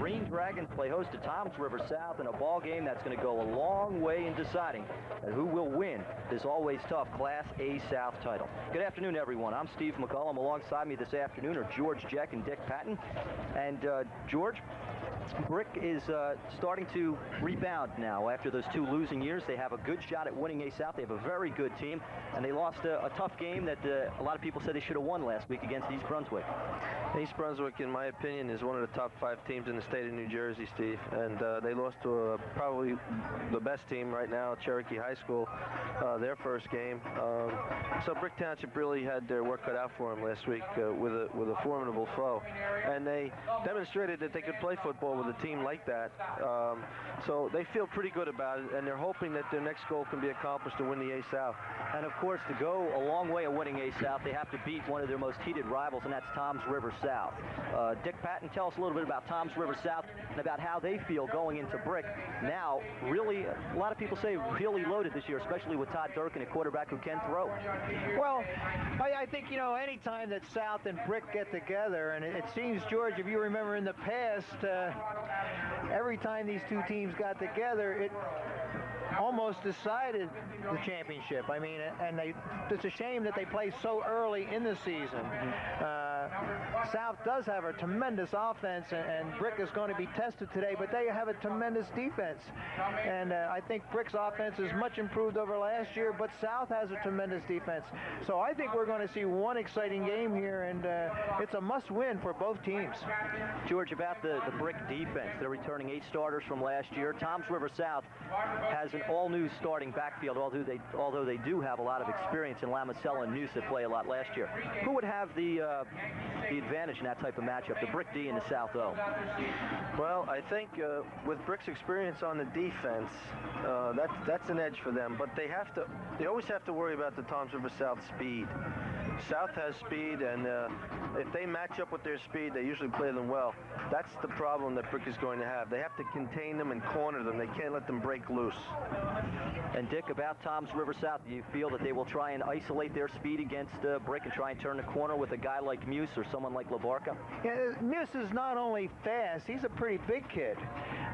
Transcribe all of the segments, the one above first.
Green Dragons play host to Toms River South in a ball game that's going to go a long way in deciding who will win this always tough Class A South title. Good afternoon, everyone. I'm Steve McCullum. Alongside me this afternoon are George Jeck and Dick Patton. And George, Brick is starting to rebound now after those 2 losing years. They have a good shot at winning A South. They have a very good team, and they lost a tough game that a lot of people said they should have won last week against East Brunswick. East Brunswick, in my opinion, is one of the top 5 teams in the state of New Jersey, Steve, and they lost to probably the best team right now, Cherokee High School, their first game. So Brick Township really had their work cut out for them last week with a formidable foe, and they demonstrated that they could play football with a team like that. So they feel pretty good about it, and they're hoping that their next goal can be accomplished to win the A South. And of course, to go a long way of winning A South, they have to beat one of their most heated rivals, and that's Toms River South. Dick Patton, tell us a little bit about Toms River South and about how they feel going into Brick. Now, really, a lot of people say really loaded this year, especially with Todd Durkin, a quarterback who can throw. Well, I think, you know, any time that South and Brick get together, and it seems, George, if you remember in the past, every time these 2 teams got together, it almost decided the championship. I mean, and it's a shame that they play so early in the season. South does have a tremendous offense, and Brick is going to be tested today, but they have a tremendous defense. And I think Brick's offense is much improved over last year, but South has a tremendous defense. So I think we're going to see one exciting game here, and it's a must-win for both teams. George, about the Brick defense, they're returning 8 starters from last year. Toms River South has an all-new starting backfield, although they do have a lot of experience in Lamacella and Noose that play a lot last year. Who would have the advantage in that type of matchup, the Brick D and the South O? Well, I think with Brick's experience on the defense, that's an edge for them. But they always have to worry about the Toms River South speed. South has speed, and if they match up with their speed, they usually play them well. That's the problem that Brick is going to have. They have to contain them and corner them. They can't let them break loose. And Dick, about Toms River South, do you feel that they will try and isolate their speed against Brick and try and turn the corner with a guy like Muse or someone like LaBarca? Yeah, Muse is not only fast, he's a pretty big kid.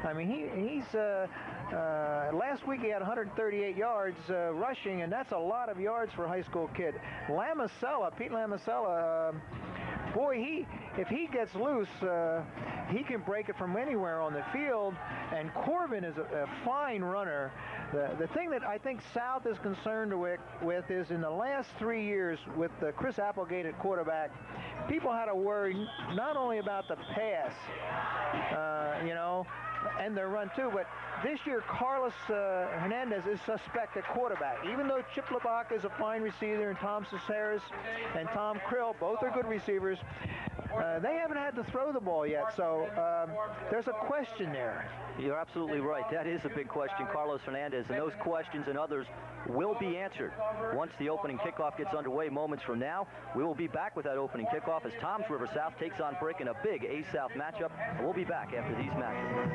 I mean, he's last week he had 138 yards rushing, and that's a lot of yards for a high school kid. Pete Lamacella, boy, if he gets loose, he can break it from anywhere on the field, and Corbin is a fine runner. The thing that I think South is concerned with is in the last 3 years with Chris Applegate at quarterback, people had to worry not only about the pass, you know, and their run too, but this year Carlos Hernandez is suspect at quarterback. Even though Chip LeBach is a fine receiver, and Tom Cesares and Tom Krill, both are good receivers, they haven't had to throw the ball yet, so there's a question there. You're absolutely right. That is a big question, Carlos Hernandez, and those questions and others will be answered once the opening kickoff gets underway moments from now. We will be back with that opening kickoff as Toms River South takes on Brick in a big A-South matchup. And we'll be back after these matches.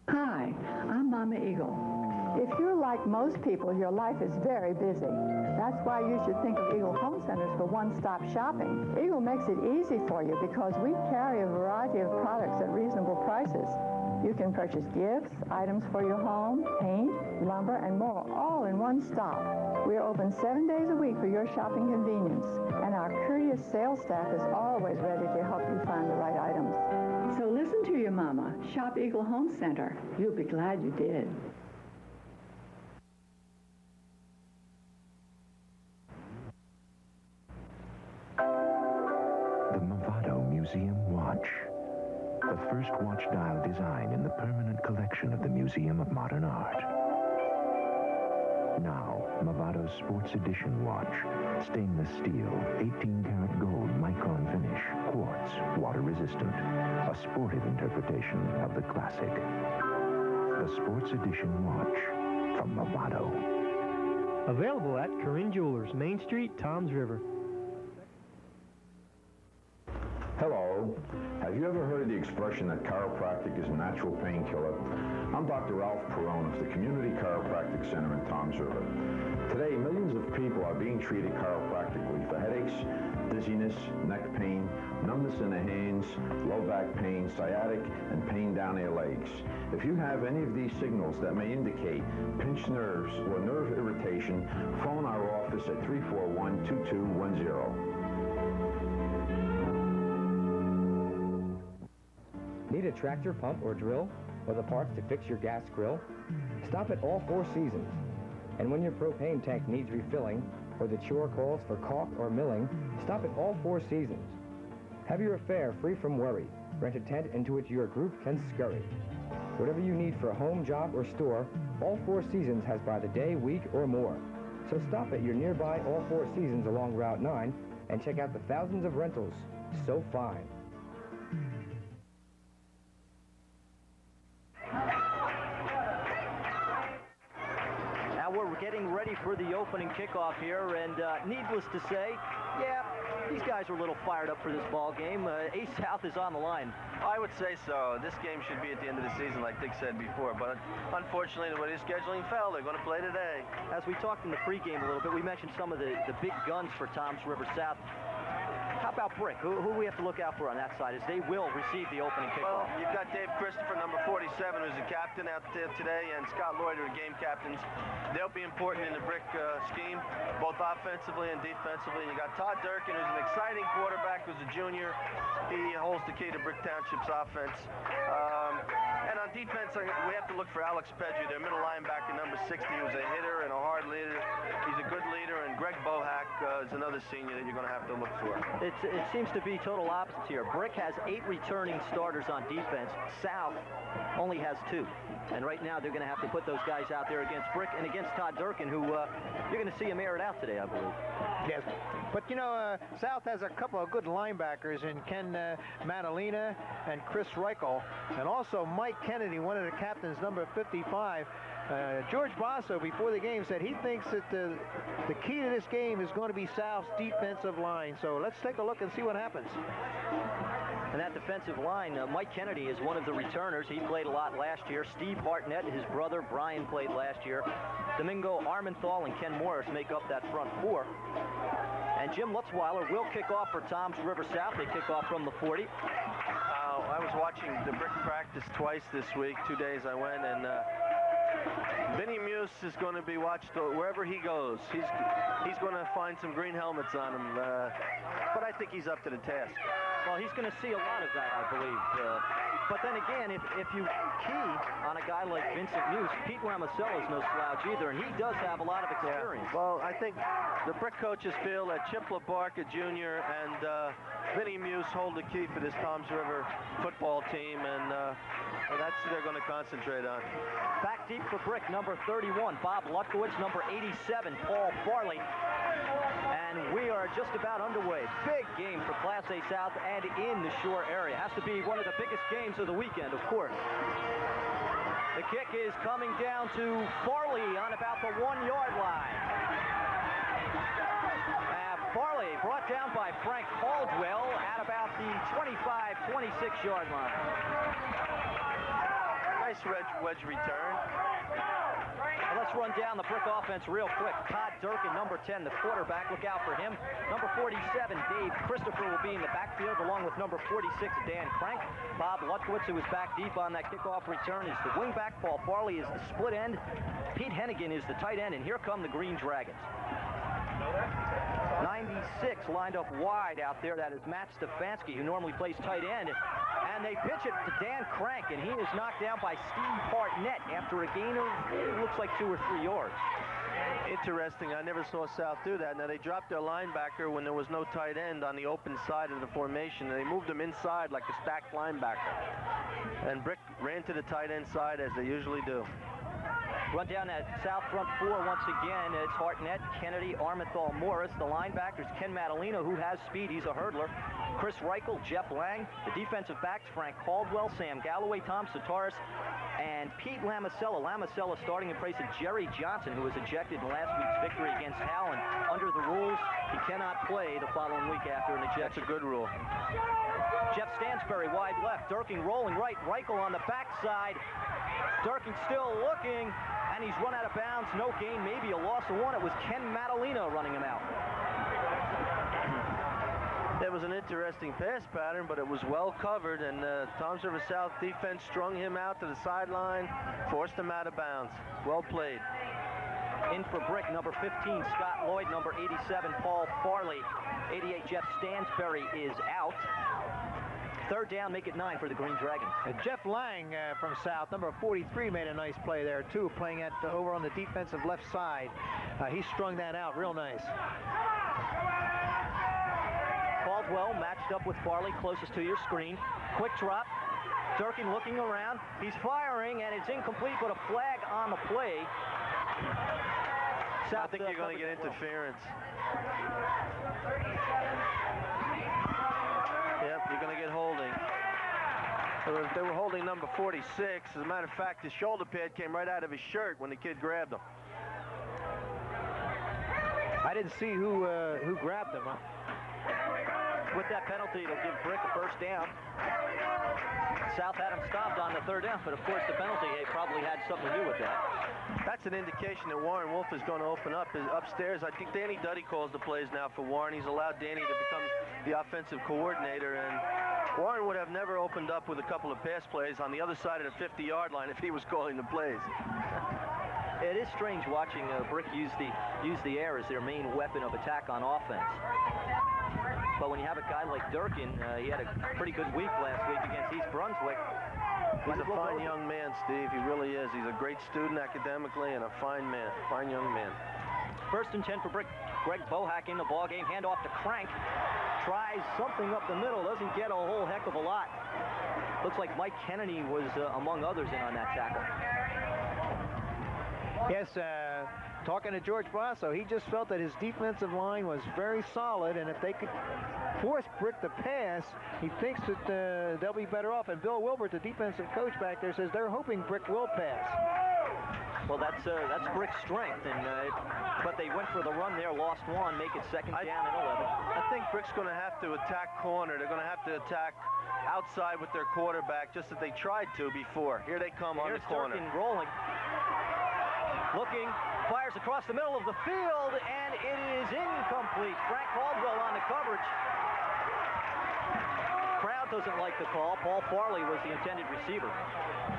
Hi, I'm Mama Eagle. If you're like most people, your life is very busy. That's why you should think of Eagle Home Centers for one-stop shopping. Eagle makes it easy for you because we carry a variety of products at reasonable prices. You can purchase gifts, items for your home, paint, lumber, and more, all in one stop. We are open 7 days a week for your shopping convenience, and our courteous sales staff is always ready to help you find the right items. So listen to your mama. Shop Eagle Home Center. You'll be glad you did. The Movado Museum Watch. The first watch dial design in the permanent collection of the Museum of Modern Art. Now, Movado's Sports Edition watch. Stainless steel, 18-karat gold micron finish, quartz, water resistant. A sportive interpretation of the classic. The Sports Edition watch from Movado. Available at Corinne Jewelers, Main Street, Toms River. Hello. Have you ever heard the expression that chiropractic is a natural painkiller? I'm Dr. Ralph Perone of the Community Chiropractic Center in Toms River. Today, millions of people are being treated chiropractically for headaches, dizziness, neck pain, numbness in the hands, low back pain, sciatic, and pain down their legs. If you have any of these signals that may indicate pinched nerves or nerve irritation, phone our office at 341-2210. Need a tractor, pump, or drill, or the parts to fix your gas grill? Stop at All Four Seasons. And when your propane tank needs refilling, or the chore calls for caulk or milling, stop at All Four Seasons. Have your affair free from worry. Rent a tent into which your group can scurry. Whatever you need for a home, job, or store, All Four Seasons has by the day, week, or more. So stop at your nearby All Four Seasons along Route 9 and check out the thousands of rentals. So fine. We're getting ready for the opening kickoff here, and needless to say, yeah, these guys are a little fired up for this ball game. A South is on the line. I would say so. This game should be at the end of the season, like Dick said before, but unfortunately, the way the scheduling fell, they're going to play today. As we talked in the pregame a little bit, we mentioned some of the big guns for Toms River South. How about Brick? Who we have to look out for on that side, as they will receive the opening kickoff? Well, you've got Dave Christopher, number 47, who's the captain out there today, and Scott Lloyd are the game captains. They'll be important in the Brick scheme, both offensively and defensively. And you got Todd Durkin, who's an exciting quarterback, who's a junior. He holds the key to Brick Township's offense. And on defense, we have to look for Alex Pedri, their middle linebacker, number 60, who's a hitter and a hard leader. He's a good leader, and Greg Bohack is another senior that you're going to have to look for. It seems to be total opposites here. Brick has 8 returning starters on defense. South only has 2. And right now, they're going to have to put those guys out there against Brick and against Todd Durkin, who you're going to see him air it out today, I believe. Yes, but you know, South has a couple of good linebackers in Ken Madalena and Chris Reichel, and also Mike Kennedy, one of the captains, number 55. George Basso, before the game, said he thinks that the key to this game is going to be South's defensive line. So let's take a look and see what happens. And that defensive line, Mike Kennedy is one of the returners. He played a lot last year. Steve Hartnett, his brother Brian, played last year. Domingo Armenthal and Ken Morris make up that front 4. And Jim Lutzweiler will kick off for Toms River South. They kick off from the 40. I was watching the Brick practice twice this week, 2 days I went, and Vinny Muse is going to be watched wherever he goes. He's going to find some green helmets on him, but I think he's up to the task. Well, he's going to see a lot of that, I believe. But then again, if you key on a guy like Vincent Muse, Pete Ramacella's no slouch either, and he does have a lot of experience. Yeah. Well, I think the Brick coaches feel that Chip LaBarca Jr. and Vinny Muse hold the key for this Toms River football team, and that's what they're going to concentrate on. Back deep for Brick, number 31, Bob Lutkowitz, number 87, Paul Farley. And we are just about underway. Big game for Class A South and in the Shore area. Has to be one of the biggest games of the weekend, of course. The kick is coming down to Farley on about the 1-yard line. Farley brought down by Frank Caldwell at about the 25, 26-yard line. Nice wedge return. Well, let's run down the Brick offense real quick. Todd Durkin, number 10, the quarterback. Look out for him. Number 47, Dave Christopher, will be in the backfield, along with number 46, Dan Crank. Bob Lutkowitz, who was back deep on that kickoff return, is the wingback. Paul Farley is the split end. Pete Hennigan is the tight end, and here come the Green Dragons. 96 lined up wide out there. That is Matt Stefanski, who normally plays tight end. And they pitch it to Dan Crank, and he is knocked down by Steve Hartnett after a gain of, it looks like 2 or 3 yards. Interesting. I never saw South do that. Now, they dropped their linebacker when there was no tight end on the open side of the formation, and they moved him inside like a stacked linebacker. And Brick ran to the tight end side, as they usually do. Run down that South front 4 once again. It's Hartnett, Kennedy, Armenthal, Morris. The linebackers, Ken Madalena, who has speed. He's a hurdler. Chris Reichel, Jeff Lang. The defensive backs, Frank Caldwell, Sam Galloway, Tom Sotaris, and Pete Lamicella. Lamicella starting in place of Jerry Johnson, who was ejected in last week's victory against Howland. Under the rules, he cannot play the following week after an ejection. That's a good rule. Jeff Stansberry wide left. Durking rolling right. Reichel on the backside. Durking still looking, and he's run out of bounds. No gain, maybe a loss of one. It was Ken Matalina running him out. It was an interesting pass pattern, but it was well covered, and Toms River South defense strung him out to the sideline, forced him out of bounds. Well played. In for Brick, number 15, Scott Lloyd, number 87, Paul Farley. 88, Jeff Stansberry is out. Third down, make it 9 for the Green Dragons. Jeff Lang from South, number 43, made a nice play there, too, playing at over on the defensive left side. He strung that out real nice. Caldwell matched up with Farley, closest to your screen. Quick drop. Durkin looking around. He's firing, and it's incomplete, but a flag on the play. I think you're going to get interference. Yep, you're going to get holding. They were holding number 46. As a matter of fact, his shoulder pad came right out of his shirt when the kid grabbed him. I didn't see who grabbed him. With that penalty, it'll give Brick a first down. South had him stopped on the third down, but of course the penalty probably had something to do with that. That's an indication that Warren Wolf is going to open up upstairs. I think Danny Duddy calls the plays now for Warren. He's allowed Danny to become the offensive coordinator, and Warren would have never opened up with a couple of pass plays on the other side of the 50-yard line if he was calling the plays. It is strange watching Brick use the air as their main weapon of attack on offense. But when you have a guy like Durkin, he had a pretty good week last week against East Brunswick. He's a fine young man, Steve. He really is. He's a great student academically and a fine man, fine young man. First and 10 for Brick. Greg Bohack in the ballgame. Hand off to Crank. Tries something up the middle. Doesn't get a whole heck of a lot. Looks like Mike Kennedy was among others in on that tackle. Yes, talking to George Brasso, he just felt that his defensive line was very solid, and if they could force Brick to pass, he thinks that they'll be better off. And Bill Wilbert, the defensive coach back there, says they're hoping Brick will pass. Well, that's Brick's strength, but they went for the run there, lost one, make it second down and 11. I think Brick's going to have to attack corner. They're going to have to attack outside with their quarterback, just as they tried to before. Here they come on the corner. Durkin rolling. Looking, fires across the middle of the field, and it is incomplete. Frank Caldwell on the coverage. Crowd doesn't like the call. Paul Farley was the intended receiver.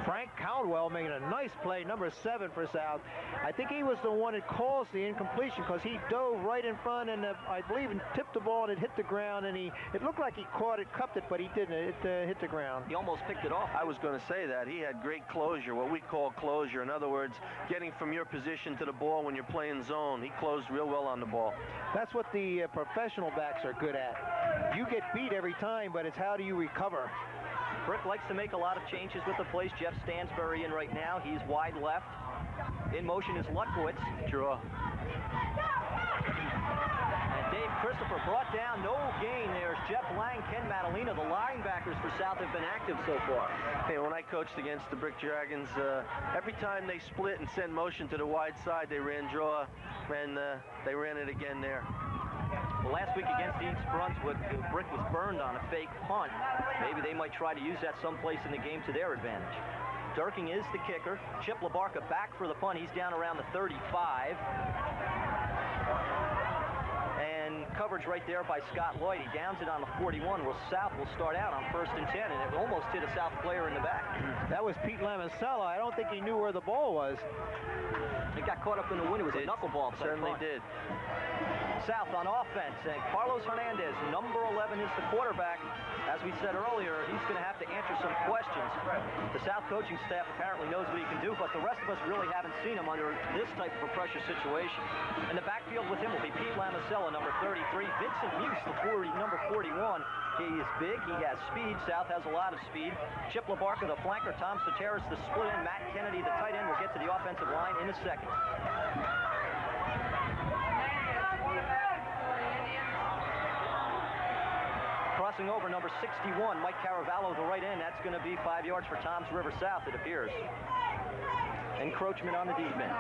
Frank Caldwell making a nice play, number 7 for South. I think he was the one that caused the incompletion because he dove right in front and I believe tipped the ball and it hit the ground, and it looked like he caught it, cupped it, but he didn't. It hit the ground. He almost picked it off. I was going to say that. He had great closure, what we call closure. In other words, getting from your position to the ball when you're playing zone. He closed real well on the ball. That's what the professional backs are good at. You get beat every time, but it's how do you recover? Brick likes to make a lot of changes with the plays. Jeff Stansberry in right now. He's wide left. In motion is Lutkowitz. Draw. And Dave Christopher brought down. No gain. There's Jeff Lang, Ken Matalina. The linebackers for South have been active so far. Hey, when I coached against the Brick Dragons, every time they split and sent motion to the wide side, they ran draw, and they ran it again there. Well, last week against East Brunswick, Brick was burned on a fake punt. Maybe they might try to use that someplace in the game to their advantage. Durking is the kicker. Chip LaBarca back for the punt. He's down around the 35. And coverage right there by Scott Lloyd. He downs it on the 41. Well, South will start out on 1st and 10, and it almost hit a South player in the back. That was Pete Lamicella. I don't think he knew where the ball was. It got caught up in the wind. It was a knuckleball. Certainly did. South on offense, and Carlos Hernandez, number 11, is the quarterback. As we said earlier, he's going to have to answer some questions. The South coaching staff apparently knows what he can do, but the rest of us really haven't seen him under this type of a pressure situation. In the backfield with him will be Pete Lamicella, number 33. Vincent Muse, number 41. He is big. He has speed. South has a lot of speed. Chip LaBarca, the flanker. Tom Soteris, the split end. Matt Kennedy, the tight end. We'll get to the offensive line in a second. crossing over, number 61, Mike Caravallo, the right end. That's going to be 5 yards for Toms River South, it appears. Encroachment on the defense.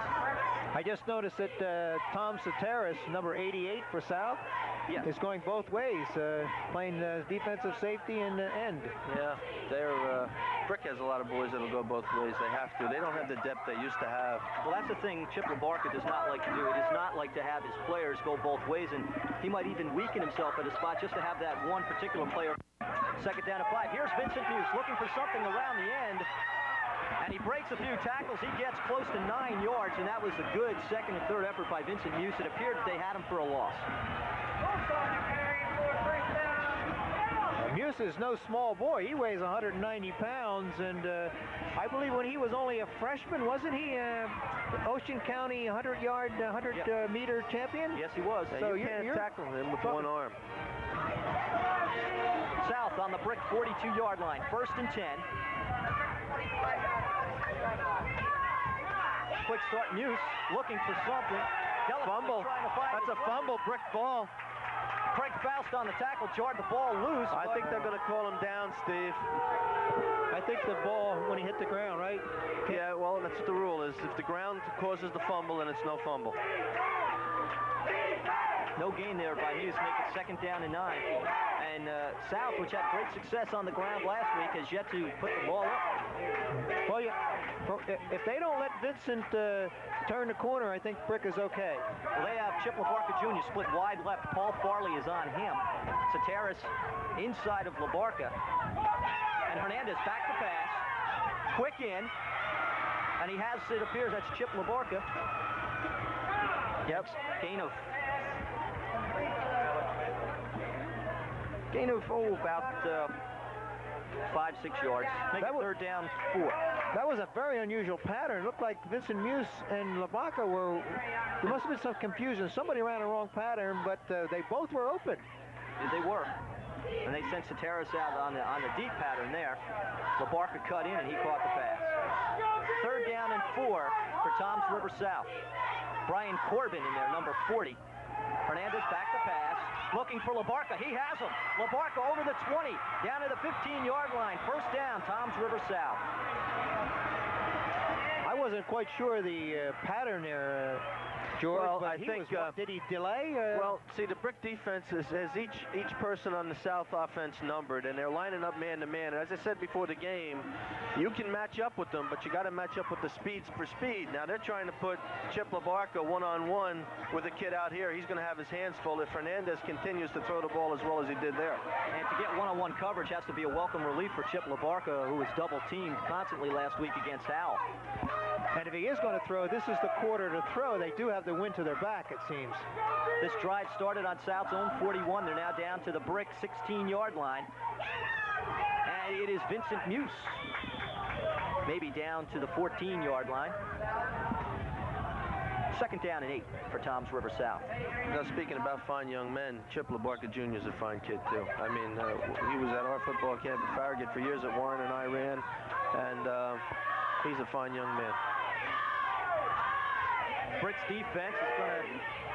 I just noticed that Tom Soteris, number 88 for South, is going both ways, playing defensive safety and end. Yeah, Brick has a lot of boys that'll go both ways. They have to. They don't have the depth they used to have. Well, that's the thing Chip LaBarca does not like to do. He does not like to have his players go both ways, and he might even weaken himself at a spot just to have that one particular player. Second down and 5. Here's Vincent Muse looking for something around the end. And he breaks a few tackles. He gets close to 9 yards, and that was a good second and third effort by Vincent Muse. It appeared that they had him for a loss. Muse is no small boy. He weighs 190 pounds, and I believe when he was only a freshman, wasn't he Ocean County 100-meter champion? Yes, he was. So you can't tackle him with one arm. South on the Brick 42-yard line. 1st and 10. Quick start, Muse looking for something. Fumble. That's a fumble, Brick ball. Craig Faust on the tackle, jarred the ball loose. I think they're going to call him down, Steve. I think the ball, when he hit the ground, right? Yeah, well, that's the rule, is if the ground causes the fumble, then it's no fumble. No gain there by Muse, make it 2nd down and 9. And South, which had great success on the ground last week, has yet to put the ball up. Well, if they don't let Vincent turn the corner, I think Brick is okay. Well, they have Chip LaBarca Jr. split wide left. Paul Farley is on him. Soteris inside of LaBarca. And Hernandez back to pass. Quick in. And he has, it appears, that's Chip LaBarca. Yep. Gain of about 5-6 yards. Make it 3rd down 4. That was a very unusual pattern. It looked like Vincent Muse and LaBarca were, there must have been some confusion. Somebody ran a wrong pattern, but they both were open. They were. And they sent Soteris out on the deep pattern there. LaBarca cut in and he caught the pass. 3rd down and 4 for Toms River South. Brian Corbin in there, number 40. Hernandez back to pass, looking for LaBarca. He has him. LaBarca over the 20, down to the 15-yard line. 1st down, Toms River South. I wasn't quite sure the pattern there, George. Well, but I think did he delay? Well, see, the Brick defense has each person on the South offense numbered, and they're lining up man to man. And as I said before the game, you can match up with them, but you got to match up with the speeds for speed. Now they're trying to put Chip LaBarca one-on-one with a kid out here. He's going to have his hands full if Hernandez continues to throw the ball as well as he did there. And to get one-on-one coverage has to be a welcome relief for Chip LaBarca, who was double-teamed constantly last week against Howell. And if he is going to throw, this is the quarter to throw. They do have the wind to their back, it seems. This drive started on South's own 41. They're now down to the Brick 16-yard line. And it is Vincent Muse. Maybe down to the 14-yard line. 2nd down and 8 for Toms River South. Now, speaking about fine young men, Chip LaBarca Jr. is a fine kid, too. I mean, he was at our football camp at Farragut for years that Warren and I ran, and he's a fine young man. Brick's defense is going to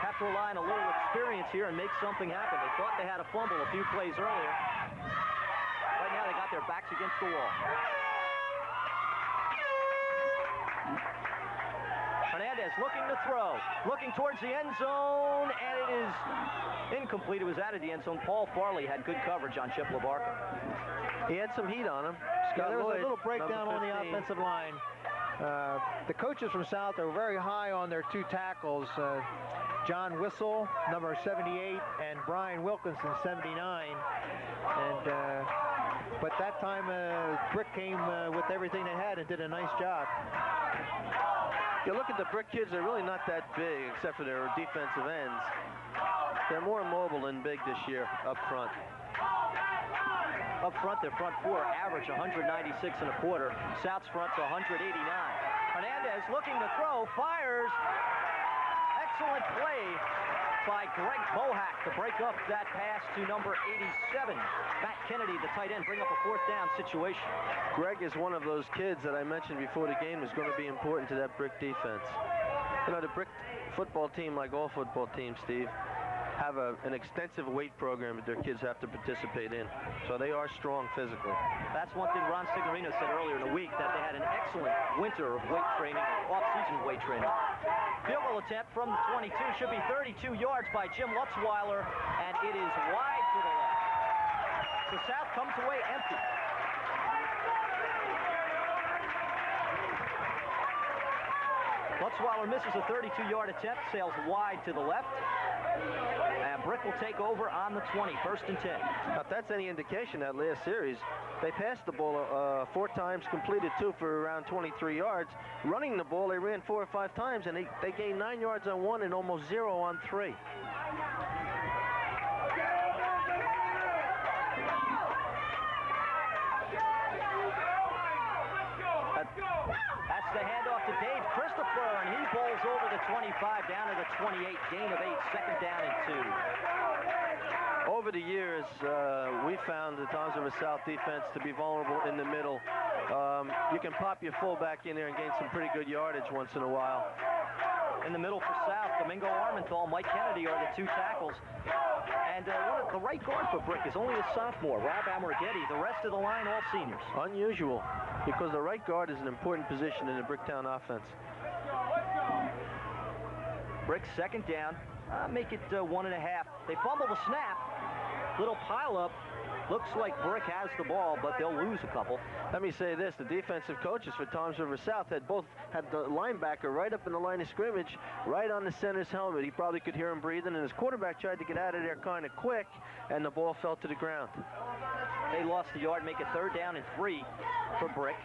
have to rely on a little experience here and make something happen. They thought they had a fumble a few plays earlier. Right now, they got their backs against the wall. Hernandez looking to throw, looking towards the end zone, and it is incomplete. It was out of the end zone. Paul Farley had good coverage on Chip LaBarca. He had some heat on him. Yeah, there was a little breakdown on the offensive line. The coaches from South are very high on their 2 tackles. John Whistle, number 78, and Brian Wilkinson, 79. And but that time, Brick came with everything they had and did a nice job. You look at the Brick kids, they're really not that big, except for their defensive ends. They're more mobile than big this year up front. Up front, their front 4 average 196 and a quarter. South's front's 189. Hernandez looking to throw, fires. Excellent play by Greg Bohack to break up that pass to number 87. Matt Kennedy, the tight end, bring up a 4th down situation. Greg is one of those kids that I mentioned before the game is going to be important to that Brick defense. You know, the Brick football team, like all football teams, Steve, have an extensive weight program that their kids have to participate in. So they are strong physically. That's one thing Ron Signorino said earlier in the week, that they had an excellent winter of weight training, off-season weight training. Field goal attempt from the 22 should be 32 yards by Jim Lutzweiler, and it is wide to the left. So South comes away empty. Lutzweiler misses a 32-yard attempt, sails wide to the left, and Brick will take over on the 20, 1st and 10. Now, if that's any indication, that last series, they passed the ball 4 times, completed 2 for around 23 yards. Running the ball, they ran 4 or 5 times, and they gained 9 yards on 1 and almost 0 on 3. That's the handoff to Dave Christopher, and he bowls over the 25 down to the 28, gain of 8, 2nd down and 2. Over the years, we found the Toms River South defense to be vulnerable in the middle. You can pop your fullback in there and gain some pretty good yardage once in a while. In the middle for South, Domingo Armenthal, Mike Kennedy are the 2 tackles. And the right guard for Brick is only a sophomore, Rob Amorghetti. The rest of the line, all seniors. Unusual, because the right guard is an important position in the Bricktown offense. Brick 2nd down. Make it 1.5. They fumble the snap. Little pileup. Looks like Brick has the ball, but they'll lose a couple. Let me say this, the defensive coaches for Toms River South had the linebacker right up in the line of scrimmage, right on the center's helmet. He probably could hear him breathing, and his quarterback tried to get out of there kind of quick, and the ball fell to the ground. They lost the yard, make it 3rd down and 3 for Brick.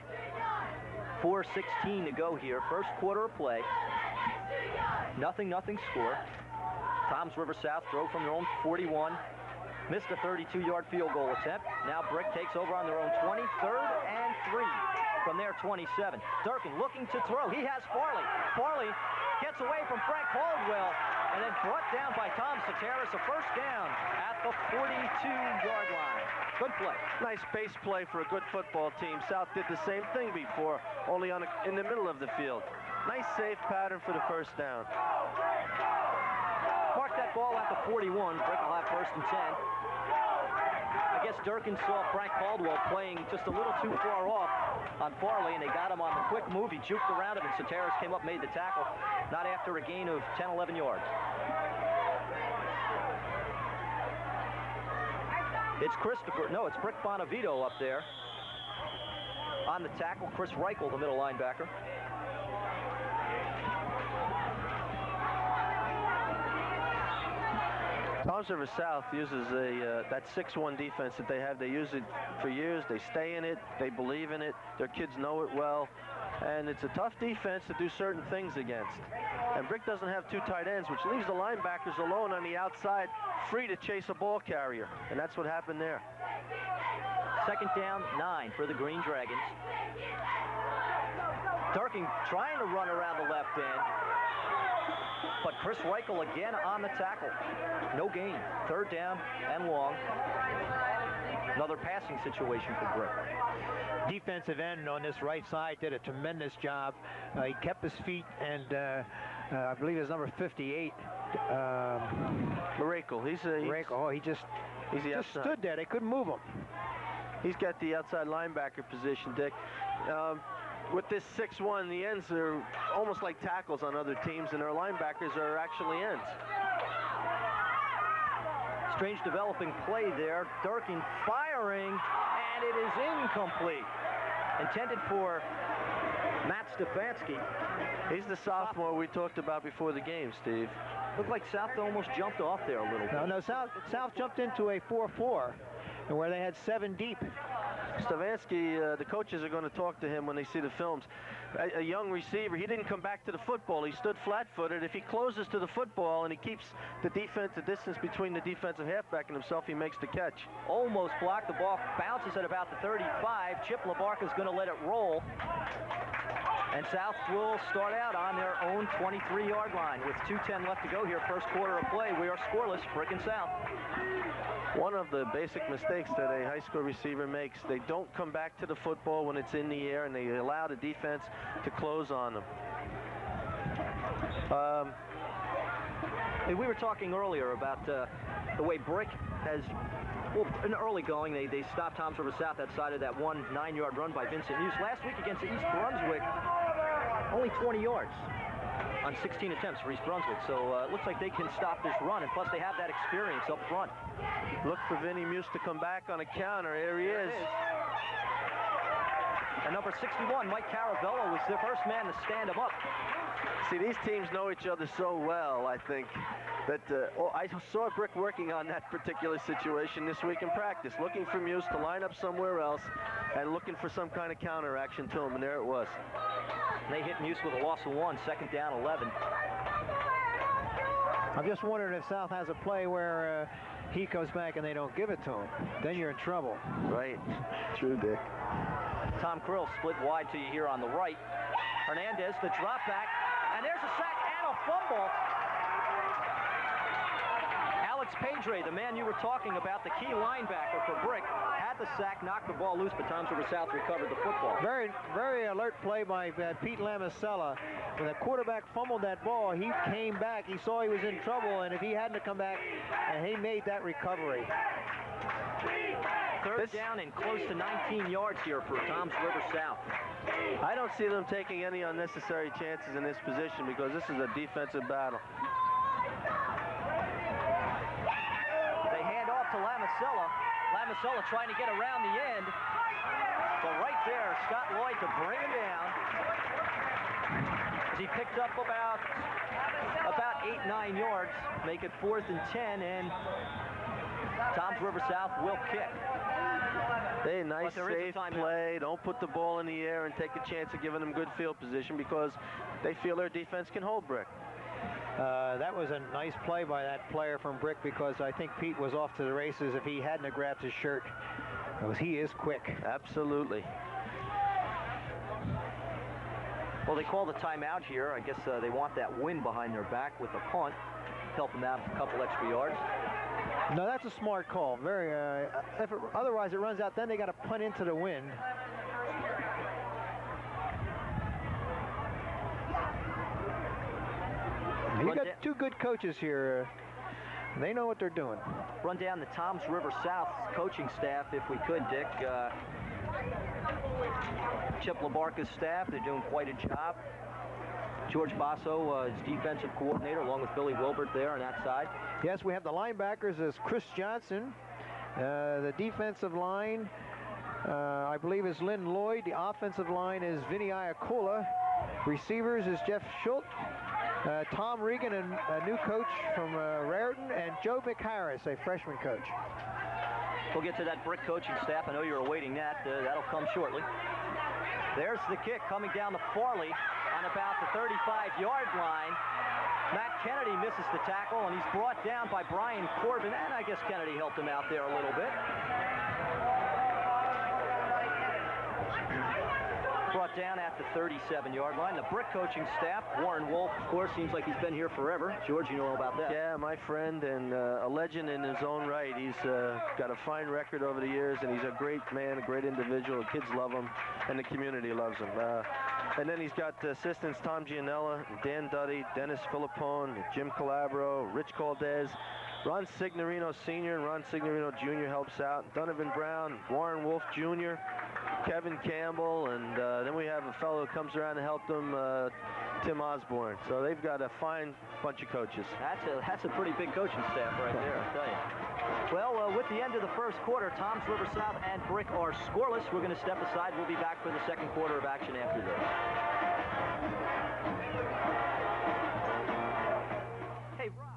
4:16 to go here. 1st quarter of play. Nothing score. Toms River South drove from their own 41. Missed a 32-yard field goal attempt. Now Brick takes over on their own 20, 3rd and 3 from their 27. Durkin looking to throw. He has Farley. Farley gets away from Frank Caldwell and then brought down by Tom Soteris. A 1st down at the 42-yard line. Good play. Nice base play for a good football team. South did the same thing before, only in the middle of the field. Nice safe pattern for the 1st down. Mark that ball at the 41. Brick will have 1st and 10. I guess Durkin saw Frank Caldwell playing just a little too far off on Farley, and they got him on the quick move. He juked around him, and Soteris came up, made the tackle. Not after a gain of 10, 11 yards. It's Brick Bonavito up there. On the tackle, Chris Reichel, the middle linebacker. Toms River South uses that 6-1 defense that they have. They use it for years. They stay in it. They believe in it. Their kids know it well. And it's a tough defense to do certain things against. And Brick doesn't have 2 tight ends, which leaves the linebackers alone on the outside, free to chase a ball carrier. And that's what happened there. 2nd down, 9 for the Green Dragons. Durkin trying to run around the left end. But Chris Reichel again on the tackle. No gain. 3rd down and long. Another passing situation for Brick. Defensive end on this right side did a tremendous job. He kept his feet, and I believe it's number 58. Reichel. He just stood there. They couldn't move him. He's got the outside linebacker position, Dick. With this 6-1, the ends are almost like tackles on other teams, and their linebackers are actually ends. Strange developing play there. Durkin firing, and it is incomplete. Intended for Matt Stefanski. He's the sophomore we talked about before the game, Steve. Looked like South almost jumped off there a little bit. No, South jumped into a 4-4, and where they had 7 deep. Stefanski, the coaches are going to talk to him when they see the films. A young receiver, he didn't come back to the football. He stood flat-footed. If he closes to the football and he keeps the distance between the defensive halfback and himself, he makes the catch. Almost blocked. The ball bounces at about the 35. Chip LaBarca is going to let it roll. And South will start out on their own 23-yard line with 2:10 left to go here. 1st quarter of play. We are scoreless. Brick and South. One of the basic mistakes that a high school receiver makes, they don't come back to the football when it's in the air, and they allow the defense to close on them. Hey, we were talking earlier about the way Brick has, well, in early going, they stopped Toms River South outside of that 9-yard run by Vincent Muse. Last week against East Brunswick, only 20 yards on 16 attempts for East Brunswick. So it looks like they can stop this run, and plus they have that experience up front. Look for Vinny Muse to come back on a counter. Here he is. And number 61, Mike Caravello, was the first man to stand him up. See, these teams know each other so well, I think, that I saw Brick working on that particular situation this week in practice, looking for Muse to line up somewhere else and looking for some kind of counter action to him, and there it was. They hit Muse with a loss of 1, second down, 11. I'm just wondering if South has a play where he comes back and they don't give it to him. Then you're in trouble. Right. True, Dick. Tom Krill split wide to you here on the right. Hernandez, the drop back, and there's a sack and a fumble. Alex Pedre, the man you were talking about, the key linebacker for Brick, had the sack, knocked the ball loose, but Toms River South recovered the football. Very, very alert play by Pete Lamicella. When the quarterback fumbled that ball, he came back. He saw he was in trouble, and if he hadn't come back, he made that recovery. Third down and close to 19 yards here for Toms River South. I don't see them taking any unnecessary chances in this position because this is a defensive battle. They hand off to Lamicella. Lamicella trying to get around the end. But right there, Scott Lloyd to bring him down. As he picked up about 8-9 yards, make it 4th and 10, and Toms River South will kick. Hey, nice safe play. Don't put the ball in the air and take a chance of giving them good field position because they feel their defense can hold Brick. That was a nice play by that player from Brick because I think Pete was off to the races if he hadn't have grabbed his shirt. Because he is quick. Absolutely. Well, they call the timeout here. I guess they want that wind behind their back with a punt. Help them out a couple extra yards. No, that's a smart call. Very. Otherwise, it runs out. Then they got to punt into the wind. You got two good coaches here. They know what they're doing. Run down the Toms River South coaching staff, if we could, Dick. Chip LaBarca's staff, they're doing quite a job. George Basso is defensive coordinator, along with Billy Wilbert there on that side. Yes, we have the linebackers as Chris Johnson. The defensive line, I believe, is Lynn Lloyd. The offensive line is Vinny Iacola. Receivers is Jeff Schultz. Tom Regan, a new coach from Raritan, and Joe McHarris, a freshman coach. We'll get to that Brick coaching staff. I know you're awaiting that. That'll come shortly. There's the kick coming down to Farley on about the 35-yard line. Matt Kennedy misses the tackle, and he's brought down by Brian Corbin, and I guess Kennedy helped him out there a little bit. Brought down at the 37-yard line. The Brick coaching staff, Warren Wolf, of course, seems like he's been here forever. George, you know all about that. Yeah, my friend and a legend in his own right. He's got a fine record over the years, and he's a great man, a great individual. The kids love him, and the community loves him. And then he's got assistants Tom Gianella, Dan Duddy, Dennis Filippone, Jim Calabro, Rich Caldez, Ron Signorino Sr. and Ron Signorino Jr. helps out, Donovan Brown, Warren Wolf Jr., Kevin Campbell, and then we have a fellow who comes around to help them, Tim Osborne. So they've got a fine bunch of coaches. That's a pretty big coaching staff right there, I'll tell you. Well, with the end of the first quarter, Toms River South and Brick are scoreless. We're going to step aside. We'll be back for the second quarter of action after this. Hey, Rob.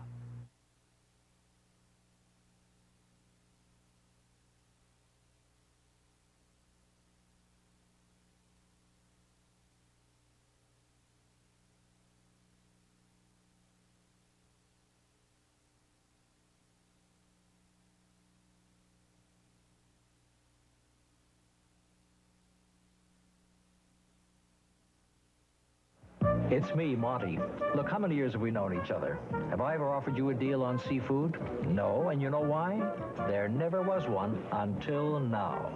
It's me, Monty. Look, how many years have we known each other? Have I ever offered you a deal on seafood? No, and you know why? There never was one until now.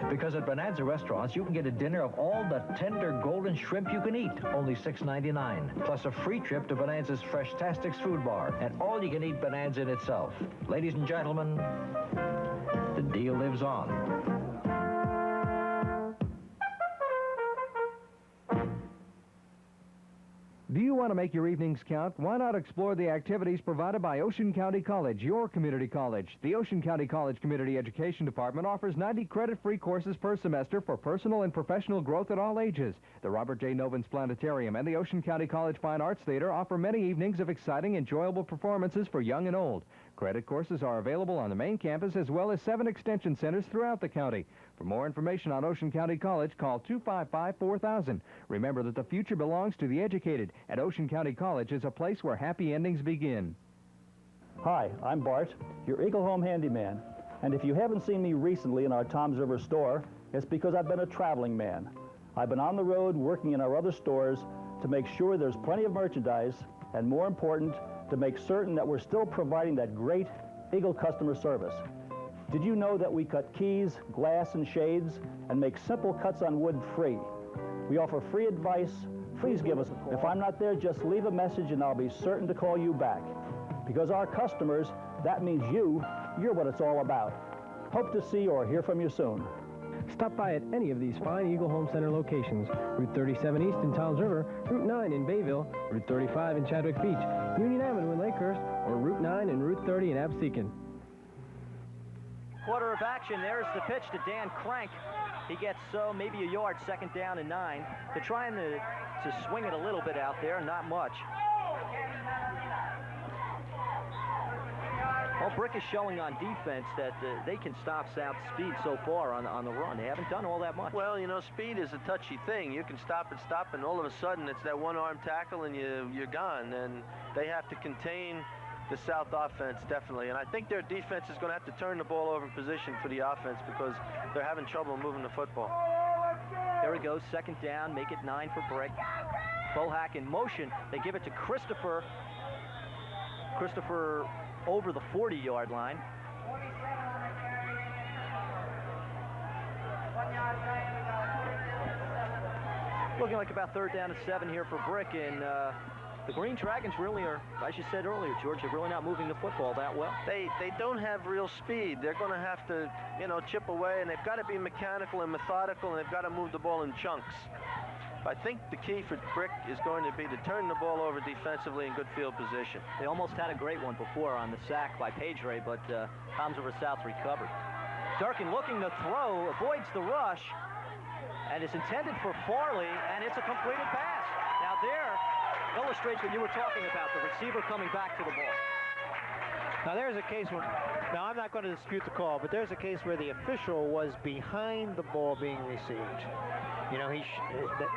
Because at Bonanza restaurants, you can get a dinner of all the tender golden shrimp you can eat, only $6.99, plus a free trip to Bonanza's Fresh-tastics food bar, and all you can eat Bonanza in itself. Ladies and gentlemen, the deal lives on. Do you want to make your evenings count? Why not explore the activities provided by Ocean County College, your community college? The Ocean County College Community Education Department offers 90 credit-free courses per semester for personal and professional growth at all ages. The Robert J. Novins Planetarium and the Ocean County College Fine Arts Theater offer many evenings of exciting, enjoyable performances for young and old. Credit courses are available on the main campus as well as 7 extension centers throughout the county. For more information on Ocean County College, call 255-4000. Remember that the future belongs to the educated, and Ocean County College is a place where happy endings begin. Hi, I'm Bart, your Eagle Home handyman. And if you haven't seen me recently in our Toms River store, it's because I've been a traveling man. I've been on the road working in our other stores to make sure there's plenty of merchandise, and more important, to make certain that we're still providing that great Eagle customer service. Did you know that we cut keys, glass, and shades, and make simple cuts on wood free? We offer free advice. Please give us a call. If I'm not there, just leave a message and I'll be certain to call you back. Because our customers, that means you're what it's all about. Hope to see or hear from you soon. Stop by at any of these fine Eagle Home Center locations. Route 37 East in Toms River, Route 9 in Bayville, Route 35 in Chadwick Beach, Union Avenue in Lakehurst, or Route 9 and Route 30 in Absecon. Quarter of action. There's the pitch to Dan Crank. He gets maybe a yard, 2nd down and 9. They're trying to swing it a little bit out there, not much. Well, Brick is showing on defense that they can stop South's speed so far on the run. They haven't done all that much. Well, you know, speed is a touchy thing. You can stop, and all of a sudden it's that one-arm tackle and you're gone. And they have to contain the South offense, definitely. And I think their defense is going to have to turn the ball over in position for the offense because they're having trouble moving the football. There he goes, 2nd down, make it 9 for Brick. Bohack in motion. They give it to Christopher. Christopher over the 40-yard line. Looking like about 3rd down and 7 here for Brick, and the Green Dragons really are, as you said earlier, George, they're really not moving the football that well. They don't have real speed. They're going to have to, you know, chip away, and they've got to be mechanical and methodical, and they've got to move the ball in chunks. I think the key for Brick is going to be to turn the ball over defensively in good field position. They almost had a great one before on the sack by Pedre, but Toms River South recovered. Durkin looking to throw, avoids the rush, and is intended for Farley, and it's a completed pass. Now there illustrates what you were talking about, the receiver coming back to the ball. Now there's a case where, now I'm not going to dispute the call, but there's a case where the official was behind the ball being received. You know,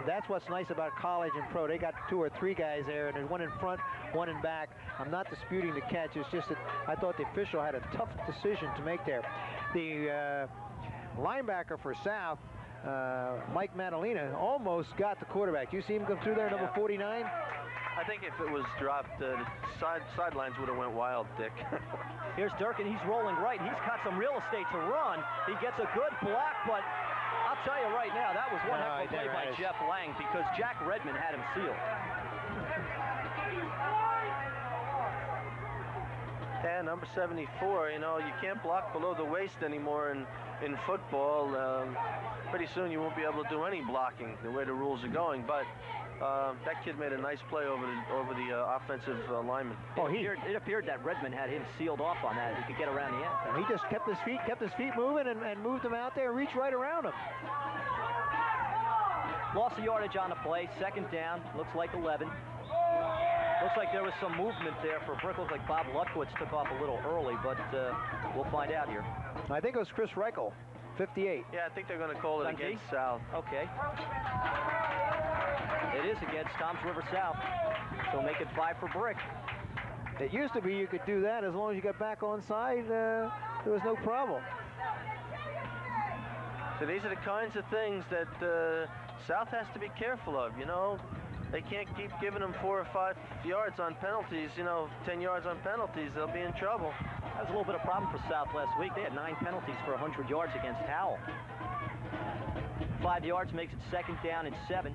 that's what's nice about college and pro. They got 2 or 3 guys there, and there's one in front, one in back. I'm not disputing the catch. It's just that I thought the official had a tough decision to make there. The linebacker for South, Mike Madalena, almost got the quarterback. You see him come through there, number 49? I think if it was dropped, the sidelines would have went wild, Dick. Here's Durkin. He's rolling right. He's got some real estate to run. He gets a good block, but I'll tell you right now, that was one heck of a play by Jeff Lang because Jack Redmond had him sealed. Yeah, number 74, you know, you can't block below the waist anymore in football. Pretty soon you won't be able to do any blocking the way the rules are going, but that kid made a nice play over the offensive lineman. Oh, it appeared that Redmond had him sealed off on that. He could get around the end. He just kept his feet moving and moved him out there and reached right around him. Lost the yardage on the play. 2nd down. Looks like 11. Looks like there was some movement there for Brick. Looks like Bob Lutkowitz took off a little early, but we'll find out here. I think it was Chris Reichel, 58. Yeah, I think they're going to call it against South. Okay. It is against Toms River South, so make it 5 for Brick. It used to be you could do that as long as you got back on side. There was no problem. So these are the kinds of things that South has to be careful of, you know. They can't keep giving them 4 or 5 yards on penalties, 10 yards on penalties. They'll be in trouble. That was a little bit of a problem for South last week. They had 9 penalties for 100 yards against Howell. 5 yards makes it 2nd down and 7.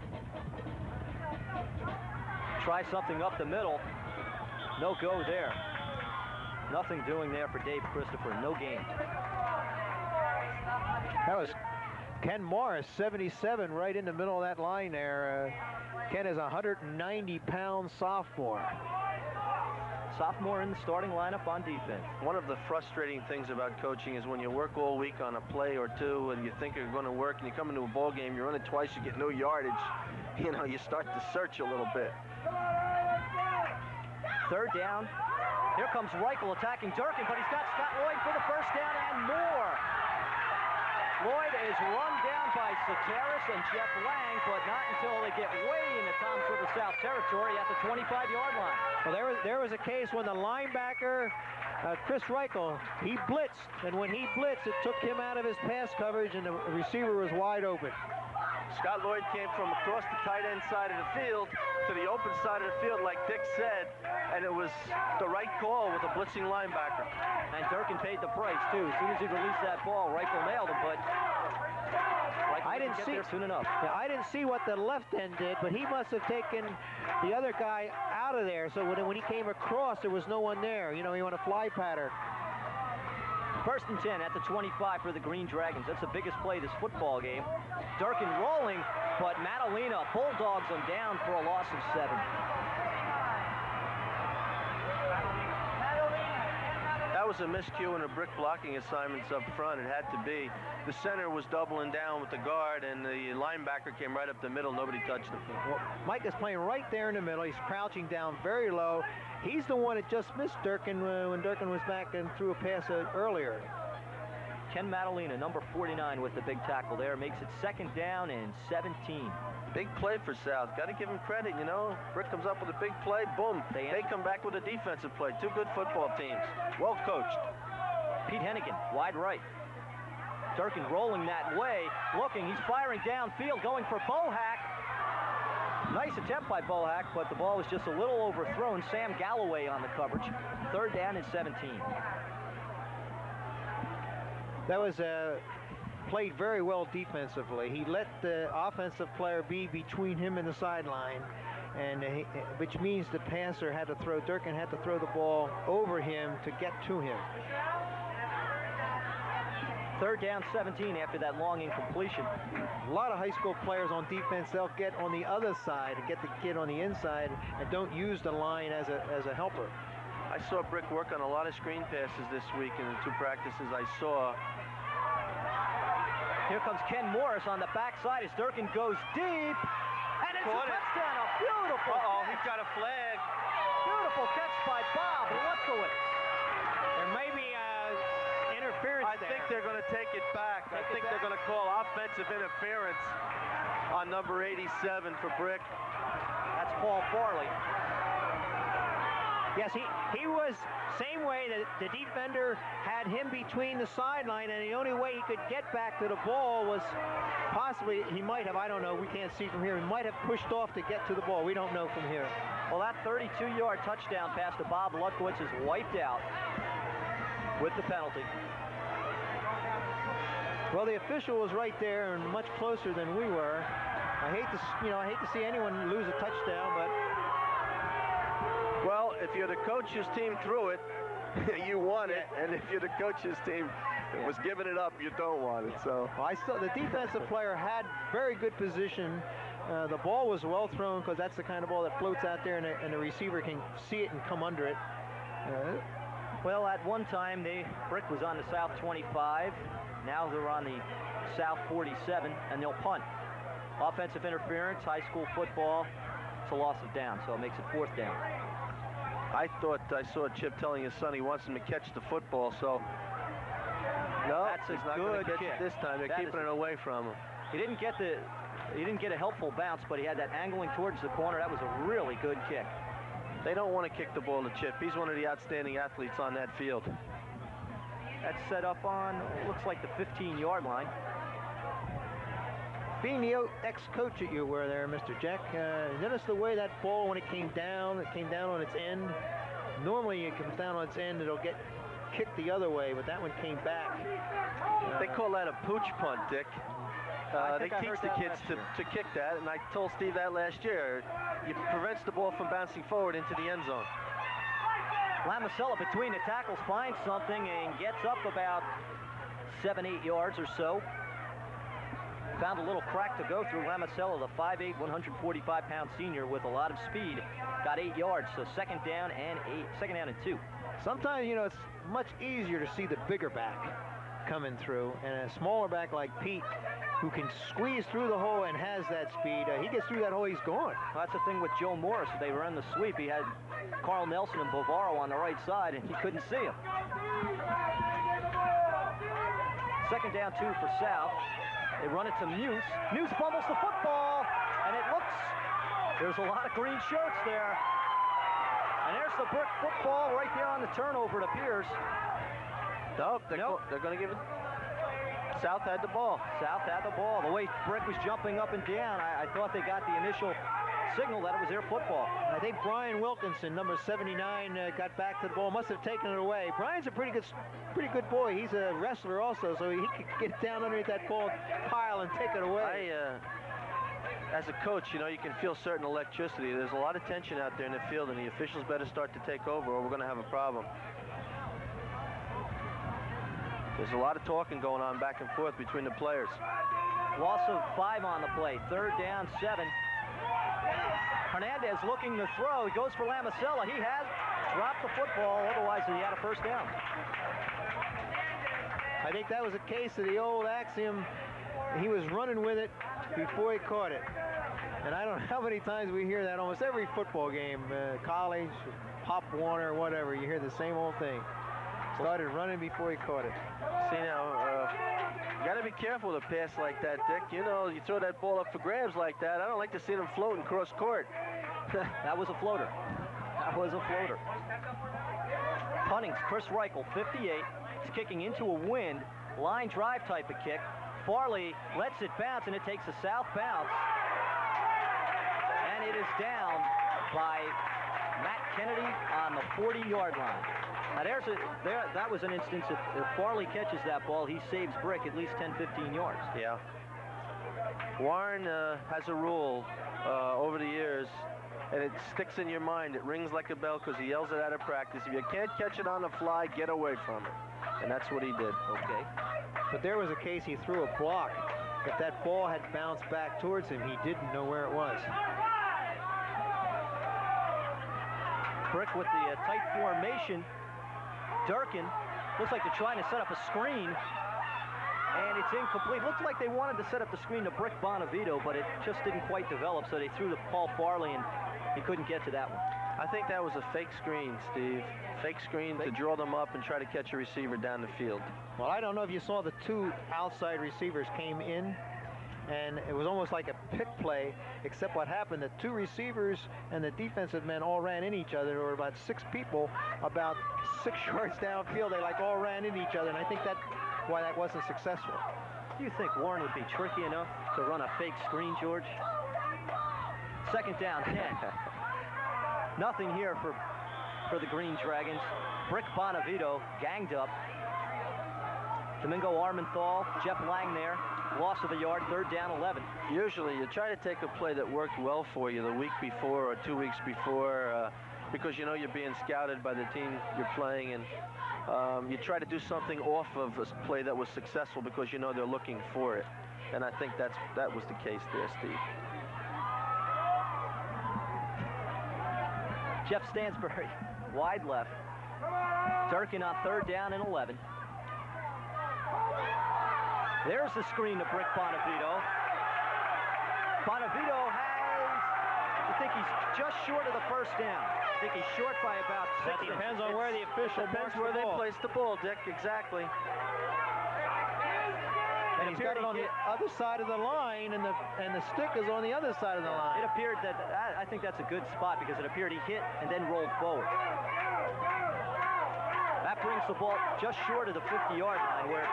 Try something up the middle. No go there. Nothing doing there for Dave Christopher. No gain. That was Ken Morris, 77, right in the middle of that line there. Ken is a 190-pound sophomore. Sophomore in the starting lineup on defense. One of the frustrating things about coaching is when you work all week on a play or two and you think you're going to work and you come into a ball game, you run it twice, you get no yardage. You start to search a little bit. 3rd down. Here comes Reichel attacking Durkin, but he's got Scott Lloyd for the 1st down and more. Lloyd is run down by Soteris and Jeff Lang, but not until they get way into Toms River South territory at the 25-yard line. Well, there was a case when the linebacker, Chris Reichel, he blitzed, and when he blitzed, it took him out of his pass coverage, and the receiver was wide open. Scott Lloyd came from across the tight end side of the field to the open side of the field, like Dick said, and it was the right call with a blitzing linebacker. And Durkin paid the price, too. As soon as he released that ball, Reichel nailed him, but Reichel didn't get there soon enough. Yeah, I didn't see what the left end did, but he must have taken the other guy out of there, so when he came across, there was no one there. He went a fly pattern. 1st and 10 at the 25 for the Green Dragons. That's the biggest play of this football game. Durkin rolling, but Madalena bulldogs him down for a loss of 7. That was a miscue in the brick blocking assignments up front. It had to be. The center was doubling down with the guard, and the linebacker came right up the middle. Nobody touched him. Well, Mike is playing right there in the middle. He's crouching down very low. He's the one that just missed Durkin when Durkin was back and threw a pass earlier. Ken Madalena, number 49, with the big tackle there. Makes it 2nd down and 17. Big play for South. Got to give him credit, Brick comes up with a big play, boom. They come back with a defensive play. 2 good football teams. Well coached. Pete Hennigan, wide right. Durkin rolling that way. Looking, he's firing downfield, going for Bohack. Nice attempt by Bohack, but the ball was just a little overthrown. Sam Galloway on the coverage. 3rd down and 17. That was played very well defensively. He let the offensive player be between him and the sideline, and which means the passer had to throw, Durkin had to throw the ball over him to get to him. 3rd down, 17 after that long incompletion. A lot of high school players on defense, they'll get on the other side and get the kid on the inside and don't use the line as a helper. I saw Brick work on a lot of screen passes this week in the 2 practices I saw. Here comes Ken Morris on the backside as Durkin goes deep, and it's a touchdown. A beautiful catch. He's got a flag. Beautiful catch by Bob Lutkowitz. There may be interference I think they're going to take it back. I think they're going to call offensive interference on number 87 for Brick. That's Paul Farley. Yes, he was same way that the defender had him between the sideline, and the only way he could get back to the ball was possibly, he might have, I don't know, we can't see from here, he might have pushed off to get to the ball. We don't know from here. Well, that 32-yard touchdown pass to Bob Lutkowitz is wiped out with the penalty. Well, the official was right there and much closer than we were. I hate to see anyone lose a touchdown, but well, if you're the coach's team through it, you want it, and if you're the coach's team that was giving it up, you don't want it. So well, the defensive player had very good position. The ball was well thrown because that's the kind of ball that floats out there, and the receiver can see it and come under it. Well, at one time, Brick was on the South 25. Now they're on the South 47, and they'll punt. Offensive interference, high school football. It's a loss of down, so it makes it 4th down. I thought I saw Chip telling his son he wants him to catch the football, so no, that's he's not going to catch it this time. They're keeping it away from him. He didn't get a helpful bounce, but he had that angling towards the corner. That was a really good kick. They don't want to kick the ball to Chip. He's one of the outstanding athletes on that field. That's set up on, looks like the 15-yard line. Being the ex-coach that you were there, Mr. Jack, notice the way that ball, when it came down on its end. Normally it comes down on its end, it'll get kicked the other way, but that one came back. They call that a pooch punt, Dick. They teach the kids to kick that, and I told Steve that last year. It prevents the ball from bouncing forward into the end zone. Lamasella between the tackles finds something and gets up about 7-8 yards or so. Found a little crack to go through. Lamasella, the 5'8", 145-pound senior with a lot of speed, got 8 yards. So second down and 2. Sometimes, you know, it's much easier to see the bigger back coming through, and a smaller back like Pete, who can squeeze through the hole and has that speed. He gets through that hole, he's gone. Well, that's the thing with Joe Morris. They ran the sweep. He had Carl Nelson and Bovaro on the right side, and he couldn't see him. Second down 2 for South. They run it to Muse. Muse fumbles the football, and it looks, there's a lot of green shirts there. And there's the Brick football right there on the turnover, it appears. Nope, they're going to give it. South had the ball. South had the ball. The way Brick was jumping up and down, I thought they got the initial signal that it was their football. I think Brian Wilkinson, number 79, got back to the ball. Must have taken it away. Brian's a pretty good boy. He's a wrestler also, so he could get down underneath that ball pile and take it away. As a coach, you know, you can feel certain electricity. There's a lot of tension out there in the field, and the officials better start to take over, or we're going to have a problem. There's a lot of talking going on back and forth between the players. Loss of 5 on the play. Third down, 7. Hernandez looking to throw. He goes for Lamasella. He has dropped the football. Otherwise, he had a first down. I think that was a case of the old axiom. He was running with it before he caught it. And I don't know how many times we hear that almost every football game, college, Pop Warner, whatever. You hear the same old thing. Started running before he caught it. See now, you got to be careful with a pass like that, Dick. You know, you throw that ball up for grabs like that. I don't like to see them floating cross court. That was a floater. That was a floater. Punting, Chris Reichel, 58. He's kicking into a wind, line drive type of kick. Farley lets it bounce, and it takes a south bounce. And it is down by Matt Kennedy on the 40-yard line. Now that was an instance, if Farley catches that ball, he saves Brick at least 10, 15 yards. Yeah. Warren has a rule over the years, and it sticks in your mind. It rings like a bell because he yells it out of practice. If you can't catch it on the fly, get away from it. And that's what he did. Okay. But there was a case he threw a block. If that ball had bounced back towards him, he didn't know where it was. Brick with the tight formation. Durkin looks like they're trying to set up a screen, and it's incomplete. Looks like they wanted to set up the screen to Brick Bonavito, but it just didn't quite develop, so they threw to Paul Farley, and he couldn't get to that one. I think that was a fake screen, Steve. Fake screen to draw them up and try to catch a receiver down the field. Well, I don't know if you saw the 2 outside receivers came in, and it was almost like a pick play, except what happened, the 2 receivers and the defensive men all ran in each other. There were about 6 people, about 6 yards downfield. They all ran in each other, and I think that's why that wasn't successful. Do you think Warren would be tricky enough to run a fake screen, George? Second down, 10. Nothing here for the Green Dragons. Brick Bonavito ganged up. Domingo Armenthal, Jeff Lang there. Loss of a yard, third down, 11. Usually you try to take a play that worked well for you the week before or 2 weeks before because you know you're being scouted by the team you're playing, and you try to do something off of a play that was successful because you know they're looking for it. And I think that was the case there, Steve. Jeff Stansbury, wide left. Durkin on third down and 11. There's the screen to Brick Bonavito. Bonavito I think he's just short of the first down. I think he's short by about 6. That depends on where the official depends where they place the ball, Dick, exactly. And he's got it on the other side of the line, and the stick is on the other side of the line. It appeared that, I think that's a good spot because it appeared he hit and then rolled forward. That brings the ball just short of the 50-yard line where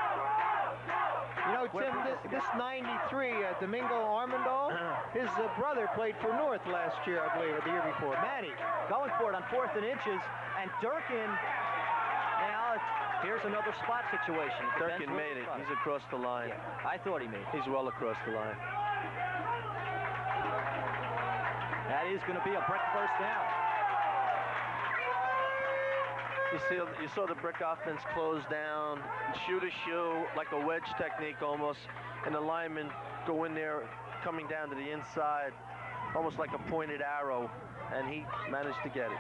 You know, Tim, this 93, Domingo Armandal, his brother played for North last year, I believe, or the year before. Matty going for it on 4th and inches, and Durkin, now here's another spot situation. Durkin made it. He's across the line. Yeah, I thought he made it. He's well across the line. That is going to be a Brick first down. You saw the Brick offense close down, shoot a shoe, like a wedge technique almost, and the linemen go in there, coming down to the inside, almost like a pointed arrow, and he managed to get it.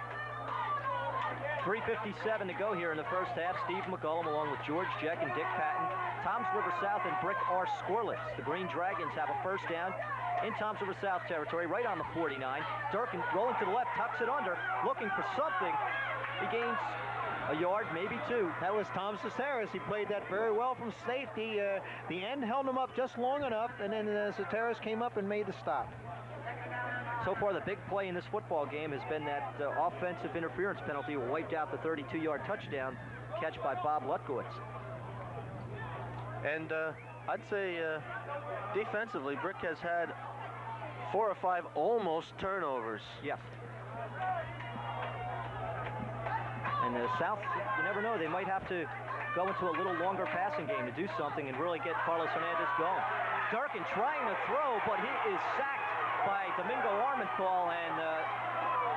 3:57 to go here in the first half. Steve McCullum along with George Jeck and Dick Patton. Toms River South and Brick are scoreless. The Green Dragons have a first down in Toms River South territory, right on the 49. Durkin rolling to the left, tucks it under, looking for something. He gains a yard, maybe two. That was Tom Soteris. He played that very well from safety. The end held him up just long enough, and then Soteris came up and made the stop. So far, the big play in this football game has been that offensive interference penalty wiped out the 32-yard touchdown catch by Bob Lutkowitz. And I'd say defensively, Brick has had 4 or 5 almost turnovers. Yes. And the South, you never know, they might have to go into a little longer passing game to do something and really get Carlos Hernandez going. Durkin trying to throw, but he is sacked by Domingo Armenthal, and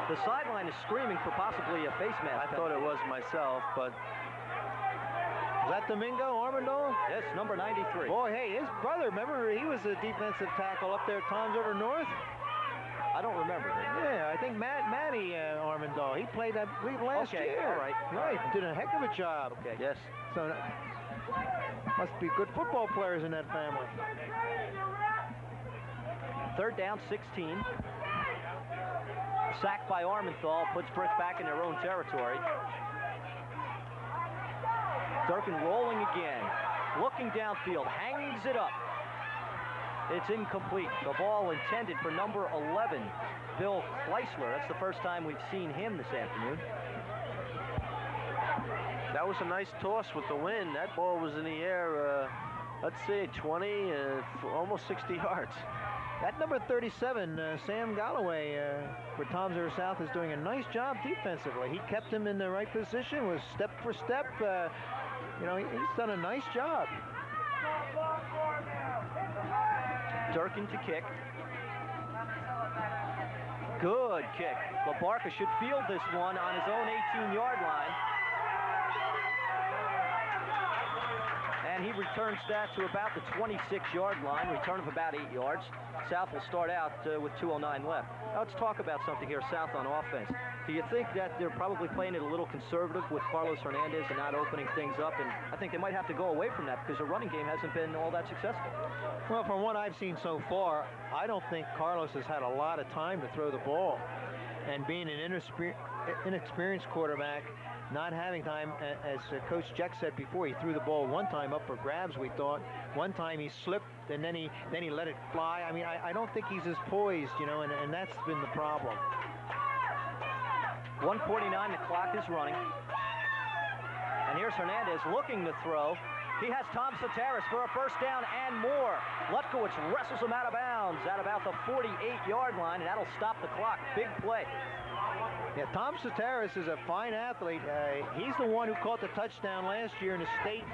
the sideline is screaming for possibly a face mask. I thought it was myself, but... Is that Domingo Armandal? Yes, number 93. Boy, hey, his brother, remember, he was a defensive tackle up there at Toms River North? I don't remember that. Yeah, I think Matty Armandal. He played, I believe, last year. All right. Right, did a heck of a job. Okay. Yes. So, must be good football players in that family. 3rd down, 16. Sacked by Armenthal, puts Brick back in their own territory. Durkin rolling again, looking downfield, hangs it up. It's incomplete. The ball intended for number 11, Bill Kleisler. That's the first time we've seen him this afternoon. That was a nice toss with the wind. That ball was in the air, let's say 20, almost 60 yards. That number 37, Sam Galloway, for Toms River South, is doing a nice job defensively. He kept him in the right position, was step for step. You know, he's done a nice job. Durkin to kick. Good kick. LaBarca should field this one on his own 18-yard line. And he returns that to about the 26-yard line, return of about 8 yards. South will start out with 2:09 left. Now let's talk about something here, South on offense. Do you think that they're probably playing it a little conservative with Carlos Hernandez and not opening things up? And I think they might have to go away from that because their running game hasn't been all that successful. Well, from what I've seen so far, I don't think Carlos has had a lot of time to throw the ball. And being an inexperienced quarterback, not having time, as Coach Jeck said before, he threw the ball one time up for grabs, we thought. One time he slipped, and then he let it fly. I mean, I don't think he's as poised, you know, and that's been the problem. 1:49, the clock is running. And here's Hernandez looking to throw. He has Tom Soteris for a first down and more. Lutkowitz wrestles him out of bounds at about the 48-yard line, and that'll stop the clock. Big play. Yeah, Tom Soteris is a fine athlete. He's the one who caught the touchdown last year in the state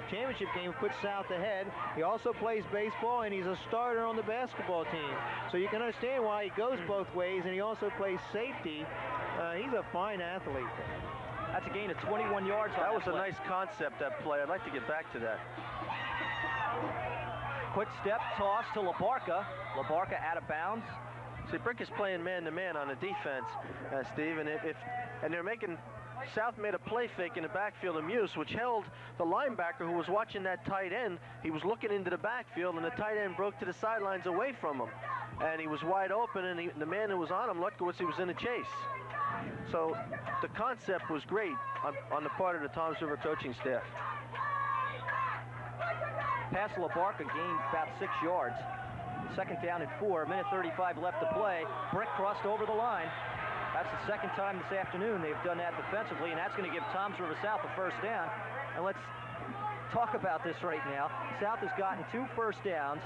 championship game, put South ahead. He also plays baseball, and he's a starter on the basketball team. So you can understand why he goes both ways, and he also plays safety. He's a fine athlete. That's a gain of 21 yards. That was a nice concept, that play. I'd like to get back to that. Quick step toss to LaBarca. LaBarca out of bounds. See, Brick is playing man-to-man on the defense, Steve, and and they're making... South made a play fake in the backfield of Muse, which held the linebacker who was watching that tight end. He was looking into the backfield, and the tight end broke to the sidelines away from him. And he was wide open, and the man who was on him, Lutkowitz, he was in a chase. So the concept was great on the part of the Toms River coaching staff. Pass LaBarca gained about 6 yards. 2nd down and 4, minute 35 left to play. Brick crossed over the line. That's the second time this afternoon they've done that defensively, and that's going to give Toms River South a first down. And let's talk about this right now. South has gotten 2 first downs.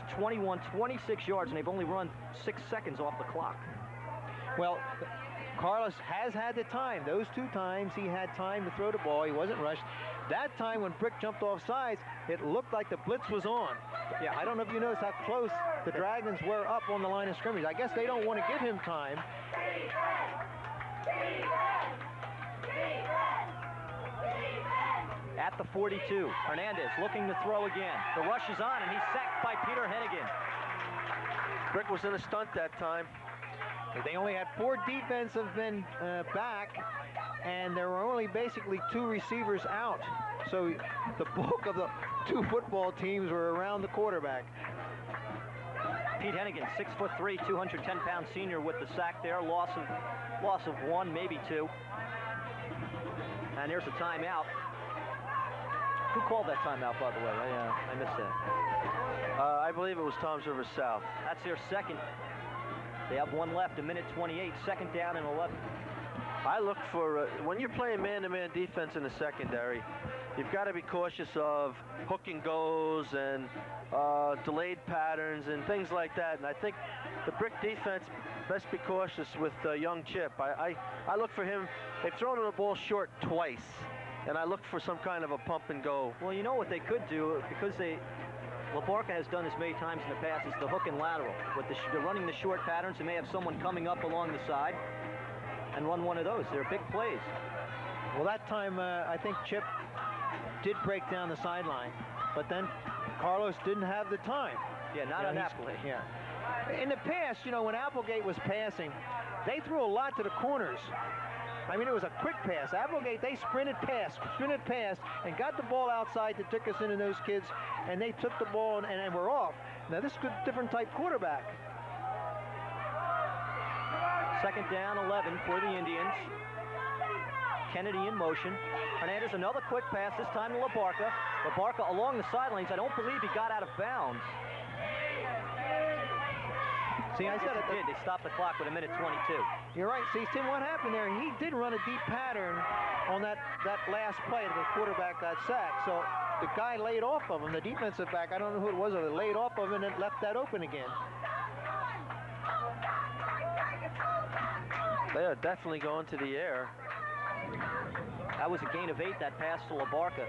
It's 21, 26 yards, and they've only run 6 seconds off the clock. Well, Carlos has had the time. Those 2 times he had time to throw the ball. He wasn't rushed. That time when Brick jumped off sides, it looked like the blitz was on. Yeah, I don't know if you noticed how close the Dragons were up on the line of scrimmage. I guess they don't want to give him time. At the 42, Hernandez looking to throw again. The rush is on, and he's sacked by Peter Hennigan. Brick was in a stunt that time. They only had 4 defensive men back, and there were only basically 2 receivers out. So the bulk of the 2 football teams were around the quarterback. Pete Hennigan, 6'3", 210-pound senior with the sack there. Loss of 1, maybe 2. And there's a timeout. Who called that timeout, by the way? I missed that. I believe it was Toms River South. That's their second. They have 1 left, 1:28, 2nd down and 11. I look for, when you're playing man-to-man defense in the secondary, you've got to be cautious of hook and goes and delayed patterns and things like that. And I think the Brick defense best be cautious with young Chip. I look for him. They've thrown him the ball short twice, and I look for some kind of a pump and go. Well, you know what they could do, because LaBarca has done this many times in the past, is the hook and lateral. With they're running the short patterns, they may have someone coming up along the side and run one of those. They're big plays. Well, that time I think Chip did break down the sideline, but then Carlos didn't have the time. Yeah, not on that play. Yeah. In the past, you know, when Applegate was passing, they threw a lot to the corners. I mean, it was a quick pass. Applegate, they sprinted past, and got the ball outside to Dickerson and those kids, and they took the ball and were off. Now, this is a different type quarterback. 2nd down, 11 for the Indians. Kennedy in motion. Hernandez, another quick pass, this time to LaBarca. LaBarca along the sidelines. I don't believe he got out of bounds. See, I said it did. They stopped the clock with 1:22. You're right. See, Tim, what happened there? He did run a deep pattern on that last play. The quarterback got sacked. So the guy laid off of him, the defensive back. I don't know who it was, or they laid off of him and left that open again. They are definitely going to the air. That was a gain of 8, that pass to LaBarca.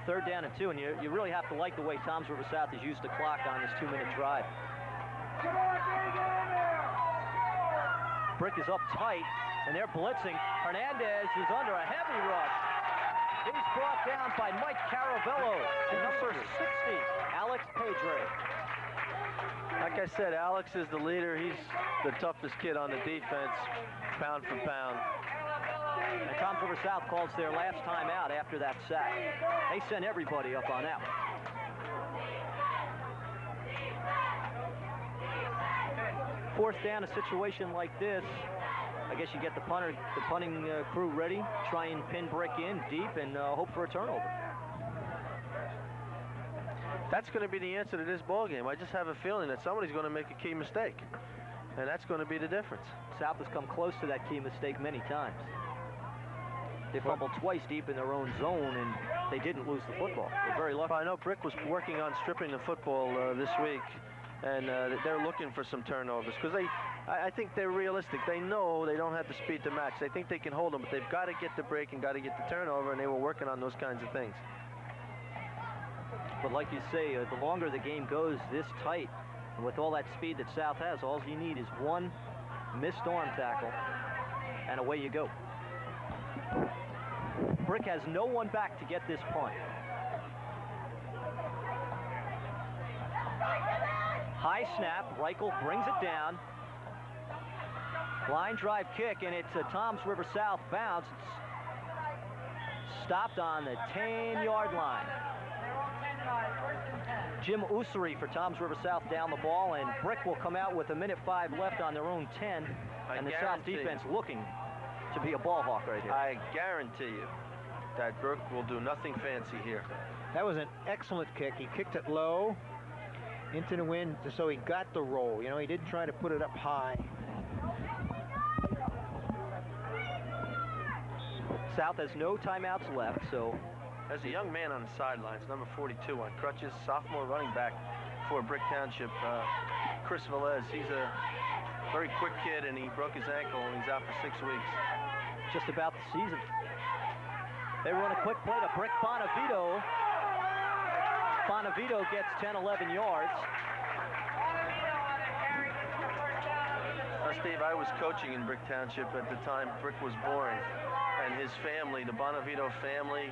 3rd down and 2, and you really have to like the way Toms River South has used the clock on this 2-minute drive. Brick is up tight, and they're blitzing. Hernandez is under a heavy rush. He's brought down by Mike Caravello to number 60, Alex Pedre. Like I said, Alex is the leader. He's the toughest kid on the defense, pound for pound. And Toms River South calls their last time out after that sack. They sent everybody up on that one. 4th down, a situation like this, I guess you get the punting crew ready, try and pin Brick in deep, and hope for a turnover. That's going to be the answer to this ball game. I just have a feeling that somebody's going to make a key mistake, and that's going to be the difference. South has come close to that key mistake many times. They fumbled twice deep in their own zone, and they didn't lose the football. They're very lucky. I know Brick was working on stripping the football this week, and they're looking for some turnovers, because I think they're realistic. They know they don't have the speed to match. They think they can hold them, but they've got to get the break and got to get the turnover, and they were working on those kinds of things. But like you say, the longer the game goes this tight, and with all that speed that South has, all you need is one missed arm tackle, and away you go. Brick has no one back to get this punt. High snap, Reichel brings it down. Line drive kick, and it's a Toms River South bounce. It's stopped on the 10-yard line. Jim Ussery for Toms River South down the ball, and Brick will come out with 1:05 left on their own 10, and the South defense looking to be a ball hawk right here. I guarantee you that Brick will do nothing fancy here. That was an excellent kick. He kicked it low into the wind, so he got the roll. You know, he didn't try to put it up high. South has no timeouts left, so There's a young man on the sidelines, number 42 on crutches, sophomore running back for Brick Township, Chris Velez. He's a very quick kid, and he broke his ankle, and he's out for 6 weeks. Just about the season. They run a quick play to Brick Bonavito. Bonavito gets 10, 11 yards. Steve, I was coaching in Brick Township at the time Brick was born, and his family, the Bonavito family,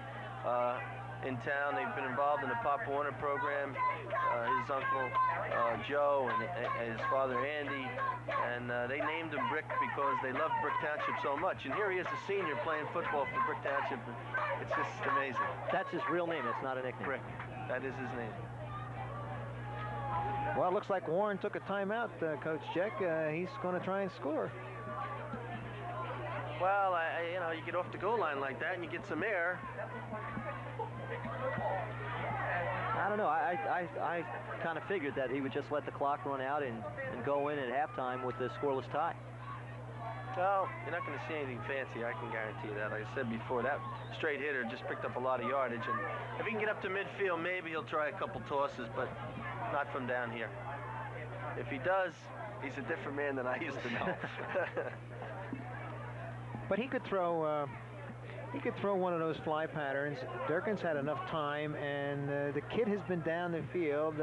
in town, they've been involved in the Pop Warner program. His uncle Joe and his father Andy, and they named him Brick because they loved Brick Township so much. And here he is, a senior, playing football for Brick Township. It's just amazing. That's his real name. It's not a nickname. Brick. That is his name. Well, it looks like Warren took a timeout, Coach Jack. He's going to try and score. Well, you know, you get off the goal line like that and you get some air. I don't know. I kind of figured that he would just let the clock run out and go in at halftime with the scoreless tie. Well, you're not going to see anything fancy, I can guarantee you that. Like I said before, that straight hitter just picked up a lot of yardage, and if he can get up to midfield, maybe he'll try a couple tosses, but not from down here. If he does, he's a different man than I used to know. But he could throw one of those fly patterns. Durkin's had enough time, and the kid has been down the field.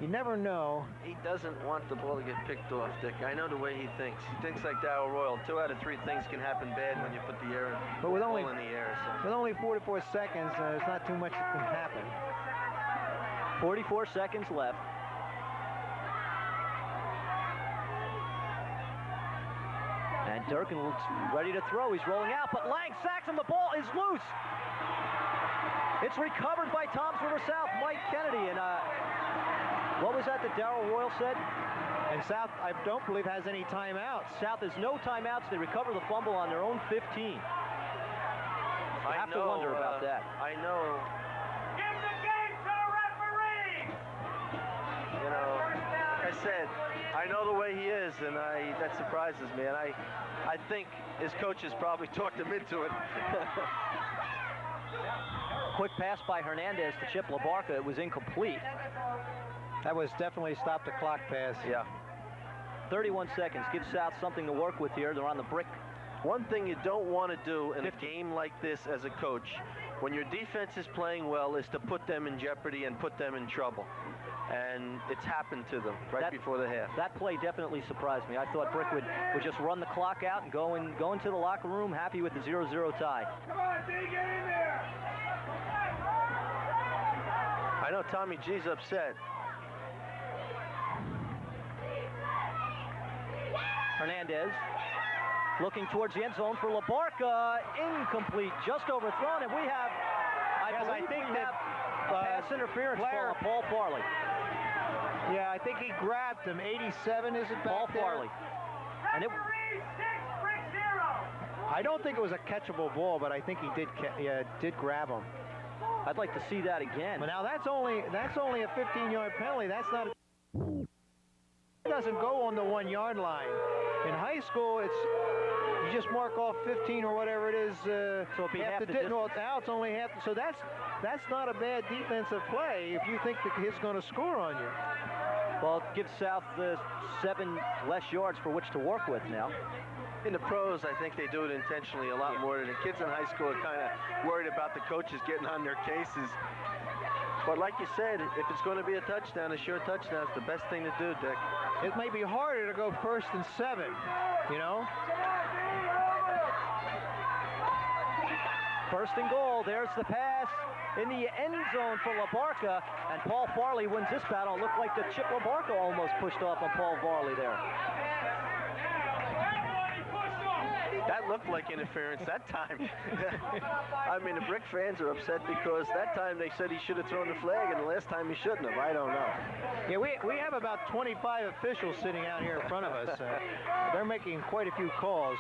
You never know. He doesn't want the ball to get picked off, Dick. I know the way he thinks. He thinks like Darryl Royal. 2 out of 3 things can happen bad when you put the air but with ball only, in the air. So. With only 44 seconds, there's not too much that can happen. 44 seconds left. And Durkin looks ready to throw. He's rolling out, but Lang sacks him. The ball is loose. It's recovered by Toms River South, Mike Kennedy. And what was that Darryl Royal said? And South, I don't believe, has any timeouts. South has no timeouts. They recover the fumble on their own 15. I have to wonder about that. I know. Give the game to the referee! You know, like I said, I know the way he is, and that surprises me. And I think his coaches probably talked him into it. Quick pass by Hernandez to Chip LaBarca. It was incomplete. That was definitely stop the clock pass. Yeah. 31 seconds. Give South something to work with here. They're on the brick. One thing you don't want to do in a game like this as a coach, when your defense is playing well, is to put them in jeopardy and put them in trouble. And it's happened to them before the half. That play definitely surprised me. I thought Brick would just run the clock out and go into the locker room happy with the 0-0 tie. Come on, D, get in there! I know Tommy G's upset. Hernandez looking towards the end zone for LaBarca. Incomplete, just overthrown, and we have, I think we have a pass interference call on Paul Farley. Yeah, I think he grabbed him. 87, is it back Paul there? Farley. And Referee 6, Brick 0. I don't think it was a catchable ball, but I think he did grab him. I'd like to see that again. But now that's only a 15-yard penalty. That's not. It doesn't go on the 1-yard line. In high school, you just mark off 15 or whatever it is. So it'd be half the distance. Now it's only half. So that's not a bad defensive play if you think the kid's going to score on you. Well, it gives South 7 less yards for which to work with now. In the pros, I think they do it intentionally a lot more. The kids in high school are kind of worried about the coaches getting on their cases. But like you said, if it's going to be a touchdown, a sure touchdown, it's the best thing to do, Dick. It may be harder to go 1st and 7, you know? 1st and goal. There's the pass in the end zone for LaBarca, and Paul Farley wins this battle. It looked like the Chip LaBarca almost pushed off on Paul Farley there. That looked like interference that time. I mean, the Brick fans are upset because that time they said he should have thrown the flag, and the last time he shouldn't have. I don't know. Yeah, we have about 25 officials sitting out here in front of us. They're making quite a few calls.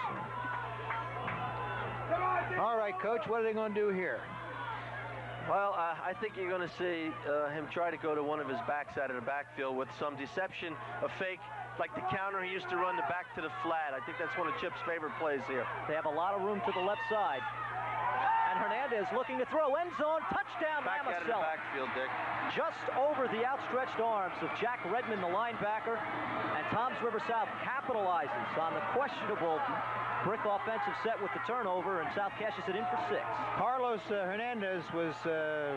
All right, Coach, what are they going to do here? Well, I think you're going to see him try to go to one of his backs out of the backfield with some deception, a fake, like the counter he used to run the back to the flat. I think that's one of Chip's favorite plays here. They have a lot of room to the left side. And Hernandez looking to throw. End zone. Touchdown, Back out of the Lamicella. backfield, Dick. Just over the outstretched arms of Jack Redmond, the linebacker. And Toms River South capitalizes on the questionable brick offensive set with the turnover, and South cashes it in for 6. Carlos Hernandez was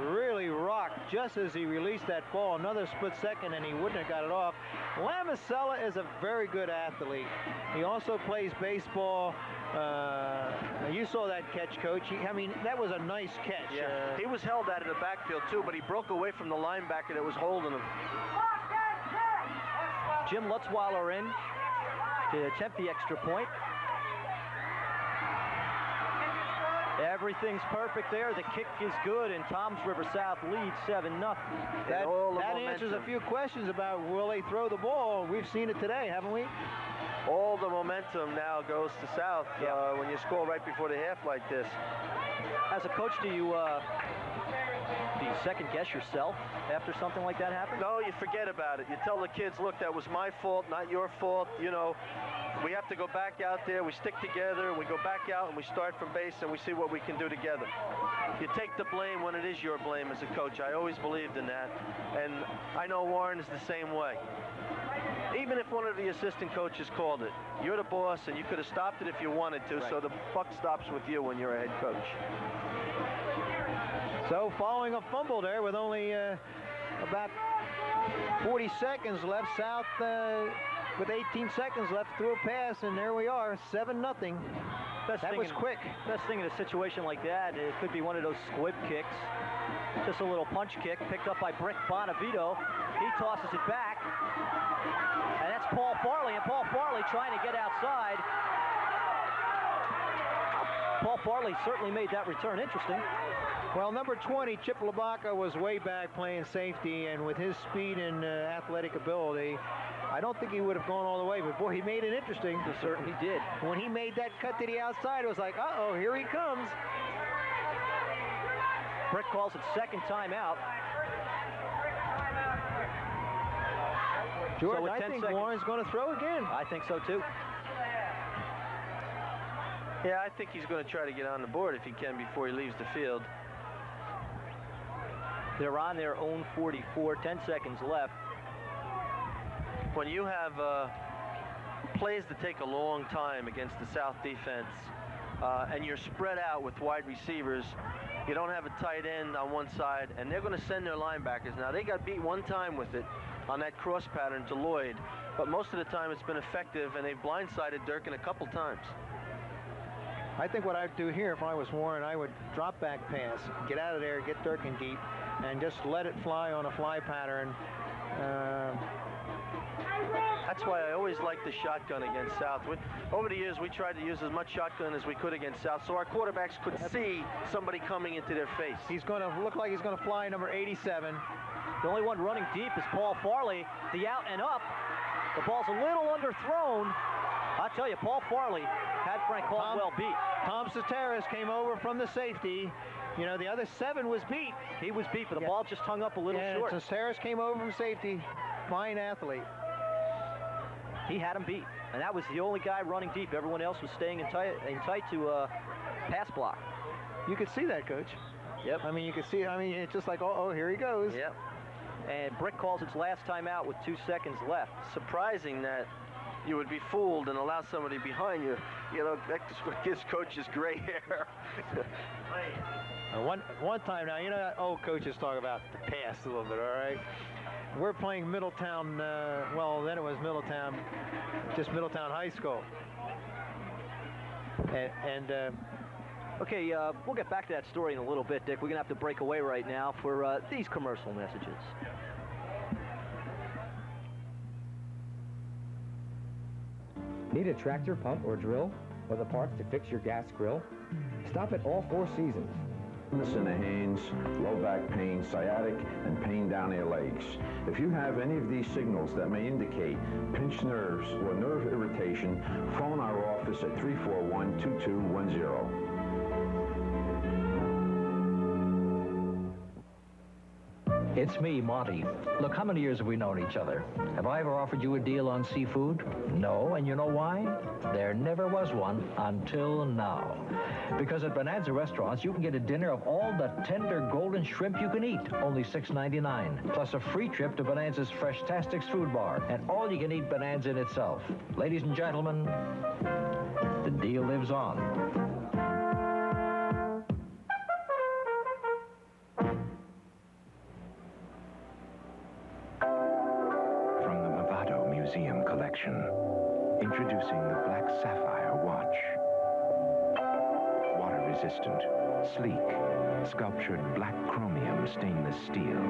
really rocked just as he released that ball. Another split second and he wouldn't have got it off. Lamicella is a very good athlete. He also plays baseball. You saw that catch, Coach. I mean, that was a nice catch. Yeah, he was held out of the backfield too, but he broke away from the linebacker that was holding him. Jim Lutzweiler in to attempt the extra point. Everything's perfect there. The kick is good, and Toms River South leads 7-0. That answers a few questions about will they throw the ball. We've seen it today, haven't we? All the momentum now goes to South when you score right before the half like this. As a coach, do you second guess yourself after something like that happens? No, you forget about it. You tell the kids, look, that was my fault, not your fault. You know, we have to go back out there, we stick together, we go back out and we start from base and we see what we can do together. You take the blame when it is your blame as a coach. I always believed in that. And I know Warren is the same way. Even if one of the assistant coaches called it, you're the boss and you could have stopped it if you wanted to, so the buck stops with you when you're a head coach. So following a fumble there with only about 40 seconds left, South with 18 seconds left threw a pass, and there we are, 7-0. That was quick. Best thing in a situation like that, it could be one of those squib kicks. Just a little punch kick picked up by Brick Bonavito. He tosses it back. And that's Paul Farley, and Paul Farley trying to get outside. Paul Farley certainly made that return interesting. Well, number 20, Chip Labaka, was way back playing safety, and with his speed and athletic ability, I don't think he would have gone all the way, but boy, he made it interesting. He certainly did. When he made that cut to the outside, it was like, uh-oh, here he comes. Brick calls it second timeout. George, so I think Warren's going to throw again. I think so, too. Yeah, I think he's going to try to get on the board if he can before he leaves the field. They're on their own 44, 10 seconds left. When you have plays that take a long time against the South defense, and you're spread out with wide receivers, you don't have a tight end on one side, and they're going to send their linebackers. Now, they got beat one time with it on that cross pattern to Lloyd, but most of the time it's been effective, and they've blindsided Durkin a couple times. I think what I'd do here if I was Warren, I would drop back pass, get out of there, get Durkin deep, and just let it fly on a fly pattern. That's why I always liked the shotgun against South. Over the years, we tried to use as much shotgun as we could against South, so our quarterbacks could see somebody coming into their face. He's going to look like he's going to fly number 87. The only one running deep is Paul Farley. The out and up. The ball's a little underthrown. I tell you, Paul Farley had Frank Caldwell beat. Tom Soteris came over from the safety. You know, the other 7 was beat. He was beat, but the ball just hung up a little short. Soteris came over from safety. Fine athlete. He had him beat, and that was the only guy running deep. Everyone else was staying in tight to pass block. You could see that, Coach. Yep. I mean, you could see. I mean, it's just like, oh, here he goes. Yep. And Brick calls its last time out with 2 seconds left. Surprising that you would be fooled and allow somebody behind you. You know, that's what gives coaches gray hair. One time now, you know, old coaches talk about the past a little bit, all right? We're playing Middletown, well, then it was Middletown, just Middletown High School. Okay, we'll get back to that story in a little bit, Dick. We're going to have to break away right now for these commercial messages. Need a tractor, pump, or drill, or the parts to fix your gas grill? Stop at all 4 seasons. Numbness in the hands, low back pain, sciatic, and pain down their legs. If you have any of these signals that may indicate pinched nerves or nerve irritation, phone our office at 341-2210. It's me, Monty. Look, how many years have we known each other? Have I ever offered you a deal on seafood? No, and you know why? There never was one until now. Because at Bonanza restaurants, you can get a dinner of all the tender golden shrimp you can eat, only $6.99, plus a free trip to Bonanza's Fresh-tastics food bar, and all-you-can-eat Bonanza in itself. Ladies and gentlemen, the deal lives on. From the Movado Museum Collection, introducing the Black Sapphire watch. Water-resistant, sleek, sculptured black chromium stainless steel.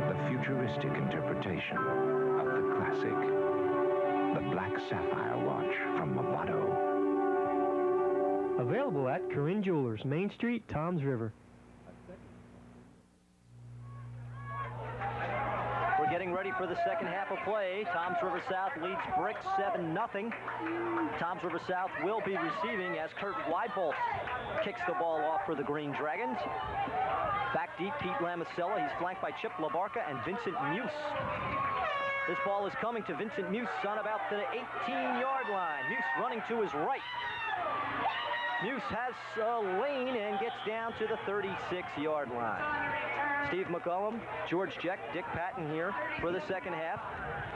The futuristic interpretation of the classic. The Black Sapphire watch from Movado. Available at Corinne Jewelers, Main Street, Toms River. We're getting ready for the second half of play. Toms River South leads Brick 7-0. Toms River South will be receiving as Kurt Weidbolt kicks the ball off for the Green Dragons. Back deep, Pete Lamacella. He's flanked by Chip Labarca and Vincent Muse. This ball is coming to Vincent Muse on about the 18-yard line. Muse running to his right. Muse has a lane and gets down to the 36-yard line. Steve McCullum, George Jeck, Dick Patton here for the second half.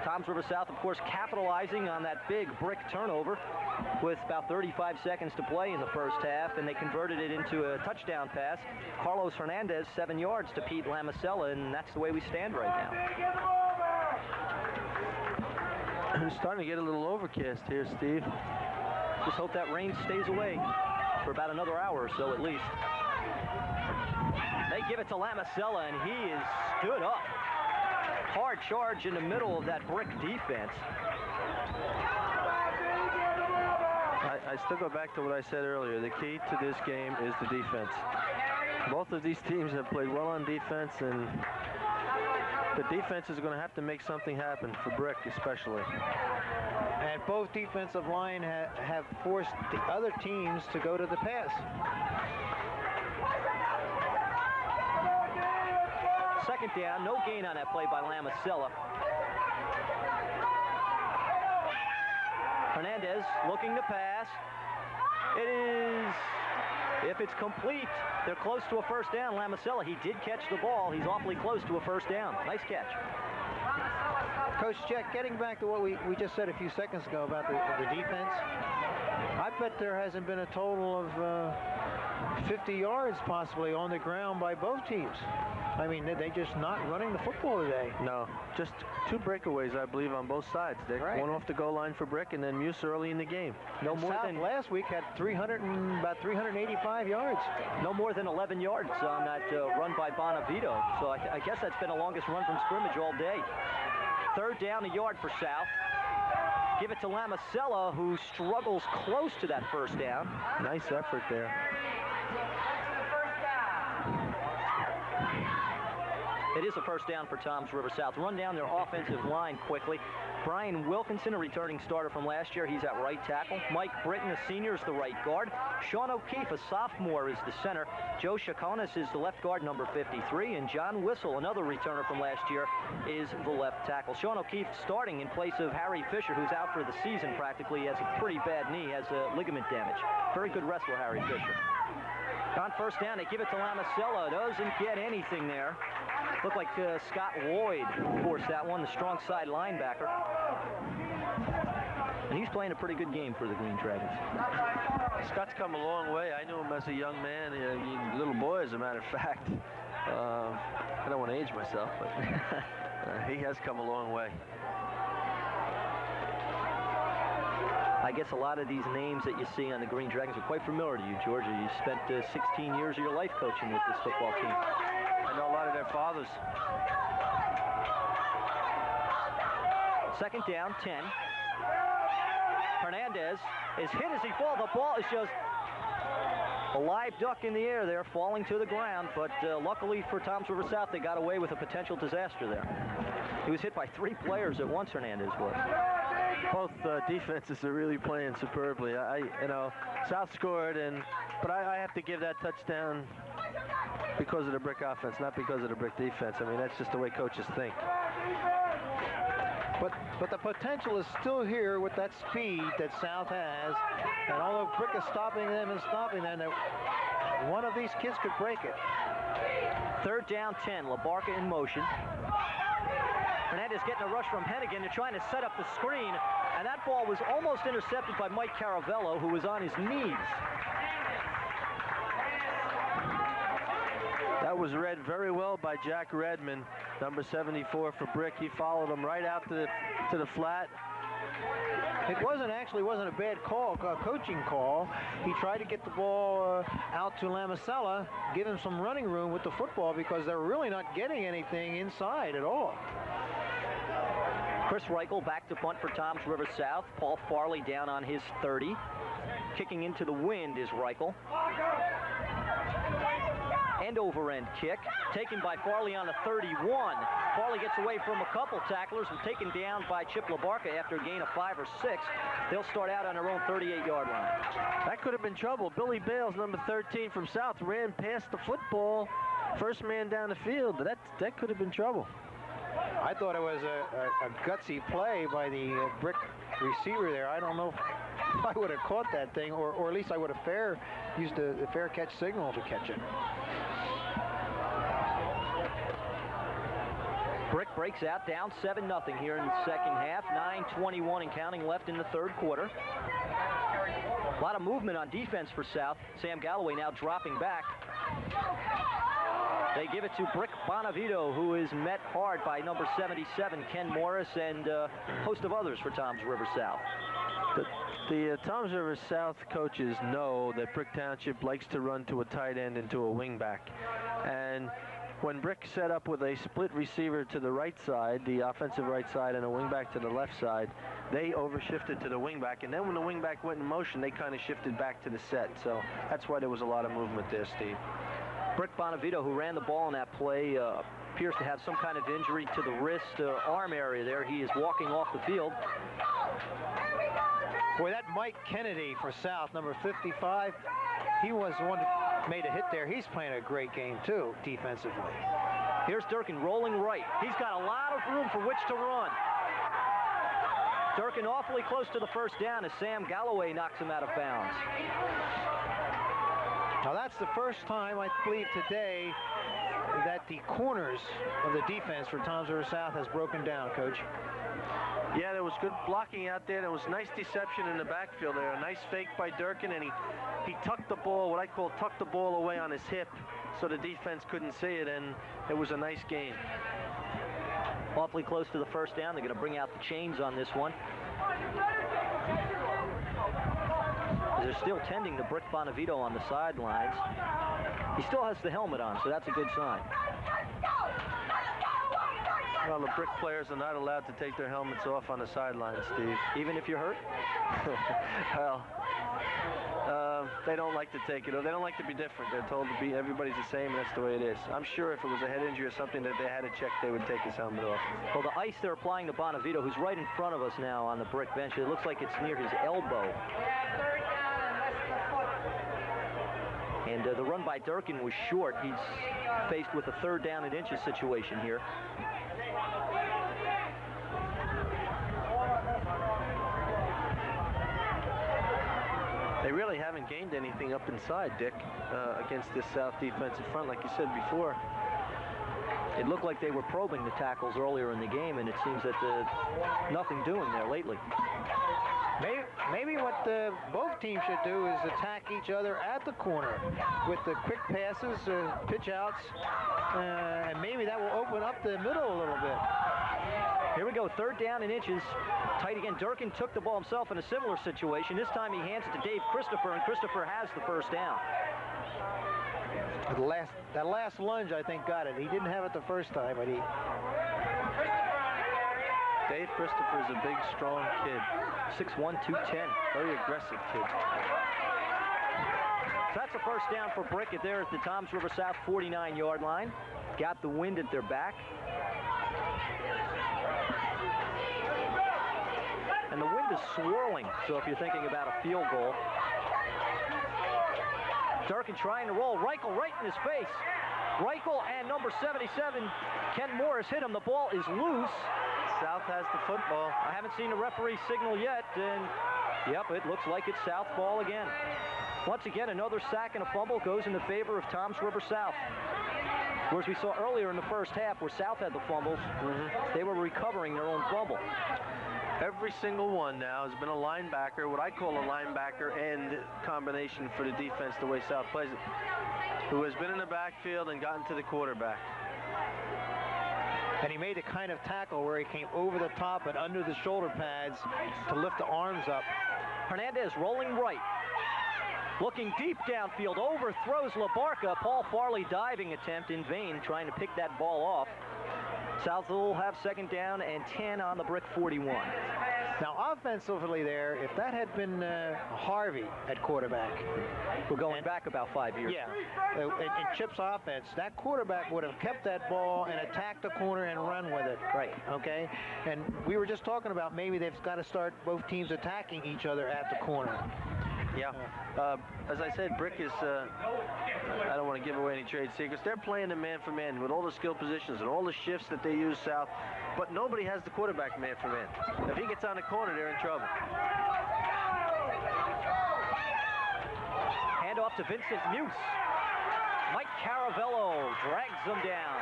Toms River South, of course, capitalizing on that big Brick turnover with about 35 seconds to play in the first half, and they converted it into a touchdown pass. Carlos Hernandez, 7 yards to Pete Lamacella, and that's the way we stand right now. It's starting to get a little overcast here, Steve. Just hope that rain stays away for about another hour or so at least. They give it to Lamacella, and he is stood up. Hard charge in the middle of that Brick defense. I still go back to what I said earlier. The key to this game is the defense. Both of these teams have played well on defense, and the defense is going to have to make something happen for Brick especially. And both defensive line have forced the other teams to go to the pass. Second down, no gain on that play by Lamacella. Hernandez looking to pass. It is, if it's complete, they're close to a first down. Lamacella, he did catch the ball. He's awfully close to a first down. Nice catch. Coach Jack, getting back to what we just said a few seconds ago about the defense, I bet there hasn't been a total of 50 yards possibly on the ground by both teams. I mean, they just not running the football today. No, just 2 breakaways, I believe, on both sides, Dick. Right. One off the goal line for Brick, and then Muse early in the game. No more South than last week had about 385 yards. no more than 11 yards on that run by Bonavito. So I guess that's been the longest run from scrimmage all day. Third down, a yard for South. Give it to Lamacella, who struggles close to that first down. Nice effort there. It is a first down for Toms River South. Run down their offensive line quickly. Brian Wilkinson, a returning starter from last year, he's at right tackle. Mike Britton, a senior, is the right guard. Sean O'Keefe, a sophomore, is the center. Joe Chaconis is the left guard, number 53. And John Whistle, another returner from last year, is the left tackle. Sean O'Keefe starting in place of Harry Fisher, who's out for the season practically. He has a pretty bad knee, has a ligament damage. Very good wrestler, Harry Fisher. On first down, they give it to Lamacella. Doesn't get anything there. Looked like Scott Lloyd forced that one, the strong side linebacker. And he's playing a pretty good game for the Green Dragons. Scott's come a long way. I knew him as a young man, a little boy, as a matter of fact. I don't want to age myself, but he has come a long way. I guess a lot of these names that you see on the Green Dragons are quite familiar to you, Georgia. You spent 16 years of your life coaching with this football team. I know a lot of their fathers. Second down, 10. Hernandez is hit as he falls. The ball is just a live duck in the air there, falling to the ground. But luckily for Toms River South, they got away with a potential disaster there. He was hit by 3 players at once, Hernandez was. Both defenses are really playing superbly. South scored, but I have to give that touchdown because of the Brick offense, not because of the Brick defense. I mean, that's just the way coaches think. But the potential is still here with that speed that South has. And although Brick is stopping them, one of these kids could break it. 3rd down 10, LaBarca in motion. Hernandez getting a rush from Hennigan. They're trying to set up the screen, and that ball was almost intercepted by Mike Caravello, who was on his knees. That was read very well by Jack Redmond, number 74 for Brick. He followed him right out to the flat. It wasn't a bad call, coaching call. He tried to get the ball out to Lamasella, give him some running room with the football, because they're really not getting anything inside at all. Chris Reichel back to punt for Toms River South. Paul Farley down on his 30. Kicking into the wind is Reichel. End over end kick, taken by Farley on the 31. Farley gets away from a couple tacklers and taken down by Chip LaBarca after a gain of 5 or 6. They'll start out on their own 38-yard line. That could have been trouble. Billy Bales, number 13 from South, ran past the football. First man down the field. That could have been trouble. I thought it was a gutsy play by the Brick receiver there. I don't know if I would have caught that thing, or at least I would have used the fair catch signal to catch it. Brick breaks out, down 7-0 here in the second half. 9:21 and counting left in the 3rd quarter. A lot of movement on defense for South. Sam Galloway now dropping back. They give it to Brick Bonavito, who is met hard by number 77, Ken Morris, and a host of others for Toms River South. The Toms River South coaches know that Brick Township likes to run to a tight end and to a wingback. And when Brick set up with a split receiver to the right side, the offensive right side, and a wingback to the left side, they overshifted to the wingback. And then when the wingback went in motion, they kind of shifted back to the set. So that's why there was a lot of movement there, Steve. Brick Bonavito, who ran the ball in that play, appears to have some kind of injury to the wrist, arm area there. He is walking off the field. Boy, that Mike Kennedy for South, number 55, he was the one that made a hit there. He's playing a great game, too, defensively. Here's Durkin rolling right. He's got a lot of room for which to run. Durkin awfully close to the 1st down as Sam Galloway knocks him out of bounds. Now, that's the first time, I believe, today that the corners of the defense for Toms River South has broken down, Coach. Yeah, there was good blocking out there. There was nice deception in the backfield there. A nice fake by Durkin, and he tucked the ball, what I call tucked the ball away on his hip so the defense couldn't see it, and it was a nice gain. Awfully close to the 1st down. They're going to bring out the chains on this one. They're still tending to Brick Bonavito on the sidelines. He still has the helmet on, so that's a good sign. Well, the Brick players are not allowed to take their helmets off on the sidelines, Steve. Even if you're hurt? Well, they don't like to take it, or they don't like to be different. They're told to be, everybody's the same, and that's the way it is. I'm sure if it was a head injury or something that they had to check, they would take his helmet off. Well, the ice they're applying to Bonavito, who's right in front of us now on the Brick bench, it looks like it's near his elbow. And the run by Durkin was short. He's faced with a 3rd down and inches situation here. They really haven't gained anything up inside, Dick, against this South defensive front. Like you said before, it looked like they were probing the tackles earlier in the game, and it seems that nothing doing there lately. Maybe what both teams should do is attack each other at the corner with the quick passes, pitch outs, and maybe that will open up the middle a little bit. Here we go, 3rd down and inches. Tight again. Durkin took the ball himself in a similar situation. This time he hands it to Dave Christopher, and Christopher has the 1st down. That last lunge, I think, got it. He didn't have it the first time, but he... Dave Christopher is a big, strong kid. 6'1", 210. Very aggressive kid. So that's a 1st down for Brick there at the Toms River South 49-yard line. Got the wind at their back. And the wind is swirling, so if you're thinking about a field goal. Durkin trying to roll. Reichel right in his face. Reichel and number 77, Ken Morris, hit him. The ball is loose. South has the football. I haven't seen a referee signal yet, and yep, it looks like it's South ball again. Once again, another sack and a fumble goes in the favor of Toms River South. Whereas we saw earlier in the first half where South had the fumbles, they were recovering their own fumble. Every single one now has been a linebacker, what I call a linebacker end combination for the defense, the way South plays it, who has been in the backfield and gotten to the quarterback. And he made a kind of tackle where he came over the top and under the shoulder pads to lift the arms up. Hernandez rolling right. Looking deep downfield, overthrows LaBarca. Paul Farley diving attempt in vain, trying to pick that ball off. South will have second down and 10 on the brick 41. Now, offensively there, if that had been Harvey at quarterback. We're going back about 5 years. Yeah, in Chip's offense, that quarterback would have kept that ball and attacked the corner and run with it. Right. Okay? And we were just talking about maybe they've got to start both teams attacking each other at the corner. Yeah. As I said, Brick is, I don't want to give away any trade secrets. They're playing the man-for-man with all the skill positions and all the shifts that they use, South. But nobody has the quarterback man-for-man. If he gets on the corner, they're in trouble. Hand off to Vincent Muse. Mike Caravello drags them down.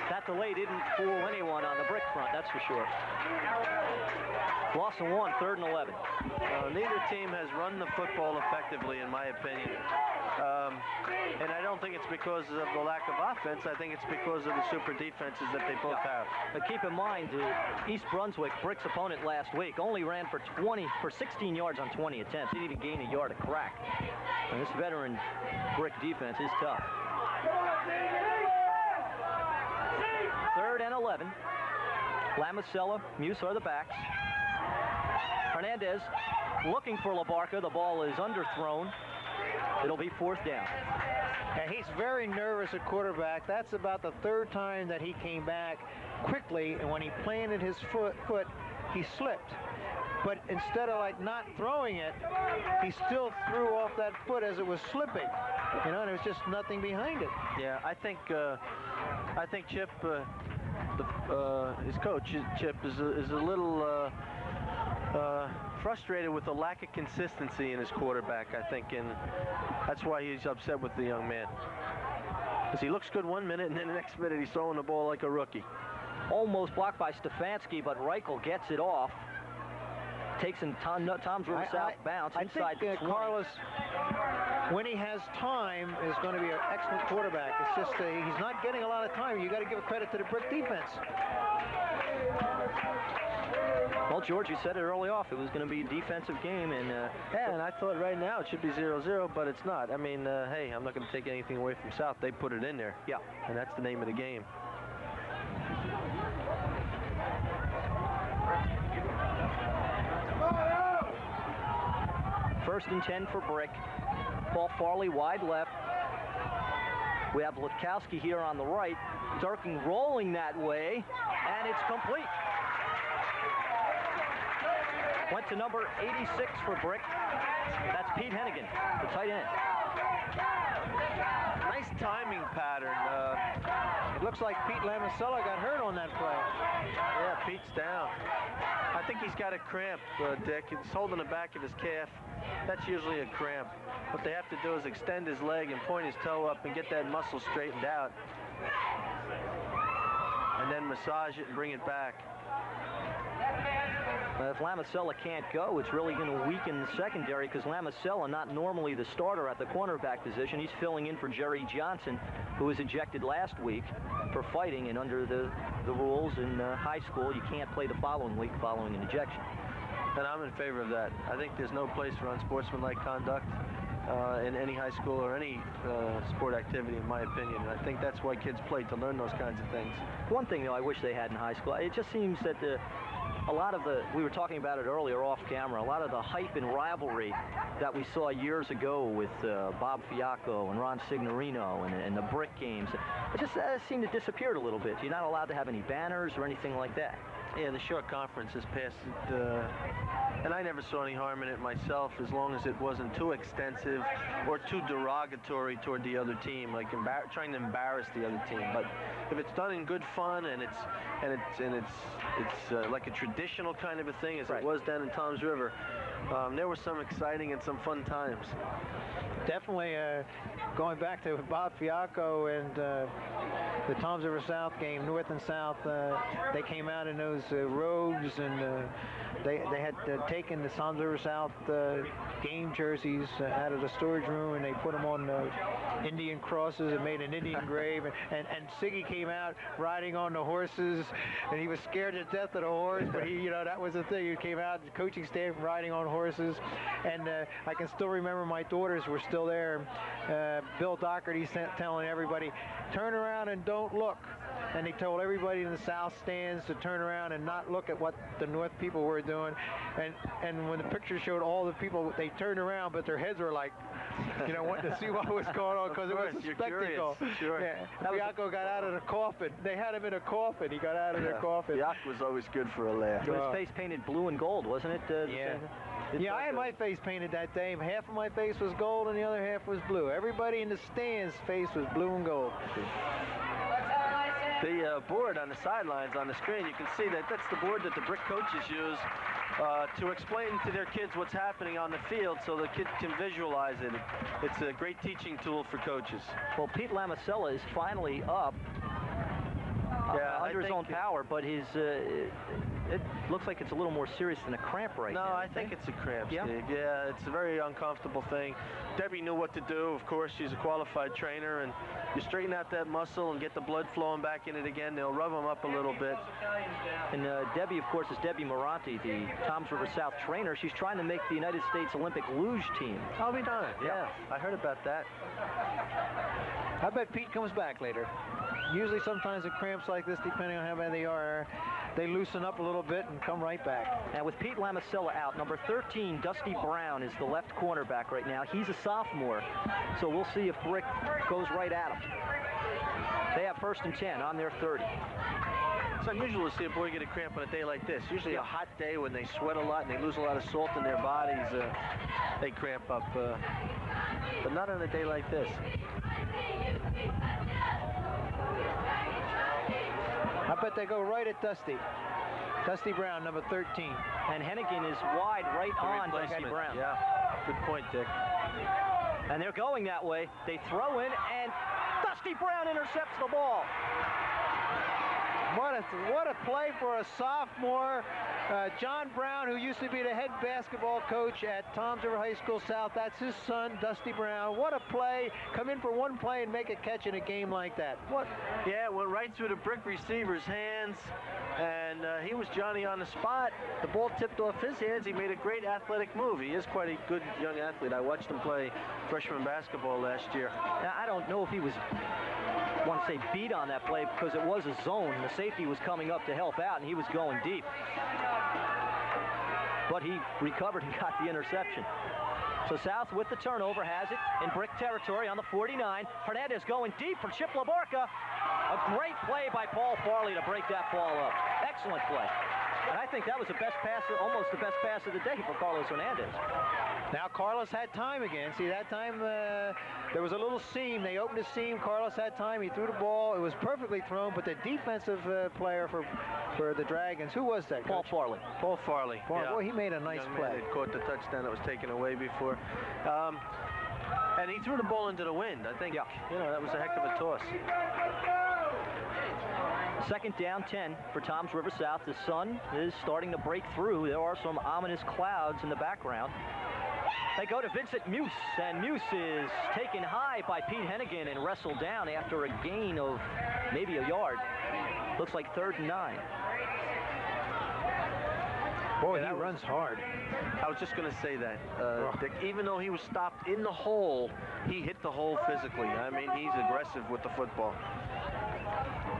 That delay didn't fool anyone on the brick front, that's for sure. Loss of 1, 3rd and 11. Neither team has run the football effectively, in my opinion. And I don't think it's because of the lack of offense. I think it's because of the super defenses that they both have. But keep in mind, East Brunswick, Brick's opponent last week, only ran for 16 yards on 20 attempts. He didn't even gain a yard a crack. And this veteran Brick defense is tough. 3rd and 11. Lamacella, Muse are the backs. Hernandez looking for LaBarca. The ball is underthrown. It'll be 4th down. And he's very nervous at quarterback. That's about the 3rd time that he came back quickly, and when he planted his foot, he slipped. But instead of like not throwing it, he still threw off that foot as it was slipping. You know, and there was just nothing behind it. Yeah, I think Chip, his coach, Chip, is a little frustrated with the lack of consistency in his quarterback, I think, and that's why he's upset with the young man. Because he looks good 1 minute, and then the next minute he's throwing the ball like a rookie. Almost blocked by Stefanski, but Reichel gets it off. Takes in Toms River South bounce inside the 20. Carlos, when he has time, is going to be an excellent quarterback. It's just he's not getting a lot of time. You got to give credit to the Brick defense. Well, George, you said it early off. It was going to be a defensive game, and yeah, and I thought right now it should be 0-0, but it's not. I mean, hey, I'm not going to take anything away from South. They put it in there. Yeah, and that's the name of the game. First and 10 for Brick. Paul Farley wide left. We have Lutkowski here on the right. Durkin rolling that way, and it's complete. Went to number 86 for Brick. That's Pete Hennigan, the tight end. Nice timing pattern. It looks like Pete Lamacella got hurt on that play. Yeah, Pete's down. I think he's got a cramp, Dick. He's holding the back of his calf. That's usually a cramp. What they have to do is extend his leg and point his toe up and get that muscle straightened out. And then massage it and bring it back. If Lamacella can't go, it's really going to weaken the secondary because Lamacella, not normally the starter at the cornerback position. He's filling in for Jerry Johnson, who was ejected last week for fighting, and under the rules in high school, you can't play the following week following an ejection. And I'm in favor of that. I think there's no place for unsportsmanlike conduct in any high school or any sport activity, in my opinion. And I think that's why kids play, to learn those kinds of things. One thing, though, I wish they had in high school, it just seems that a lot of we were talking about it earlier off camera, a lot of the hype and rivalry that we saw years ago with Bob Fiacco and Ron Signorino and the Brick games, it just seemed to disappear a little bit. You're not allowed to have any banners or anything like that. Yeah, the short conference has passed, and I never saw any harm in it myself, as long as it wasn't too extensive or too derogatory toward the other team, like trying to embarrass the other team. But if it's done in good fun and it's like a traditional kind of a thing, as it was down in Toms River, there was some exciting and some fun times. Definitely going back to Bob Fiacco and the Toms River South game, North and South, they came out in those robes, and they had taken the Toms River South game jerseys out of the storage room, and they put them on Indian crosses and made an Indian grave, and Siggy came out riding on the horses, and he was scared to death of the horse, but he, that was the thing. He came out, the coaching staff riding on horses, and I can still remember my daughters were still there. Bill Doherty telling everybody, turn around and don't look. And he told everybody in the South stands to turn around and not look at what the North people were doing. And when the picture showed all the people, they turned around, but their heads were like, wanting to see what was going on, because it was a spectacle. Sure. Yeah. Fiacco got out of the coffin. They had him in a coffin. He got out of the coffin. Fiacco was always good for a laugh. His face painted blue and gold, wasn't it? Yeah, I had my face painted that day. Half of my face was gold and the other half was blue. Everybody in the stands' face was blue and gold. The board on the sidelines on the screen, you can see that's the board that the brick coaches use to explain to their kids what's happening on the field, so the kids can visualize it. It's a great teaching tool for coaches. Well, Pete Lamicella is finally up under his own power, but it looks like it's a little more serious than a cramp right now. No, I think it's a cramp, Steve. Yeah, it's a very uncomfortable thing. Debbie knew what to do. Of course, she's a qualified trainer, and you straighten out that muscle and get the blood flowing back in it again. They'll rub them up a little bit. And Debbie, of course, is Debbie Moranti, the Toms River South trainer. She's trying to make the United States Olympic luge team. I'll be darned. Yeah, I heard about that. I bet Pete comes back later. Usually sometimes the cramps like this, depending on how bad they are, they loosen up a little bit and come right back. And with Pete Lamicella out, number 13, Dusty Brown, is the left cornerback right now. He's a sophomore, so we'll see if Brick goes right at him. They have 1st and 10 on their 30. It's unusual to see a boy get a cramp on a day like this. Usually a hot day when they sweat a lot and they lose a lot of salt in their bodies, they cramp up, but not on a day like this. I bet they go right at Dusty. Dusty Brown, number 13. And Hennigan is wide right on Dusty Brown. Yeah, good point, Dick. And they're going that way. They throw in, and Dusty Brown intercepts the ball. What a play for a sophomore. John Brown, who used to be the head basketball coach at Toms River High School South. That's his son, Dusty Brown. What a play. Come in for one play and make a catch in a game like that. What? Yeah, it went right through the Brick receiver's hands, and he was Johnny on the spot. The ball tipped off his hands. He made a great athletic move. He is quite a good young athlete. I watched him play freshman basketball last year. Now, I don't know if he was, I want to say, beat on that play, because it was a zone. The safety was coming up to help out, and he was going deep. But he recovered and got the interception. So South with the turnover has it in Brick territory on the 49. Hernandez going deep for Chip LaBarca. A great play by Paul Farley to break that ball up. Excellent play. And I think that was the best pass, almost the best pass of the day for Carlos Hernandez. Now Carlos had time again. See, that time there was a little seam. They opened the seam. Carlos had time. He threw the ball. It was perfectly thrown, but the defensive player for the Dragons, who was that, Paul Coach? Farley. Paul Farley. Yeah. Boy, he made a nice Young play. Man had caught the touchdown that was taken away before. And he threw the ball into the wind. I think, that was a heck of a toss. 2nd down, 10 for Toms River South. The sun is starting to break through. There are some ominous clouds in the background. They go to Vincent Muse, and Muse is taken high by Pete Hennigan and wrestled down after a gain of maybe a yard. Looks like 3rd and 9. Boy, he runs hard. I was just going to say that, Dick. Even though he was stopped in the hole, he hit the hole physically. I mean, he's aggressive with the football.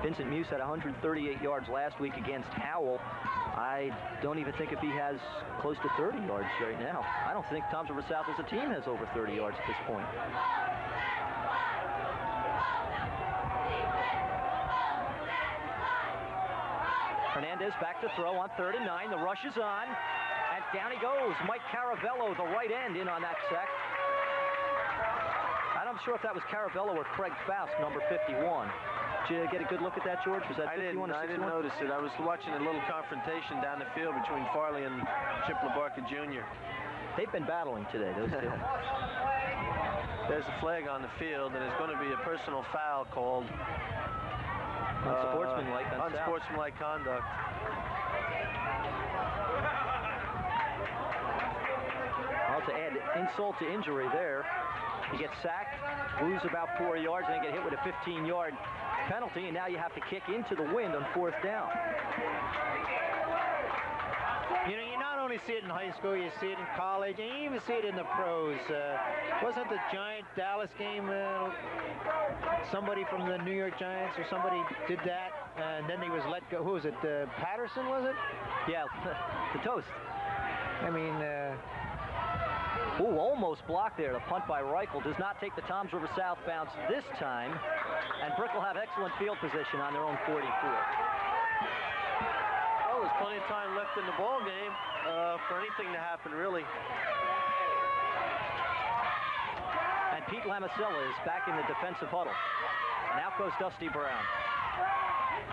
Vincent Muse had 138 yards last week against Howell. I don't even think if he has close to 30 yards right now. I don't think Toms River South as a team has over 30 yards at this point. Hernandez back to throw on 3rd and 9. The rush is on. And down he goes. Mike Caravello, the right end, in on that sack. I'm not sure if that was Caravello or Craig Faust, number 51. Did you get a good look at that, George? Was that 51 or 61? I didn't notice it. I was watching a little confrontation down the field between Farley and Chip LaBarca Jr. They've been battling today, those two. There's a flag on the field, and there's going to be a personal foul called. Unsportsmanlike conduct. Well, to add insult to injury there, he gets sacked, lose about 4 yards, and then get hit with a 15-yard penalty, and now you have to kick into the wind on 4th down. You know, you not only see it in high school, you see it in college, and you even see it in the pros. Wasn't the Giant-Dallas game, somebody from the New York Giants or somebody did that, and then he was let go? Who was it, Patterson, was it? Yeah, the toast. I mean... Ooh, almost blocked there. The punt by Reichel does not take the Toms River South bounce this time, and Brick will have excellent field position on their own 44. Well, there's plenty of time left in the ball game for anything to happen, really. And Pete Lamicella is back in the defensive huddle. And out goes Dusty Brown.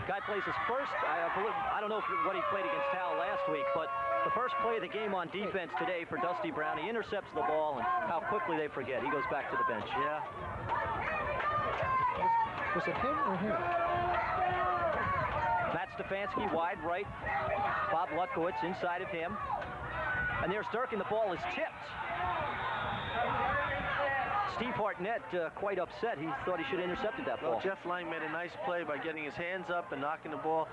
Guy plays his first, I don't know what he played against Hal last week, but the first play of the game on defense today for Dusty Brown. He intercepts the ball, and how quickly they forget. He goes back to the bench. Yeah. Was it him or him? Matt Stefanski, wide right. Bob Lutkowitz inside of him. And there's Durkin. The ball is tipped. Steve Hartnett quite upset. He thought he should have intercepted that ball. Well, Jeff Lang made a nice play by getting his hands up and knocking the ball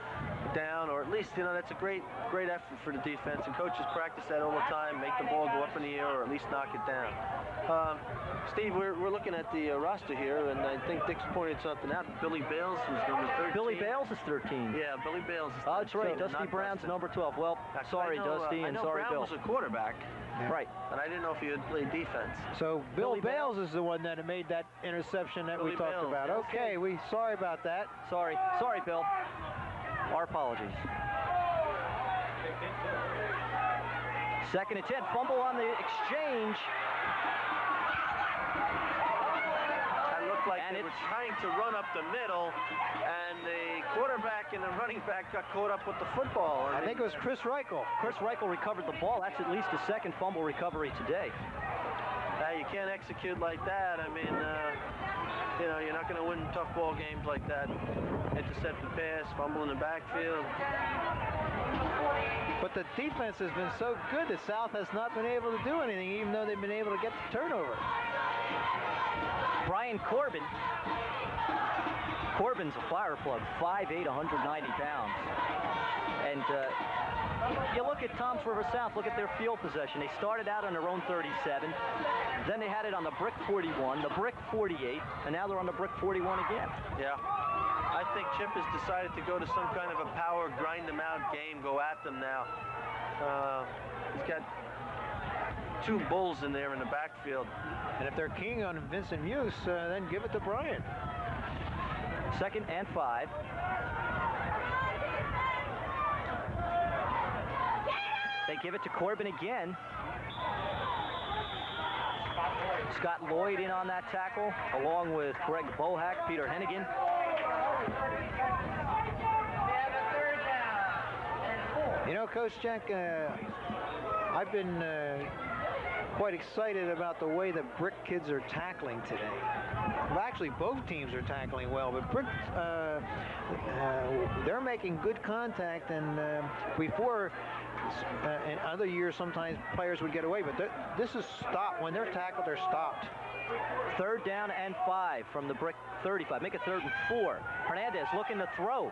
down, or at least, you know, that's a great effort for the defense, and coaches practice that all the time, make the ball go up in the air or at least knock it down. Steve, we're looking at the roster here, and I think Dick's pointed something out. Billy Bales is number 13. Billy Bales is 13. Yeah, Billy Bales is 13. Oh, that's right. Dusty Brown's number 12. Well, sorry, Dusty, and sorry, Brown Bill. was a quarterback. Yeah. Right. And I didn't know if he had played defense. So Bill Bales is the one that made that interception that we talked about. Okay, sorry about that. Sorry, Bill. Our apologies. 2nd and 10. Fumble on the exchange. That looked like they were trying to run up the middle, and the quarterback and the running back got caught up with the football. I think it was Chris Reichel. Chris Reichel recovered the ball. That's at least a 2nd fumble recovery today. You can't execute like that. I mean, you know, you're not going to win tough ball games like that. Intercept the pass, fumble in the backfield. But the defense has been so good that South has not been able to do anything, even though they've been able to get the turnover. Brian Corbin. Corbin's a fire plug, 5'8", 190 pounds. And you look at Toms River South, look at their field possession. They started out on their own 37. Then they had it on the brick 41, the brick 48, and now they're on the brick 41 again. Yeah. I think Chip has decided to go to some kind of a power, grind them out game, go at them now. He's got 2 bulls in there in the backfield. And if they're keen on Vincent Muse, then give it to Brian. 2nd and 5. They give it to Corbin again. Scott Lloyd in on that tackle, along with Greg Bohack, Peter Hennigan. You know, Coach Jack, I've been quite excited about the way the Brick kids are tackling today. Well, actually, both teams are tackling well, but Brick, they're making good contact, and before, in other years, sometimes players would get away, but this is stopped. When they're tackled, they're stopped. 3rd down and 5 from the Brick 35. Make it 3rd and 4. Hernandez looking to throw.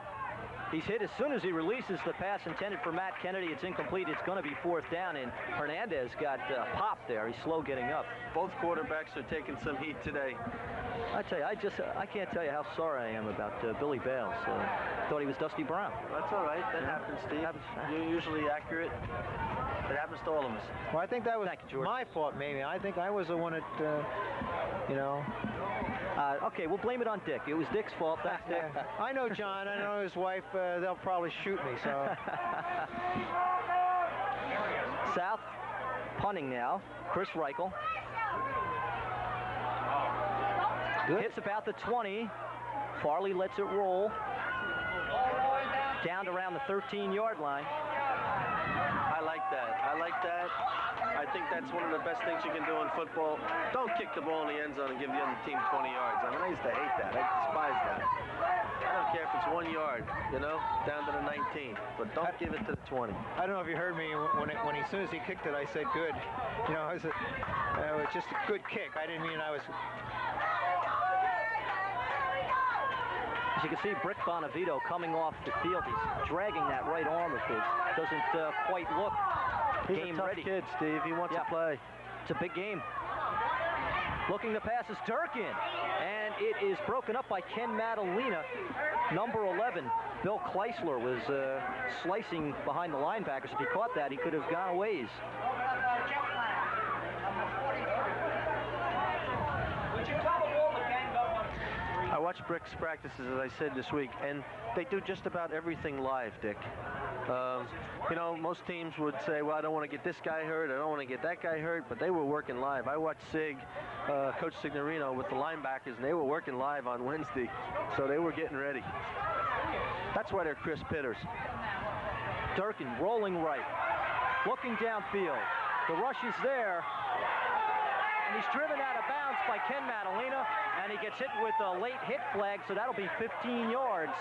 He's hit as soon as he releases the pass intended for Matt Kennedy. It's incomplete. It's going to be 4th down, and Hernandez got popped there. He's slow getting up. Both quarterbacks are taking some heat today. I tell you, I can't tell you how sorry I am about Billy Bales. Thought he was Dusty Brown. That's all right. That happens, Steve. You're usually accurate. It happens to all of us. Well, I think that was you, my fault, maybe. I think I was the one that, you know. Okay, we'll blame it on Dick. It was Dick's fault. That's Dick. I know John. I know his wife. They'll probably shoot me, so. South punting now. Chris Reichel. Good. Hits about the 20. Farley lets it roll. Down to around the 13-yard line. I like that. I think that's one of the best things you can do in football. Don't kick the ball in the end zone and give the other team 20 yards. I mean, I used to hate that. I despise that. I don't care if it's 1 yard, you know, down to the 19. But don't give it to the 20. I don't know if you heard me when as soon as he kicked it, I said good. You know, it was just a good kick. I didn't mean I was. As you can see, Brick Bonavito coming off the field. He's dragging that right arm of his. Doesn't quite look He's a tough ready. kid, Steve. He wants to play. It's a big game. Looking to pass is Durkin. And it is broken up by Ken Madalena. Number 11, Bill Kleisler, was slicing behind the linebackers. If he caught that, he could have gone a ways. I watched Brick's practices, as I said, this week, and they do just about everything live, Dick. You know, most teams would say, well, I don't want to get this guy hurt, I don't want to get that guy hurt, but they were working live. I watched Coach Signorino with the linebackers, and they were working live on Wednesday, so they were getting ready. That's why they're crisp hitters. Durkin rolling right, looking downfield. The rush is there, and he's driven out of bounds by Ken Madalena, and he gets hit with a late hit flag, so that'll be 15 yards.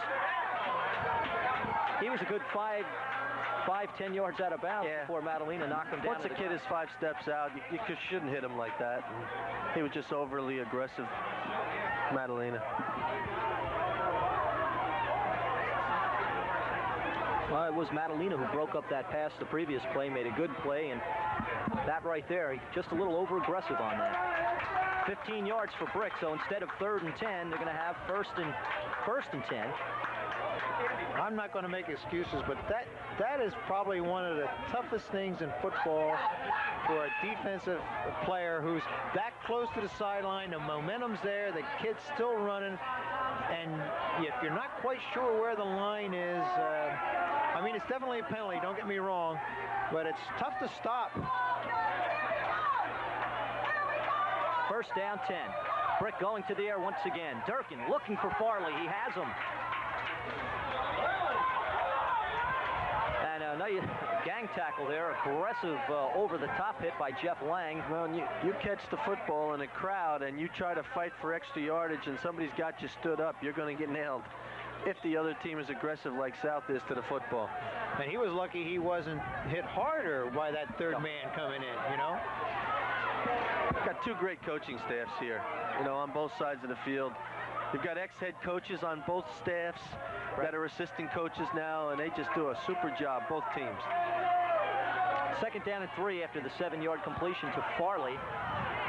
He was a good 5-10 yards out of bounds before Madalena knocked him down. Once a kid is 5 steps out, you shouldn't hit him like that. He was just overly aggressive, Madalena. Well, it was Madalena who broke up that pass the previous play, made a good play, and that right there, just a little over-aggressive on that. 15 yards for Brick, so instead of 3rd and 10, they're going to have first and 10. I'm not going to make excuses, but that is probably one of the toughest things in football for a defensive player who's that close to the sideline. The momentum's there, the kid's still running, and if you're not quite sure where the line is, I mean, it's definitely a penalty, don't get me wrong, but it's tough to stop. First down, 10. Brick going to the air once again. Durkin looking for Farley. He has him. And another gang tackle there. Aggressive over-the-top hit by Jeff Lang. Well, you catch the football in a crowd and you try to fight for extra yardage and somebody's got you stood up, you're going to get nailed if the other team is aggressive like South is to the football. And he was lucky he wasn't hit harder by that third man coming in, you know? Got 2 great coaching staffs here, you know, on both sides of the field. You've got ex-head coaches on both staffs that are assistant coaches now, and they just do a super job, both teams. 2nd down and 3 after the 7-yard completion to Farley.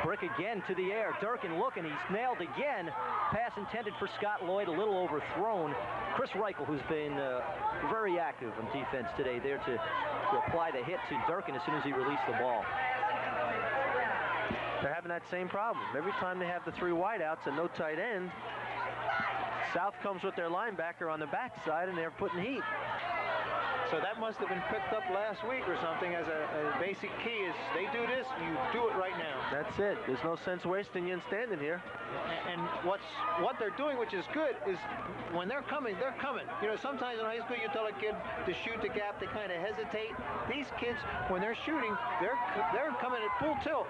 Brick again to the air. Durkin looking, he's nailed again. Pass intended for Scott Lloyd, a little overthrown. Chris Reichel, who's been very active on defense today, there to apply the hit to Durkin as soon as he released the ball. They're having that same problem. Every time they have the 3 wideouts and no tight end, South comes with their linebacker on the backside, and they're putting heat. So that must have been picked up last week or something as a basic key is they do this, you do it right now. That's it. There's no sense wasting you and standing here. And what they're doing, which is good, is when they're coming, they're coming. You know, sometimes in high school you tell a kid to shoot the gap, they kind of hesitate. These kids, when they're shooting, they're coming at full tilt.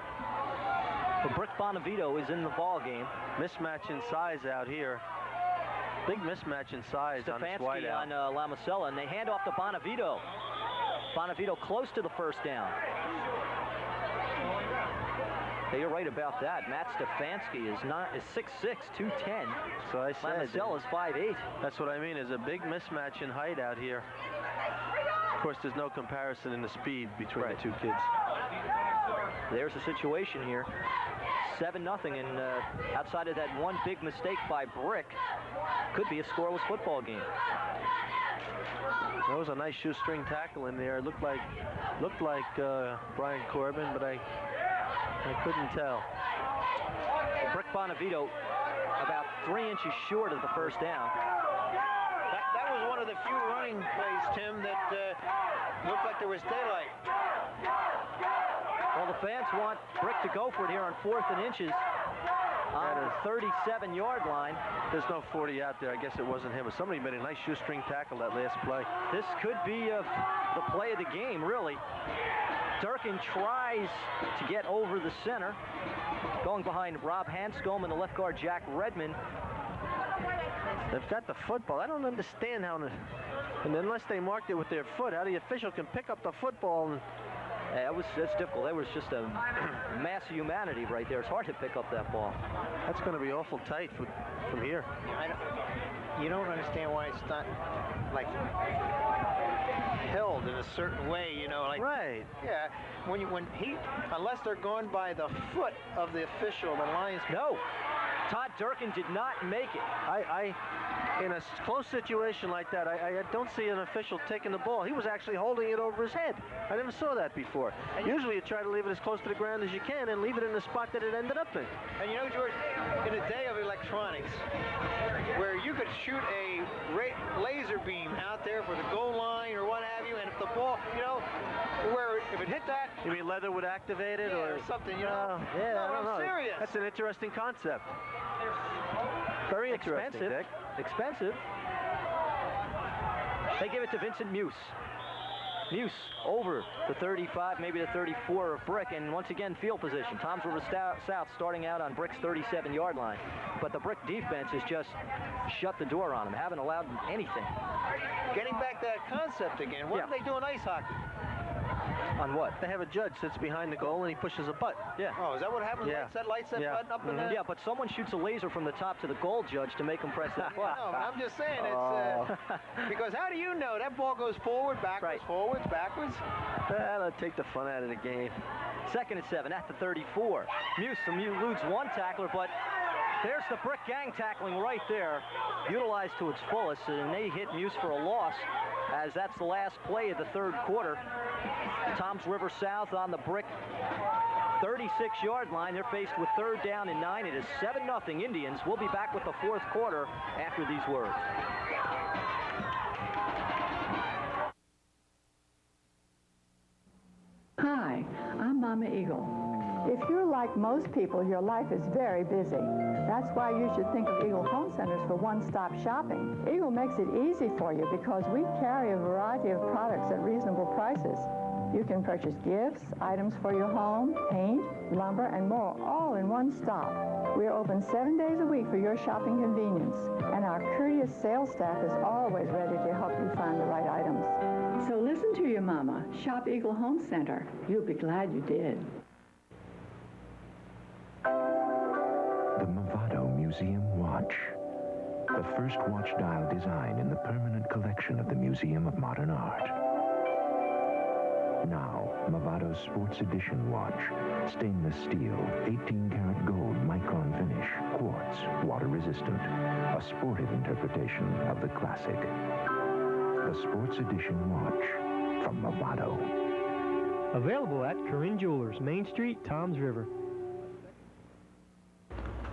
But Brick Bonavito is in the ball game. Mismatch in size out here. Big mismatch in size on this wideout. on Lamacella, and they hand off to Bonavito. Bonavito close to the first down. Hey, you're right about that. Matt Stefanski is 6'6", 210. So I said Lamacella is 5'8". That's what I mean. There's a big mismatch in height out here. Of course, there's no comparison in the speed between Right. the two kids. There's a situation here. 7-0, and outside of that one big mistake by Brick, could be a scoreless football game. That was a nice shoestring tackle in there. It looked like Brian Corbin, but I couldn't tell. Brick Bonavito about 3 inches short of the first down. That was one of the few running plays, Tim, that looked like there was daylight. Well, the fans want Brick to go for it here on 4th and inches on the 37-yard line. There's no 40 out there. I guess it wasn't him. But somebody made a nice shoestring tackle that last play. This could be the play of the game, really. Durkin tries to get over the center, going behind Rob Hanscombe and the left guard Jack Redmond. They've got the football. I don't understand how, and unless they marked it with their foot, how the official can pick up the football. And That's difficult. That was just a mass of humanity right there. It's hard to pick up that ball. That's going to be awful tight from here. You don't understand why it's not like held in a certain way, you know, like right. Yeah, unless they're going by the foot of the official, the Lions. No, Todd Durkin did not make it. In a close situation like that, I don't see an official taking the ball. He was actually holding it over his head. I never saw that before. Usually you try to leave it as close to the ground as you can and leave it in the spot that it ended up in. And you know, George, in a day of electronics, where you could shoot a laser beam out there for the goal line or what have you, and if the ball, you know, where if it hit that... You mean leather would activate it? or something, you know? Yeah, no, I don't know. I'm serious. That's an interesting concept. Very interesting, Expensive. Dick. Expensive. They give it to Vincent Muse. Muse over the 35, maybe the 34 of Brick, and once again field position. Toms River South starting out on Brick's 37-yard line, but the Brick defense has just shut the door on them, haven't allowed anything. Getting back to that concept again, what do they do in ice hockey? On what? They have a judge sits behind the goal and he pushes a button. Yeah. Oh, is that what happens? Yeah. Lights that button up in there? Yeah, but someone shoots a laser from the top to the goal judge to make him press that button. No, but I'm just saying, it's because how do you know that ball goes forward, backwards, forwards, backwards? That'll take the fun out of the game. 2nd and 7 at the 34. Muse eludes one tackler, but there's the Brick gang tackling right there, utilized to its fullest, and they hit Muse for a loss, as that's the last play of the 3rd quarter. Toms River South on the Brick 36-yard line. They're faced with 3rd down and 9. It is 7-0 Indians. We'll be back with the 4th quarter after these words. Hi, I'm Mama Eagle. If you're like most people, your life is very busy. That's why you should think of Eagle Home Centers for one-stop shopping. Eagle makes it easy for you because we carry a variety of products at reasonable prices. You can purchase gifts, items for your home, paint, lumber, and more, all in one stop. We're open 7 days a week for your shopping convenience, and our courteous sales staff is always ready to help you find the right items. So listen to your mama. Shop Eagle Home Center. You'll be glad you did. The Movado Museum Watch. The first watch dial design in the permanent collection of the Museum of Modern Art. Now, Movado's Sports Edition watch. Stainless steel, 18-karat gold micron finish, quartz, water resistant. A sportive interpretation of the classic. The Sports Edition watch from Movado. Available at Corinne Jewelers, Main Street, Toms River.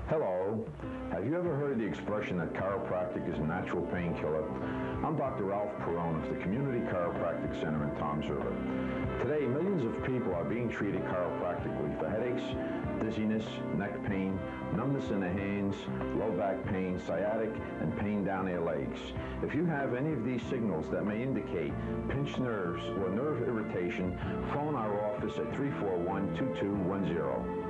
Hello. Have you ever heard the expression that chiropractic is a natural painkiller? I'm Dr. Ralph Perone of the Community Chiropractic Center in Toms River. Today, millions of people are being treated chiropractically for headaches, dizziness, neck pain, numbness in the hands, low back pain, sciatic, and pain down their legs. If you have any of these signals that may indicate pinched nerves or nerve irritation, phone our office at 341-2210.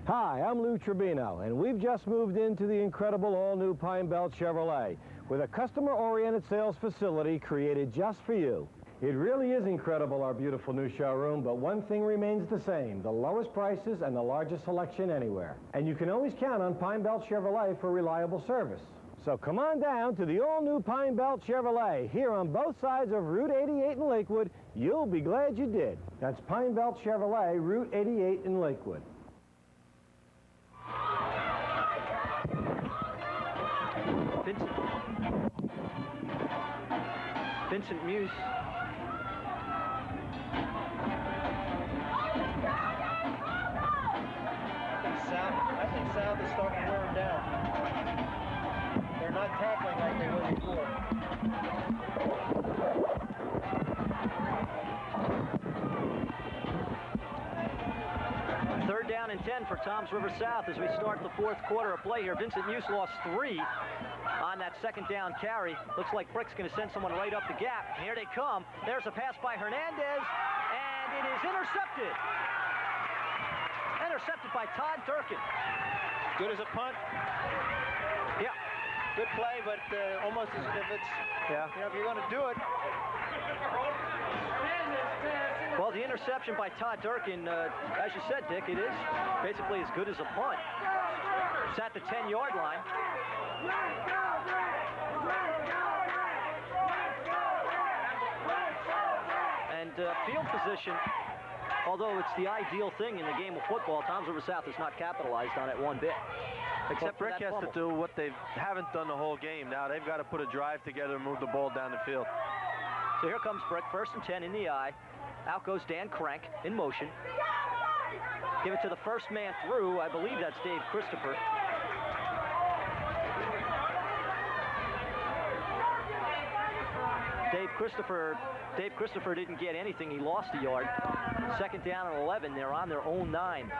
Hi, I'm Lou Tribino, and we've just moved into the incredible all-new Pine Belt Chevrolet with a customer-oriented sales facility created just for you. It really is incredible, our beautiful new showroom, but one thing remains the same, the lowest prices and the largest selection anywhere. And you can always count on Pine Belt Chevrolet for reliable service. So come on down to the all-new Pine Belt Chevrolet here on both sides of Route 88 in Lakewood. You'll be glad you did. That's Pine Belt Chevrolet, Route 88 in Lakewood. Vincent Muse. I think South is starting to wear him down. They're not tackling like they were before. Third down and 10 for Toms River South as we start the fourth quarter of play here. Vincent Muse lost 3 on that second down carry. Looks like Brick's going to send someone right up the gap. Here they come. There's a pass by Hernandez, and it is intercepted. Intercepted by Todd Durkin. Good as a punt. Yeah. Good play, but almost as if it's, yeah. You know, if you're going to do it. Well, the interception by Todd Durkin, as you said, Dick, it is basically as good as a punt. It's at the 10-yard line. And field position, although it's the ideal thing in the game of football, Toms River South has not capitalized on it one bit. Except Brick has to do what they haven't done the whole game. Now they've got to put a drive together and move the ball down the field. So here comes Brick, 1st and 10 in the eye. Out goes Dan Crank in motion. Give it to the first man through. I believe that's Dave Christopher. Dave Christopher didn't get anything. He lost a yard. 2nd down and 11. They're on their own 9.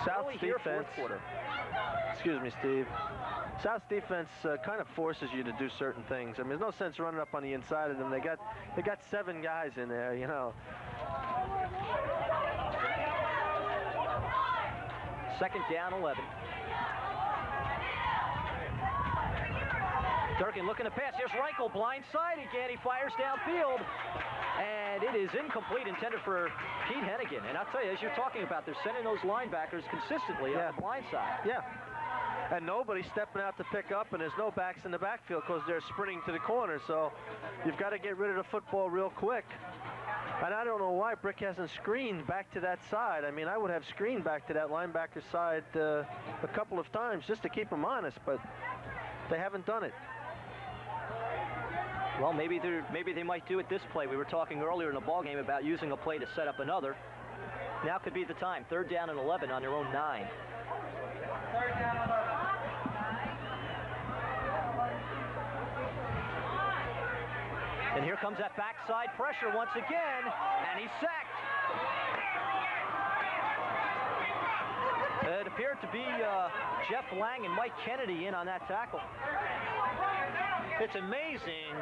South's defense. Excuse me, Steve. South's defense kind of forces you to do certain things. I mean, there's no sense running up on the inside of them. They got 7 guys in there, you know. 2nd down, 11. Durkin looking to pass. Here's Reichel, blindside again. He fires downfield, and it is incomplete, intended for Pete Hennigan. And I'll tell you, as you're talking about, they're sending those linebackers consistently on the blind side. Yeah. And nobody's stepping out to pick up, and there's no backs in the backfield because they're sprinting to the corner. So you've got to get rid of the football real quick. And I don't know why Brick hasn't screened back to that side. I mean, I would have screened back to that linebacker side a couple of times just to keep them honest, but they haven't done it. Well, maybe they might do it this play. We were talking earlier in the ballgame about using a play to set up another. Now could be the time. 3rd down and 11 on their own 9. 3rd down and 11. And here comes that backside pressure once again, and he's sacked. It appeared to be Jeff Lang and Mike Kennedy in on that tackle. It's amazing.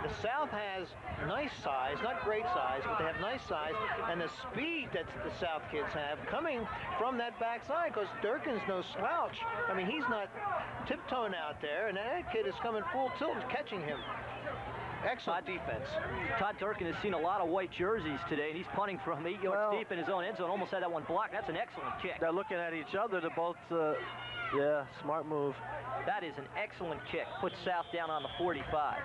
The South has nice size, not great size, but they have nice size, and the speed that the South kids have coming from that backside, because Durkin's no slouch. I mean, he's not tiptoeing out there, and that kid is coming full tilt and catching him. Excellent defense. Todd Durkin has seen a lot of white jerseys today, and he's punting from 8 yards deep in his own end zone. Almost had that one blocked. That's an excellent kick. They're looking at each other. They're both, yeah, smart move. That is an excellent kick. Puts South down on the 45.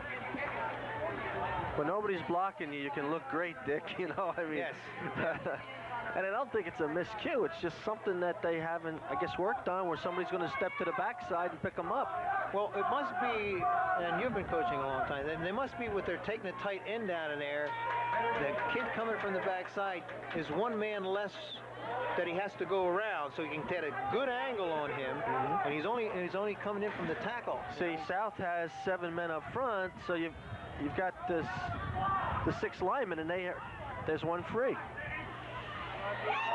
When nobody's blocking you, you can look great, Dick. You know, I mean. Yes. And I don't think it's a miscue. It's just something that they haven't, I guess, worked on, where somebody's going to step to the backside and pick them up. Well, it must be, and you've been coaching a long time, they must be with their taking a tight end down in there. The kid coming from the backside is one man less that he has to go around, so he can get a good angle on him, and he's only coming in from the tackle. See, South has 7 men up front, so you've got the 6 linemen, and there's one free.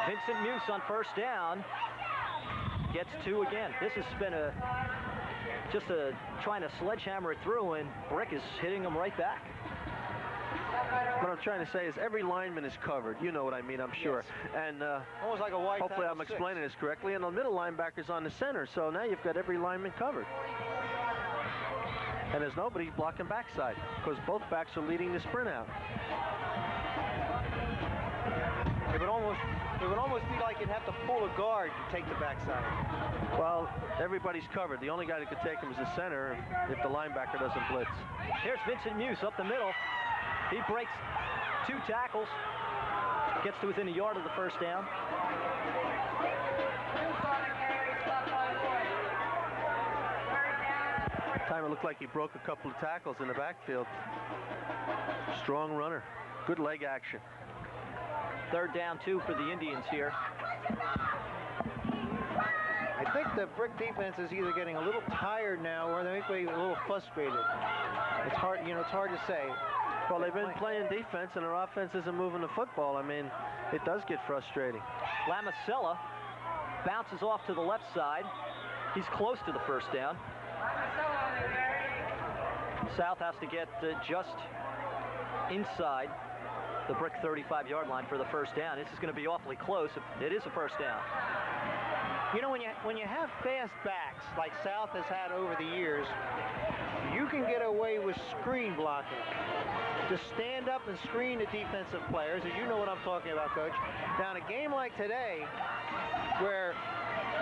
Vincent Muse on 1st down gets 2 again. This has been trying to sledgehammer it through, and Brick is hitting him right back. What I'm trying to say is every lineman is covered. You know what I mean, I'm sure. Yes. And almost like a white. Hopefully I'm explaining this correctly. And the middle linebacker's on the center, so now you've got every lineman covered. And there's nobody blocking backside because both backs are leading the sprint out. It would almost be like you'd have to pull a guard to take the backside. Well, everybody's covered. The only guy that could take him is the center if the linebacker doesn't blitz. Here's Vincent Muse up the middle. He breaks 2 tackles, gets to within a yard of the first down. Time it looked like he broke a couple of tackles in the backfield. Strong runner. Good leg action. 3rd down 2 for the Indians here. I think the Brick defense is either getting a little tired now or they may be a little frustrated. It's hard, it's hard to say. Well, they've been playing defense and their offense isn't moving the football. I mean, it does get frustrating. Lamacella bounces off to the left side. He's close to the first down. South has to get just inside the Brick 35-yard line for the first down. This is going to be awfully close. It is a first down. You know, when you have fast backs like South has had over the years, you can get away with screen blocking. To stand up and screen the defensive players, as you know what I'm talking about, Coach. Now, in a game like today, where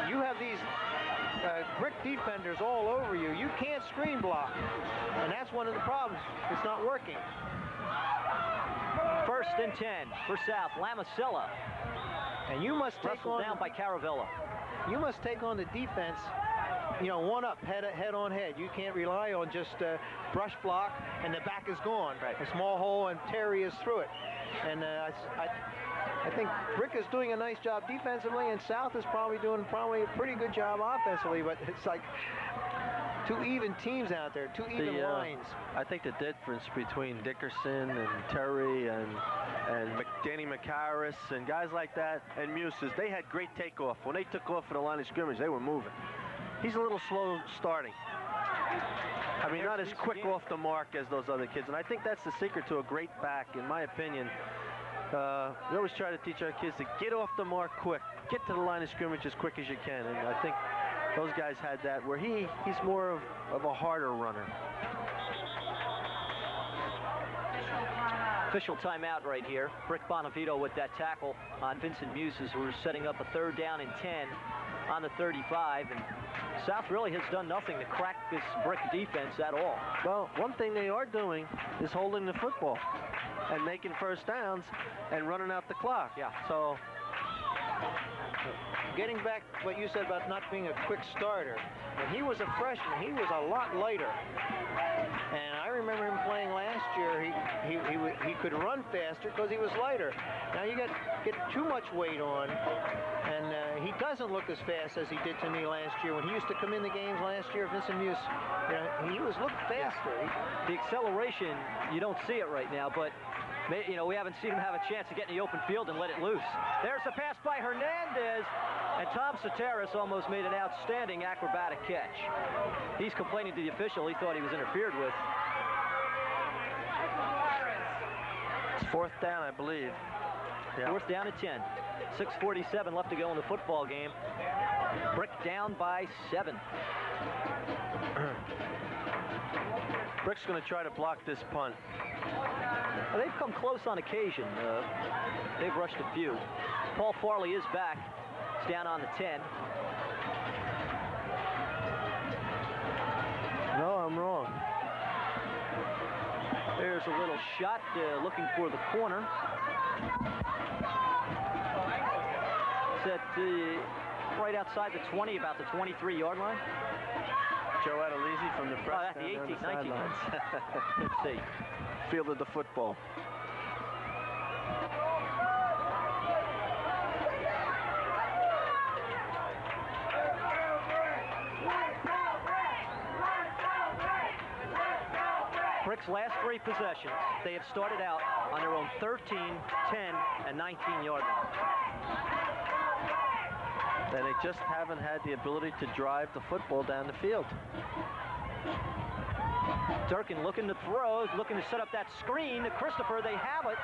you have these Brick defenders all over you, you can't screen block. And that's one of the problems. It's not working. 1st and 10 for South. Lamacella. And you must take on down by Caravella. You must take on the defense, one up, head on head. You can't rely on just brush block and the back is gone. Right. A small hole and Terry is through it. And I think Brick is doing a nice job defensively, and South is probably doing a pretty good job offensively. But it's like 2 even teams out there, 2 even lines. I think the difference between Dickerson and Terry and Danny McHarris and guys like that and Muse is they had great takeoff. When they took off for the line of scrimmage, they were moving. He's a little slow starting. I mean, not as quick off the mark as those other kids. And I think that's the secret to a great back, in my opinion. We always try to teach our kids to get off the mark quick. Get to the line of scrimmage as quick as you can. And I think those guys had that where he's more of a harder runner. Official timeout right here. Brick Bonavito with that tackle on Vincent Muses, who are setting up a 3rd down and 10 on the 35. And South really has done nothing to crack this Brick defense at all. Well, one thing they are doing is holding the football and making first downs and running out the clock. Yeah. So, getting back to what you said about not being a quick starter, when he was a freshman, he was a lot lighter. And I remember him playing last year. He could run faster because he was lighter. Now you get too much weight on, and he doesn't look as fast as he did to me last year. When he used to come in the games last year, Vincent Muse, he looked faster. The acceleration, you don't see it right now, but we haven't seen him have a chance to get in the open field and let it loose. There's a pass by Hernandez, and Tom Soteris almost made an outstanding acrobatic catch. He's complaining to the official. He thought he was interfered with. It's 4th down, I believe. Yeah. 4th down and 10. 6:47 left to go in the football game. Brick down by 7. Brick's going to try to block this punt. Well, they've come close on occasion. They've rushed a few. Paul Farley is back. It's down on the 10. No, I'm wrong. There's a little shot looking for the corner. It's at right outside the 20, about the 23-yard line. Joe Adelizi from the press. Oh, that's the 18, 19. Let's see. Fielded the football. Brick's last 3 possessions, they have started out on their own 13, 10, and 19-yard line. And they just haven't had the ability to drive the football down the field. Durkin looking to throw, looking to set up that screen to Christopher. They have it.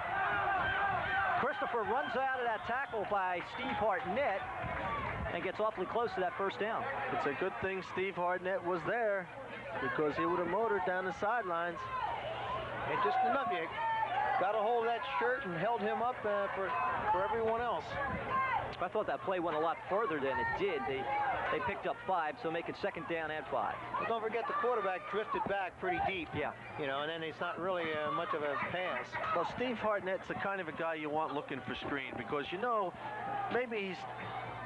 Christopher runs out of that tackle by Steve Hartnett. and gets awfully close to that first down. It's a good thing Steve Hartnett was there, because he would have motored down the sidelines. And just enough. You got a hold of that shirt and held him up for everyone else. I thought that play went a lot further than it did. They picked up 5, so make it 2nd down and 5. But don't forget the quarterback drifted back pretty deep. Yeah. You know, and then it's not really much of a pass. Well, Steve Hartnett's the kind of a guy you want looking for screen, because you know maybe he's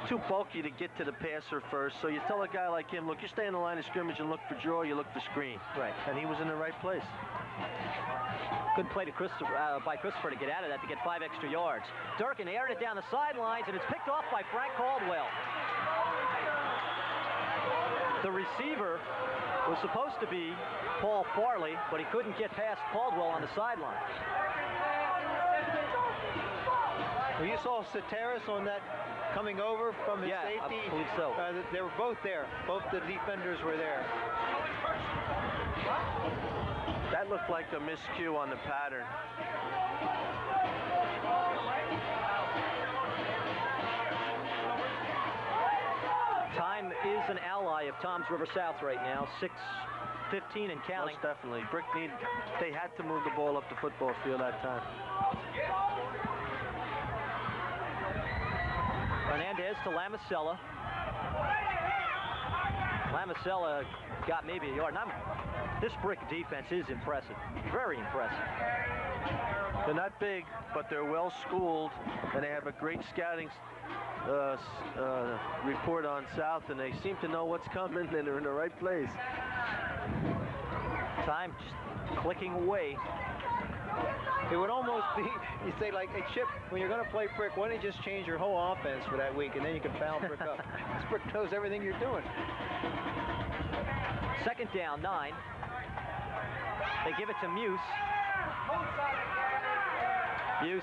too bulky to get to the passer first. So you tell a guy like him, look, you stay in the line of scrimmage and look for draw, you look for screen. Right. And he was in the right place. Good play to by Christopher to get out of that to get 5 extra yards. Durkin aired it down the sidelines, and it's picked off by Frank Caldwell. The receiver was supposed to be Paul Farley, but he couldn't get past Caldwell on the sideline. Well, you saw Soteris on that coming over from his safety. I believe so. They were both there. Both the defenders were there. That looked like a miscue on the pattern. Time is an ally of Tom's River South right now. 6:15 and counting. Most definitely. They had to move the ball up the football field that time. Hernandez to Lamasella. Lamasella got maybe a yard. This Brick defense is impressive. Very impressive. They're not big, but they're well schooled, and they have a great scouting report on South, and they seem to know what's coming, and they're in the right place. Time just clicking away. It would almost be, you say like, hey Chip, when you're going to play Brick, why don't you just change your whole offense for that week, and then you can foul Brick up. This Brick knows everything you're doing. 2nd down, 9. They give it to Muse. Muse,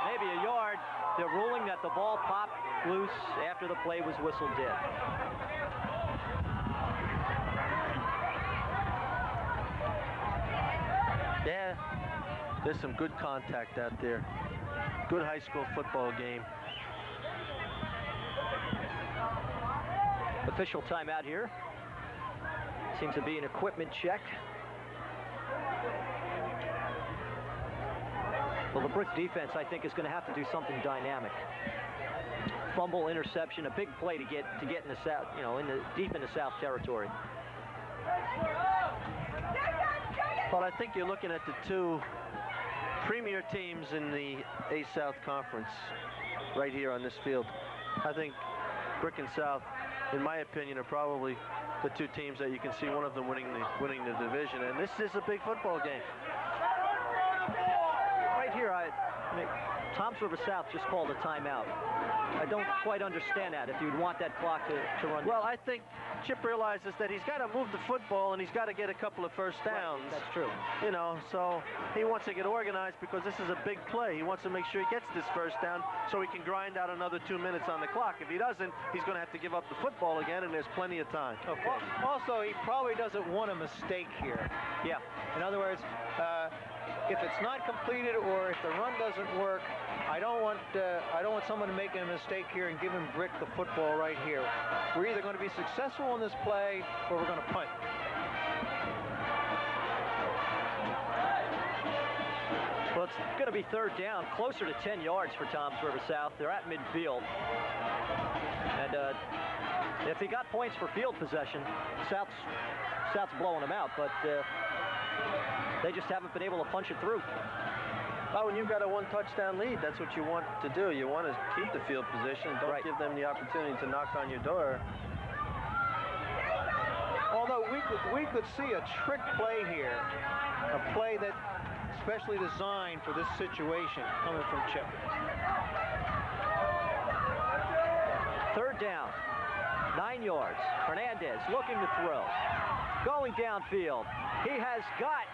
maybe a yard. They're ruling that the ball popped loose after the play was whistled dead. Yeah, there's some good contact out there. Good high school football game. Official timeout here. Seems to be an equipment check. Well, the Brick defense, I think, is going to have to do something dynamic. Fumble, interception, a big play to get in the South, you know, deep in the South territory. Well, I think you're looking at the 2 premier teams in the A-South Conference right here on this field. I think Brick and South, in my opinion, are probably the 2 teams that you can see one of them winning the division, and this is a big football game. Right here, I mean, Tom's River South just called a timeout. I don't quite understand that, if you'd want that clock to run. Well, I think Chip realizes that he's got to move the football and he's got to get a couple of first downs. Right, that's true. You know, so he wants to get organized because this is a big play. He wants to make sure he gets this first down so he can grind out another 2 minutes on the clock. If he doesn't, he's going to have to give up the football again, and there's plenty of time. Okay. Well, also, he probably doesn't want a mistake here. Yeah. In other words, if it's not completed or if the run doesn't work, I don't want someone to make a mistake here and give him Brick the football right here. We're either going to be successful on this play or we're going to punt. Well, it's going to be 3rd down, closer to 10 yards for Tom's River South. They're at midfield. And if he got points for field possession, South's blowing them out, but they just haven't been able to punch it through. Oh, when you've got a 1-touchdown lead, that's what you want to do. You want to keep the field position. Don't give them the opportunity to knock on your door. Although we could see a trick play here, a play that especially designed for this situation coming from Chip. 3rd down, 9 yards. Hernandez looking to throw. Going downfield. He has got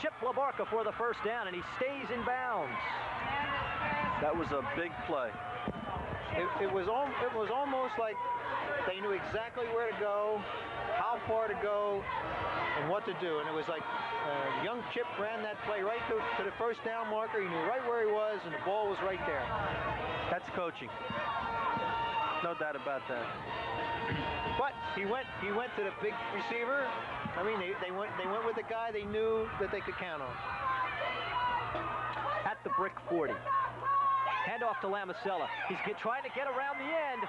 Chip LaBarca for the first down, and he stays in bounds. That was a big play. It was almost like they knew exactly where to go, how far to go, and what to do. And it was like young Chip ran that play right to the first down marker. He knew right where he was, and the ball was right there. That's coaching. No doubt about that. But he went to the big receiver. I mean, they went with the guy they knew that they could count on. At the brick 40. Handoff to Lamasella. He's trying to get around the end,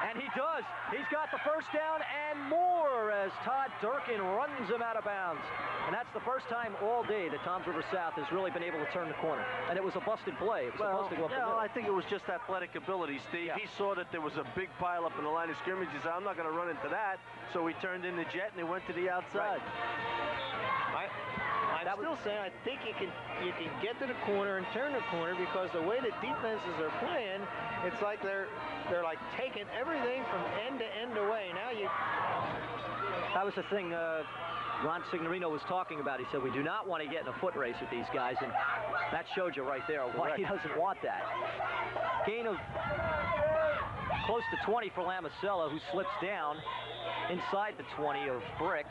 and he does. He's got the first down and more as Todd Durkin runs him out of bounds. And that's the first time all day that Toms River South has really been able to turn the corner. And it was a busted play. It was a busted I think it was just athletic ability, Steve. Yeah. He saw that there was a big pile up in the line of scrimmage. He said, I'm not going to run into that. So he turned in the jet and he went to the outside. Right. I'm still saying I think you can get to the corner and turn the corner, because the way the defenses are playing, it's like they're like taking everything from end to end away. Now that was the thing Ron Signorino was talking about. He said, we do not want to get in a foot race with these guys, and that showed you right there why he doesn't want that. Gain of close to 20 for Lamasella, who slips down inside the 20 of Brick.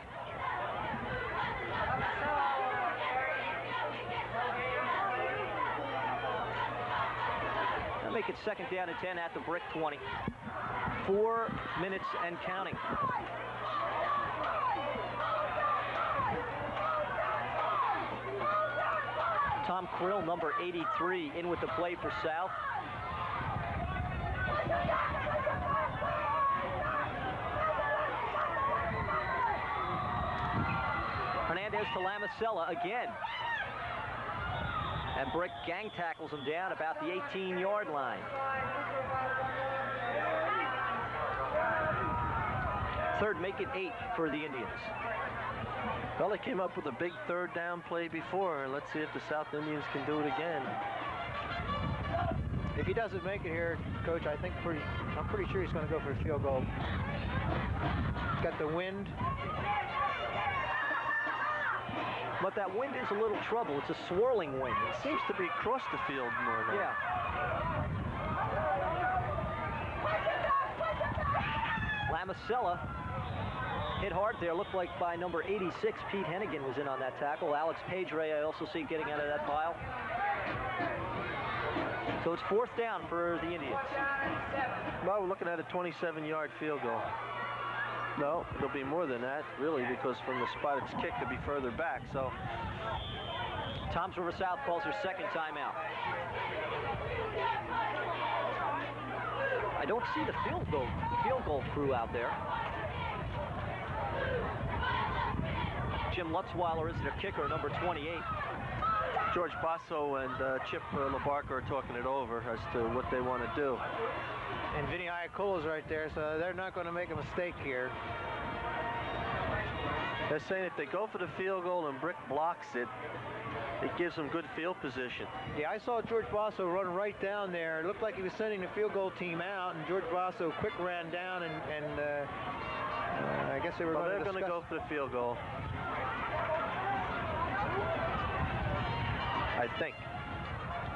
That'll make it second down and 10 at the brick 20. 4 minutes and counting. Tom Krill, number 83, in with the play for South. Hernandez to Lamasella again. And Brick gang tackles him down about the 18-yard line. Third, make it 8 for the Indians. Well, they came up with a big third down play before. Let's see if the South Indians can do it again. if he doesn't make it here, Coach, I'm pretty sure he's going to go for a field goal. He's got the wind. But that wind is a little trouble. It's a swirling wind. It seems to be across the field more now. Yeah. Lamasella hit hard there. Looked like by number 86, Pete Hennigan was in on that tackle. Alex Pedre, I also see getting out of that pile. So it's fourth down for the Indians. Well, we're looking at a 27-yard field goal. No, it'll be more than that, really, because from the spot it's kicked to be further back. So Toms River South calls her second timeout. I don't see the field goal crew out there. Jim Lutzweiler is their kicker, number 28. George Basso and Chip LaBarca are talking it over as to what they want to do. And Vinny Iacola's right there, so they're not going to make a mistake here. They're saying if they go for the field goal and Brick blocks it, it gives them good field position. Yeah, I saw George Basso run right down there. It looked like he was sending the field goal team out, and George Basso quick ran down, and I guess they were they're going to go for the field goal. I think.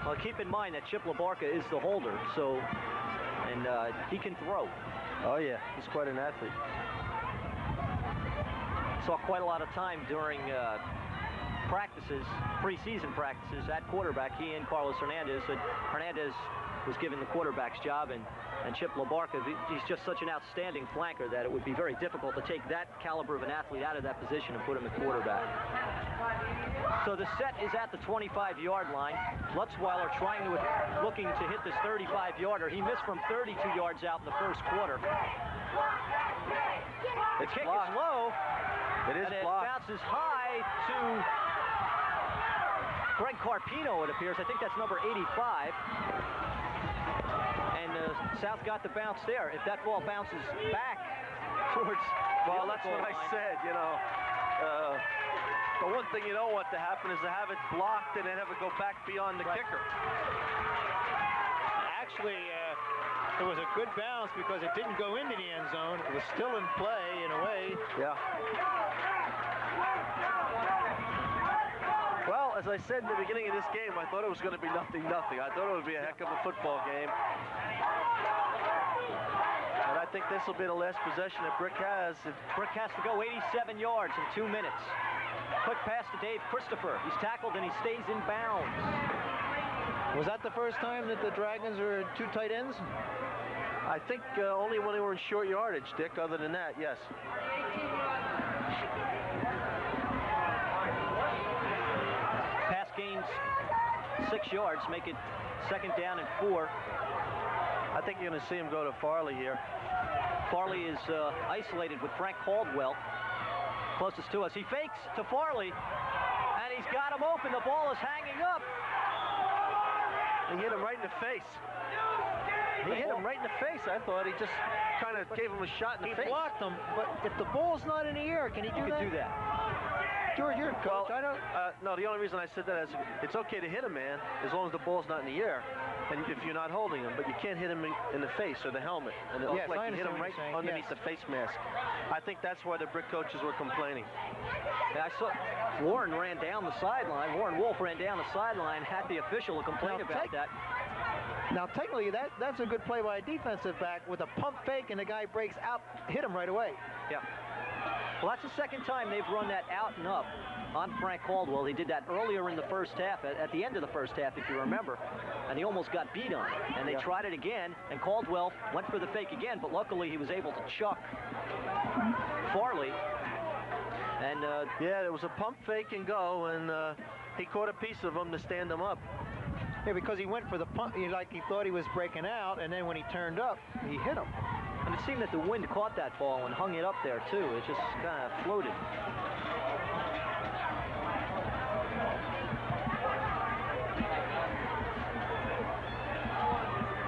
Well, keep in mind that Chip LaBarca is the holder, so, and he can throw. Oh yeah, he's quite an athlete. Saw quite a lot of time during practices, preseason practices at quarterback. He and Carlos Hernandez. Hernandez was given the quarterback's job, and Chip LaBarca, he's just such an outstanding flanker that it would be very difficult to take that caliber of an athlete out of that position and put him at quarterback. So the set is at the 25-yard line. Lutzweiler looking to hit this 35-yarder. He missed from 32 yards out in the first quarter. The kick is low. It is and blocked. It bounces high to Greg Carpino, it appears. I think that's number 85. And South got the bounce there. If that ball bounces back towards... Well, that's what I said, you know. The one thing you don't want to happen is to have it blocked and then have it go back beyond the kicker. Actually, it was a good bounce because it didn't go into the end zone. It was still in play in a way. Yeah. Well, as I said in the beginning of this game, I thought it was going to be 0-0. I thought it would be a heck of a football game. And I think this will be the last possession that Brick has. Brick has to go 87 yards in 2 minutes. Quick pass to Dave Christopher. He's tackled and he stays in bounds. Was that the first time that the Dragons were two tight ends? I think only when they were in short yardage, Dick. Other than that, yes. Pass gains 6 yards, make it 2nd down and 4. I think you're going to see him go to Farley here. Farley is isolated with Frank Caldwell closest to us. He fakes to Farley, and he's got him open. The ball is hanging up. He hit him right in the face. He hit him right in the face. I thought he just kind of gave him a shot in the face. He blocked him, but if the ball's not in the air, can he do that? Do that. George, you're a coach. I don't. No, the only reason I said that is it's okay to hit a man as long as the ball's not in the air, and if you're not holding him, but you can't hit him in the face or the helmet. And it looks like you hit him right underneath the face mask. I think that's why the Brick coaches were complaining. And I saw Warren ran down the sideline. Warren Wolf ran down the sideline, had the official to complain about that. Now, technically, that's a good play by a defensive back with a pump fake, and the guy breaks out, hit him right away. Yeah. Well, that's the 2nd time they've run that out and up on Frank Caldwell. They did that earlier in the first half, at the end of the first half, if you remember, and he almost got beat on it. And they tried it again, and Caldwell went for the fake again, but luckily he was able to chuck Farley. And yeah, it was a pump fake and go, and he caught a piece of him to stand him up. Yeah, because he went for the pump, like he thought he was breaking out, and then when he turned up, he hit him. And it seemed that the wind caught that ball and hung it up there, too. It just kind of floated.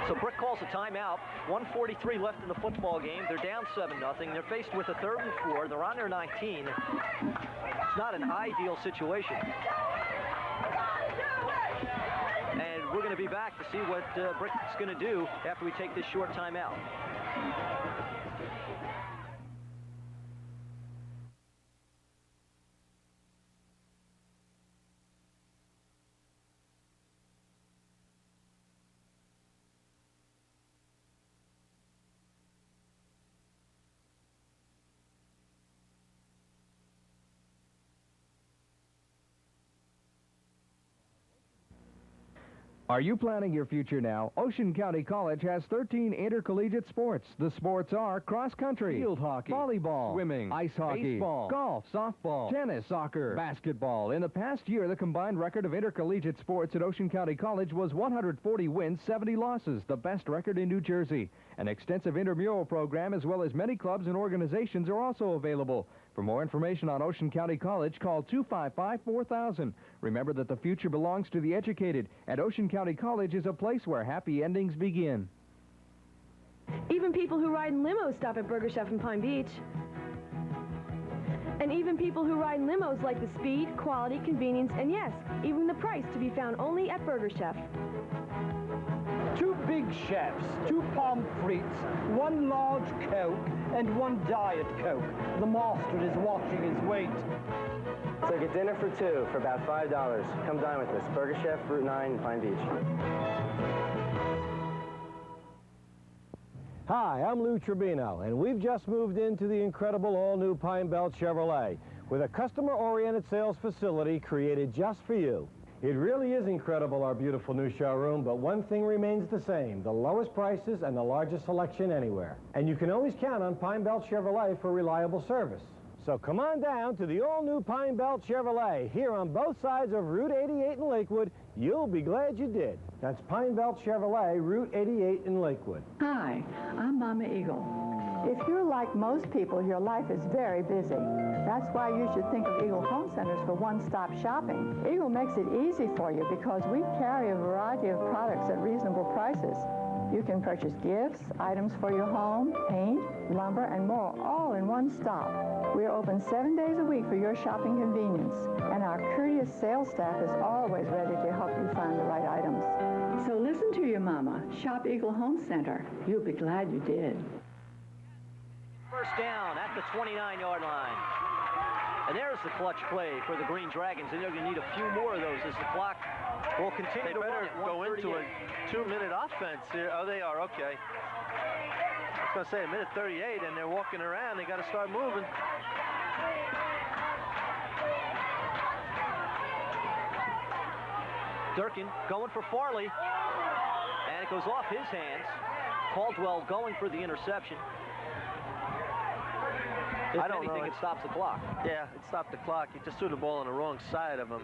So Brick calls a timeout. 1:43 left in the football game. They're down 7-0. They're faced with a 3rd and 4. They're on their 19. It's not an ideal situation. And we're going to be back to see what Brick's going to do after we take this short timeout. Are you planning your future now? Ocean County College has 13 intercollegiate sports. The sports are cross country, field hockey, volleyball, swimming, ice hockey, baseball, golf, softball, tennis, soccer, basketball. In the past year, the combined record of intercollegiate sports at Ocean County College was 140 wins, 70 losses, the best record in New Jersey. An extensive intramural program as well as many clubs and organizations are also available. For more information on Ocean County College, call 255-4000. Remember that the future belongs to the educated, and Ocean County College is a place where happy endings begin. Even people who ride in limos stop at Burger Chef in Pine Beach. And even people who ride in limos like the speed, quality, convenience, and yes, even the price to be found only at Burger Chef. 2 big chefs, 2 pommes frites, 1 large Coke, and 1 Diet Coke. The master is watching his weight. So get dinner for 2 for about $5. Come dine with us. Burger Chef, Route 9 in Pine Beach. Hi, I'm Lou Tribino, and we've just moved into the incredible all-new Pine Belt Chevrolet with a customer-oriented sales facility created just for you. It really is incredible, our beautiful new showroom, but one thing remains the same, the lowest prices and the largest selection anywhere. And you can always count on Pine Belt Chevrolet for reliable service. So come on down to the all-new Pine Belt Chevrolet here on both sides of Route 88 in Lakewood. You'll be glad you did. That's Pine Belt Chevrolet, Route 88 in Lakewood. Hi, I'm Mama Eagle. If you're like most people, your life is very busy. That's why you should think of Eagle Home Centers for one-stop shopping. Eagle makes it easy for you because we carry a variety of products at reasonable prices. You can purchase gifts, items for your home, paint, lumber, and more, all in one stop. We're open 7 days a week for your shopping convenience, and our courteous sales staff is always ready to help you find the right items. So listen to your mama. Shop Eagle Home Center. You'll be glad you did. First down at the 29-yard line. And there's the clutch play for the Green Dragons, and they're going to need a few more of those as the clock will continue to run at 1:38. Go into a 2-minute offense here. Oh, they are, okay. I was going to say a minute 38, and they're walking around. They got to start moving. Durkin going for Farley, and it goes off his hands. Caldwell going for the interception. If I don't anything, know. it stops the clock. Yeah, it stopped the clock. He just threw the ball on the wrong side of him.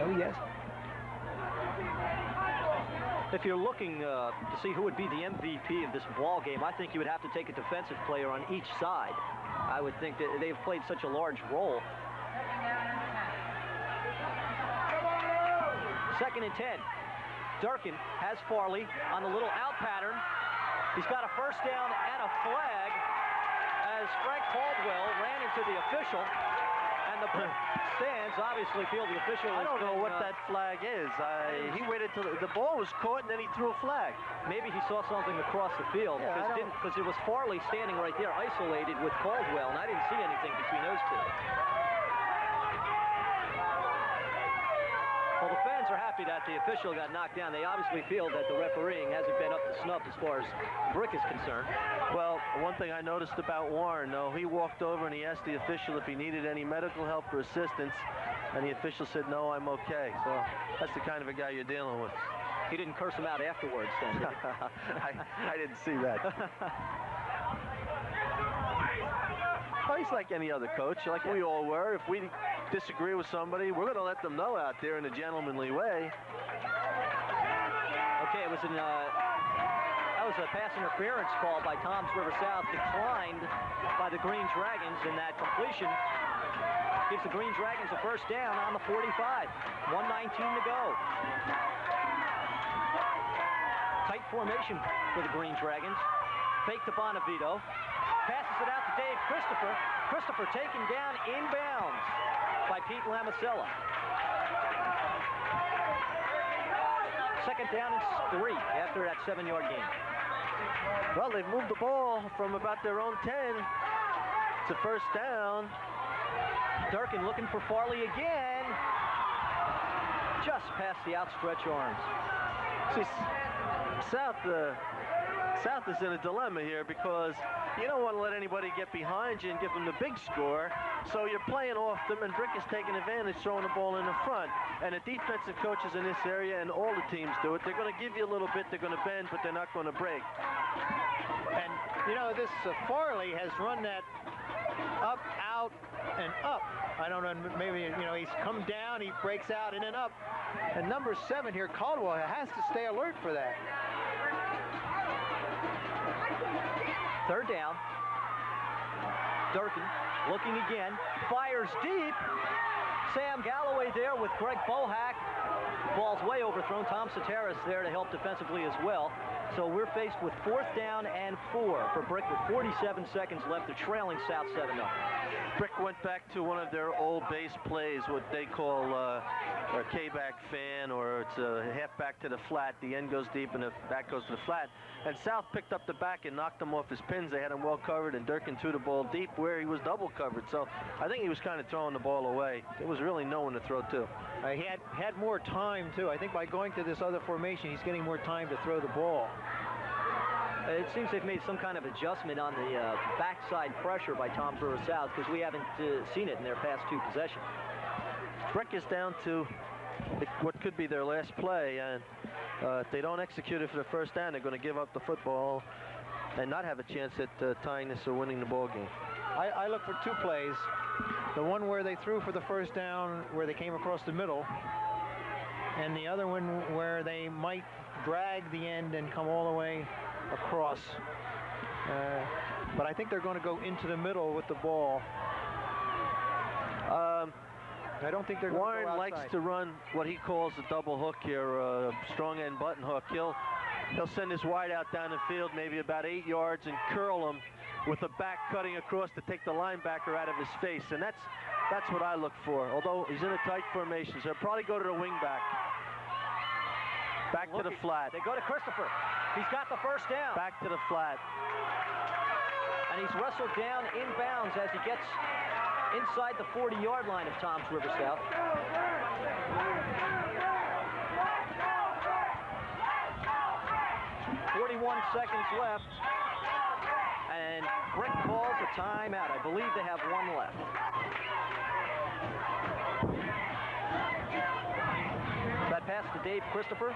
Oh, yes. If you're looking to see who would be the MVP of this ball game, I think you would have to take a defensive player on each side. I would think that they've played such a large role. 2nd and 10. Durkin has Farley on the little out pattern. He's got a first down and a flag as Frank Caldwell ran into the official. And the stands obviously feel the official. I don't know what that flag is. He waited till the ball was caught and then he threw a flag. Maybe he saw something across the field because it was Farley standing right there isolated with Caldwell, and I didn't see anything between those two. Well, the fans are happy that the official got knocked down. They obviously feel that the refereeing hasn't been up to snuff as far as Brick is concerned. Well, one thing I noticed about Warren, though, he walked over and he asked the official if he needed any medical help or assistance, and the official said, no, I'm okay. So that's the kind of a guy you're dealing with. He didn't curse him out afterwards, then. I didn't see that. Oh, he's like any other coach, like we all were. If we disagree with somebody, we're going to let them know out there in a gentlemanly way. Okay, it was that was a pass interference call by Toms River South, declined by the Green Dragons, and that completion gives the Green Dragons a first down on the 45. 1:19 to go. Tight formation for the Green Dragons. Fake to Bonavito. Passes it out to Dave Christopher. Christopher taken down inbounds by Pete Lamasella. 2nd down and 3 after that 7-yard gain. Well, they've moved the ball from about their own 10 to first down. Durkin looking for Farley again. Just past the outstretched arms. See, South is in a dilemma here because you don't want to let anybody get behind you and give them the big score. So you're playing off them, and Brick is taking advantage, throwing the ball in the front. And the defensive coaches in this area, and all the teams do it, they're going to give you a little bit, they're going to bend, but they're not going to break. And, you know, this Farley has run that up, out, and up. I don't know, maybe, you know, he's come down, he breaks out, and then up. And number 7 here, Caldwell, has to stay alert for that. 3rd down. Durkin looking again, fires deep. Sam Galloway there with Greg Bohack. Ball's way overthrown. Tom Soteris there to help defensively as well. So we're faced with 4th down and 4 for Brick with 47 seconds left. They're trailing South 7-0. Brick went back to one of their old base plays, what they call a K-back fan, or it's a half back to the flat. The end goes deep and the back goes to the flat. And South picked up the back and knocked him off his pins. They had him well covered, and Durkin threw the ball deep where he was double covered. So I think he was kind of throwing the ball away. There was really no one to throw to. He had more time, too. I think by going to this other formation, he's getting more time to throw the ball. It seems they've made some kind of adjustment on the backside pressure by Toms River South, because we haven't seen it in their past 2 possessions. Brick is down to what could be their last play, and if they don't execute it for the first down, they're going to give up the football and not have a chance at tying this or winning the ball game. I look for 2 plays. The one where they threw for the first down, where they came across the middle, and the other one where they might drag the end and come all the way across. But I think they're going to go into the middle with the ball. I don't think they're going to go outside. Warren likes to run what he calls a double hook here, a strong end button hook. He'll send his wide out down the field, maybe about 8 yards, and curl him with the back cutting across to take the linebacker out of his face. And that's what I look for. Although he's in a tight formation, so he'll probably go to the wing back. Back to the flat. They go to Christopher. He's got the first down. Back to the flat. And he's wrestled down inbounds as he gets inside the 40-yard line of Toms River South. 41 seconds left. And Brick calls a timeout. I believe they have 1 left. pass to Dave Christopher.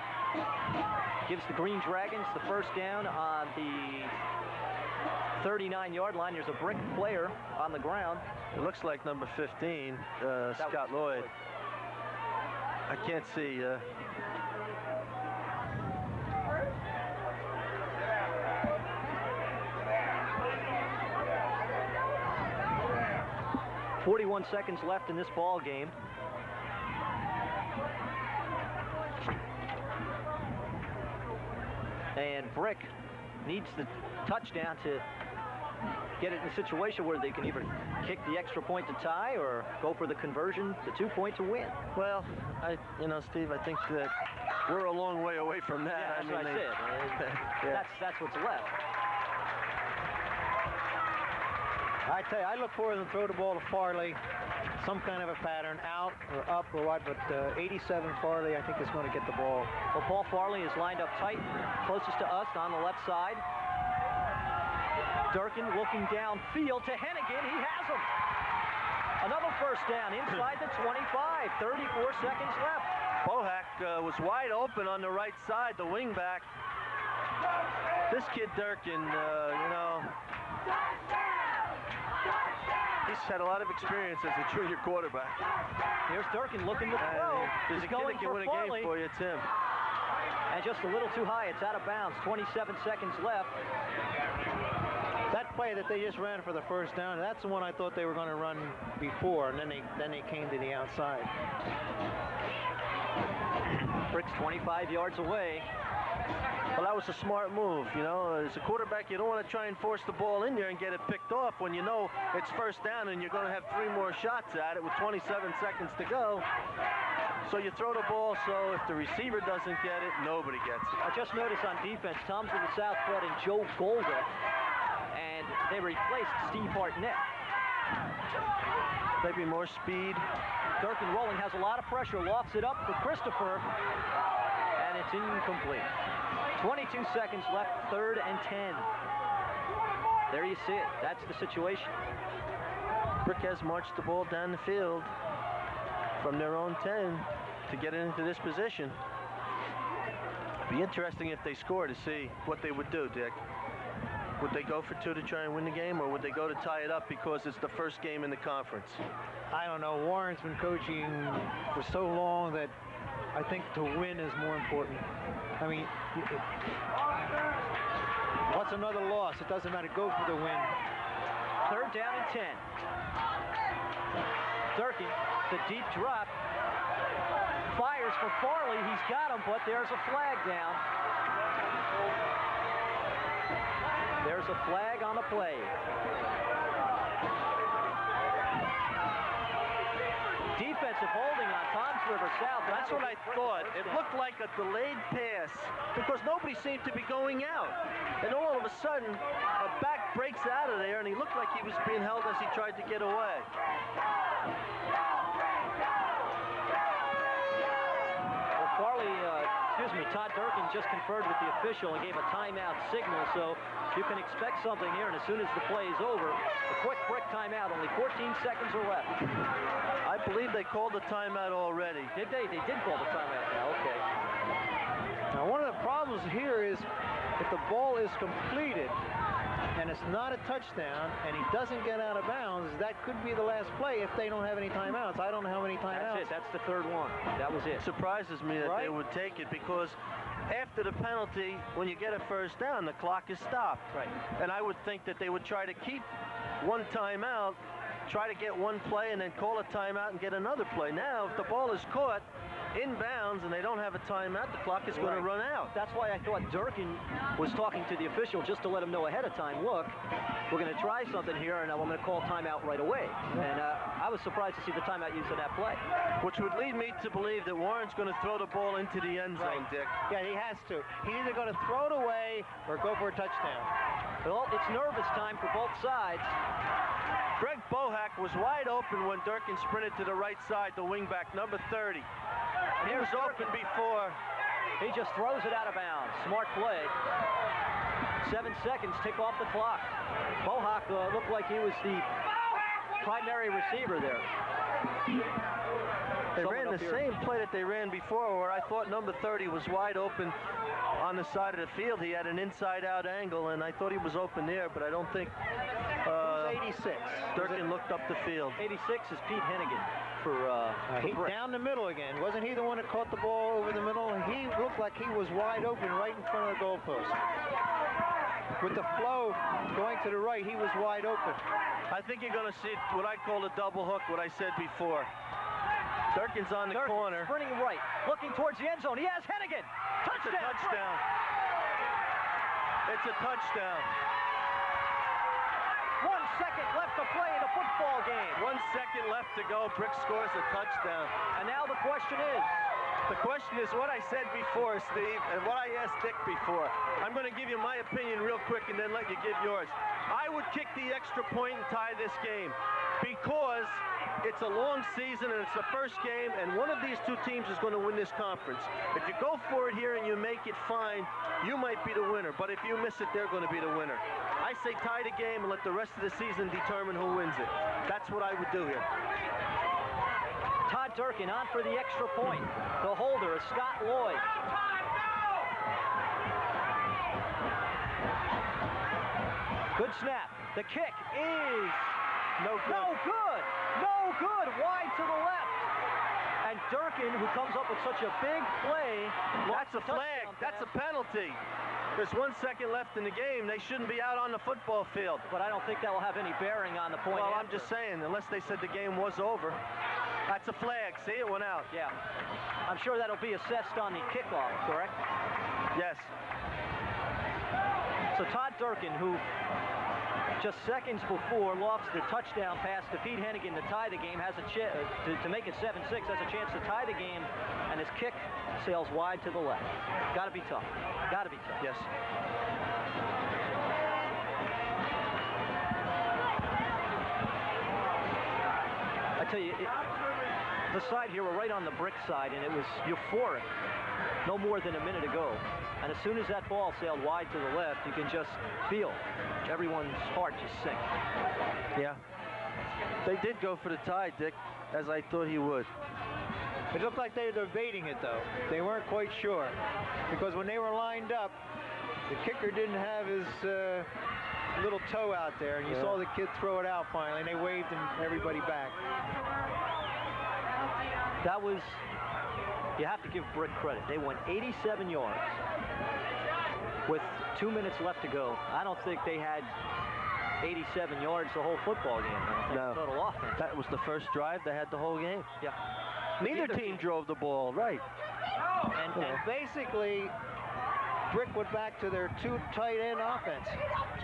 Gives the Green Dragons the first down on the 39-yard line. There's a Brick player on the ground. It looks like number 15, Scott Lloyd. I can't see. 41 seconds left in this ball game. And Brick needs the touchdown to get it in a situation where they can either kick the extra point to tie or go for the conversion, the 2-point to win. Well, Steve, I think that we're a long way away from that. Yeah, that's what I said. That's what's left. I tell you, I look for them to throw the ball to Farley, some kind of a pattern, out or up or what, but 87 Farley, I think, is going to get the ball. Well, Paul Farley is lined up tight, closest to us on the left side. Durkin looking downfield to Hennigan. He has him. Another first down inside the 25. 34 seconds left. Bohack was wide open on the right side, the wingback. This kid Durkin, he's had a lot of experience as a junior quarterback. Here's Durkin looking to throw. There's a kid that can win a game for you, it's him. And just a little too high. It's out of bounds. 27 seconds left. That play that they just ran for the first down, that's the one I thought they were going to run before, and then they came to the outside. Brick's 25 yards away. Well, that was a smart move. As a quarterback, you don't want to try and force the ball in there and get it picked off when you know it's first down and you're going to have 3 more shots at it with 27 seconds to go. So you throw the ball, so if the receiver doesn't get it, nobody gets it. I just noticed on defense, Tom's in the South brought in Joe Golda, and they replaced Steve Hartnett. Maybe more speed. Durkin rolling, has a lot of pressure, lofts it up for Christopher, and it's incomplete. 22 seconds left, 3rd and 10. There you see it. That's the situation. Brick has marched the ball down the field from their own 10 to get into this position. Be interesting if they score to see what they would do, Dick. Would they go for 2 to try and win the game, or would they go to tie it up because it's the first game in the conference? I don't know. Warren's been coaching for so long that I think to win is more important. I mean, what's another loss? It doesn't matter. Go for the win. 3rd down and 10. Durkin, the deep drop. Fires for Farley. He's got him, but there's a flag down. There's a flag on the play. Defensive holding on Toms River South. That's what I thought. It looked like a delayed pass because nobody seemed to be going out. And all of a sudden, a back breaks out of there, and he looked like he was being held as he tried to get away. Well, Farley, Todd Durkin just conferred with the official and gave a timeout signal, so you can expect something here, and as soon as the play is over, a quick Brick timeout. Only 14 seconds are left. I believe they called a timeout already. Did they? They did call the timeout now, okay. Now, one of the problems here is if the ball is completed and it's not a touchdown and he doesn't get out of bounds, that could be the last play if they don't have any timeouts. I don't know how many timeouts. That's it. That's the 3rd one. That was it. It surprises me that they would take it because after the penalty, when you get a first down, the clock is stopped. Right. And I would think that they would try to keep one timeout, try to get one play, and then call a timeout and get another play. Now, if the ball is caught in bounds and they don't have a timeout, the clock is going to run out. That's why I thought Durkin was talking to the official just to let him know ahead of time, look, we're going to try something here, and I'm going to call timeout right away. And I was surprised to see the timeout used in that play. Which would lead me to believe that Warren's going to throw the ball into the end zone, Dick. Yeah, he has to. He's either going to throw it away or go for a touchdown. Well, it's nervous time for both sides. Greg Bohack was wide open when Durkin sprinted to the right side, the wingback, number 30. And he was open before. He just throws it out of bounds. Smart play. 7 seconds, tick off the clock. Bohack looked like he was the primary receiver there. They ran the same play that they ran before, where I thought number 30 was wide open on the side of the field. He had an inside-out angle, and I thought he was open there, but I don't think Who's 86? Durkin looked up the field. 86 is Pete Hennigan for Brick. Down the middle again. Wasn't he the one that caught the ball over the middle? He looked like he was wide open right in front of the goalpost. With the flow going to the right, he was wide open. I think you're going to see what I call a double hook, what I said before. Durkin's on the corner. Sprinting right, looking towards the end zone. He has Hennigan. Touchdown! It's a touchdown. It's a touchdown. 1 second left to play in the football game. 1 second left to go. Brick scores a touchdown. And now the question is? The question is what I said before, Steve, and what I asked Dick before. I'm going to give you my opinion real quick and then let you give yours. I would kick the extra point and tie this game because it's a long season and it's the first game, and one of these two teams is going to win this conference. If you go for it here and you make it fine, you might be the winner, but if you miss it, they're going to be the winner. I say tie the game and let the rest of the season determine who wins it. That's what I would do here. Todd Durkin on for the extra point. The holder is Scott Lloyd. Good snap. The kick is no good. No good. No good. Wide to the left. And Durkin, who comes up with such a big play. That's a flag. That's a penalty. There's 1 second left in the game. They shouldn't be out on the football field. But I don't think that will have any bearing on the point. Well, I'm just saying, unless they said the game was over. That's a flag. See, it went out. Yeah. I'm sure that'll be assessed on the kickoff, correct? Yes. So Todd Durkin, who just seconds before lofts the touchdown pass to Pete Hennigan to tie the game, has a chance to make it 7-6, has a chance to tie the game, and his kick sails wide to the left. Got to be tough. Got to be tough. Yes. I tell you, the side here, we're right on the Brick side, and it was euphoric. No more than a minute ago. And as soon as that ball sailed wide to the left, you can just feel everyone's heart just sink. Yeah. They did go for the tie, Dick, as I thought he would. It looked like they were debating it, though. They weren't quite sure. Because when they were lined up, the kicker didn't have his little toe out there, and you saw the kid throw it out finally, and they waved everybody back. That was, you have to give Brick credit. They went 87 yards with 2 minutes left to go. I don't think they had 87 yards the whole football game. I don't think total offense. That was the first drive. They had the whole game. Yeah. Neither team drove the ball, right. And basically, Brick went back to their two tight end offense.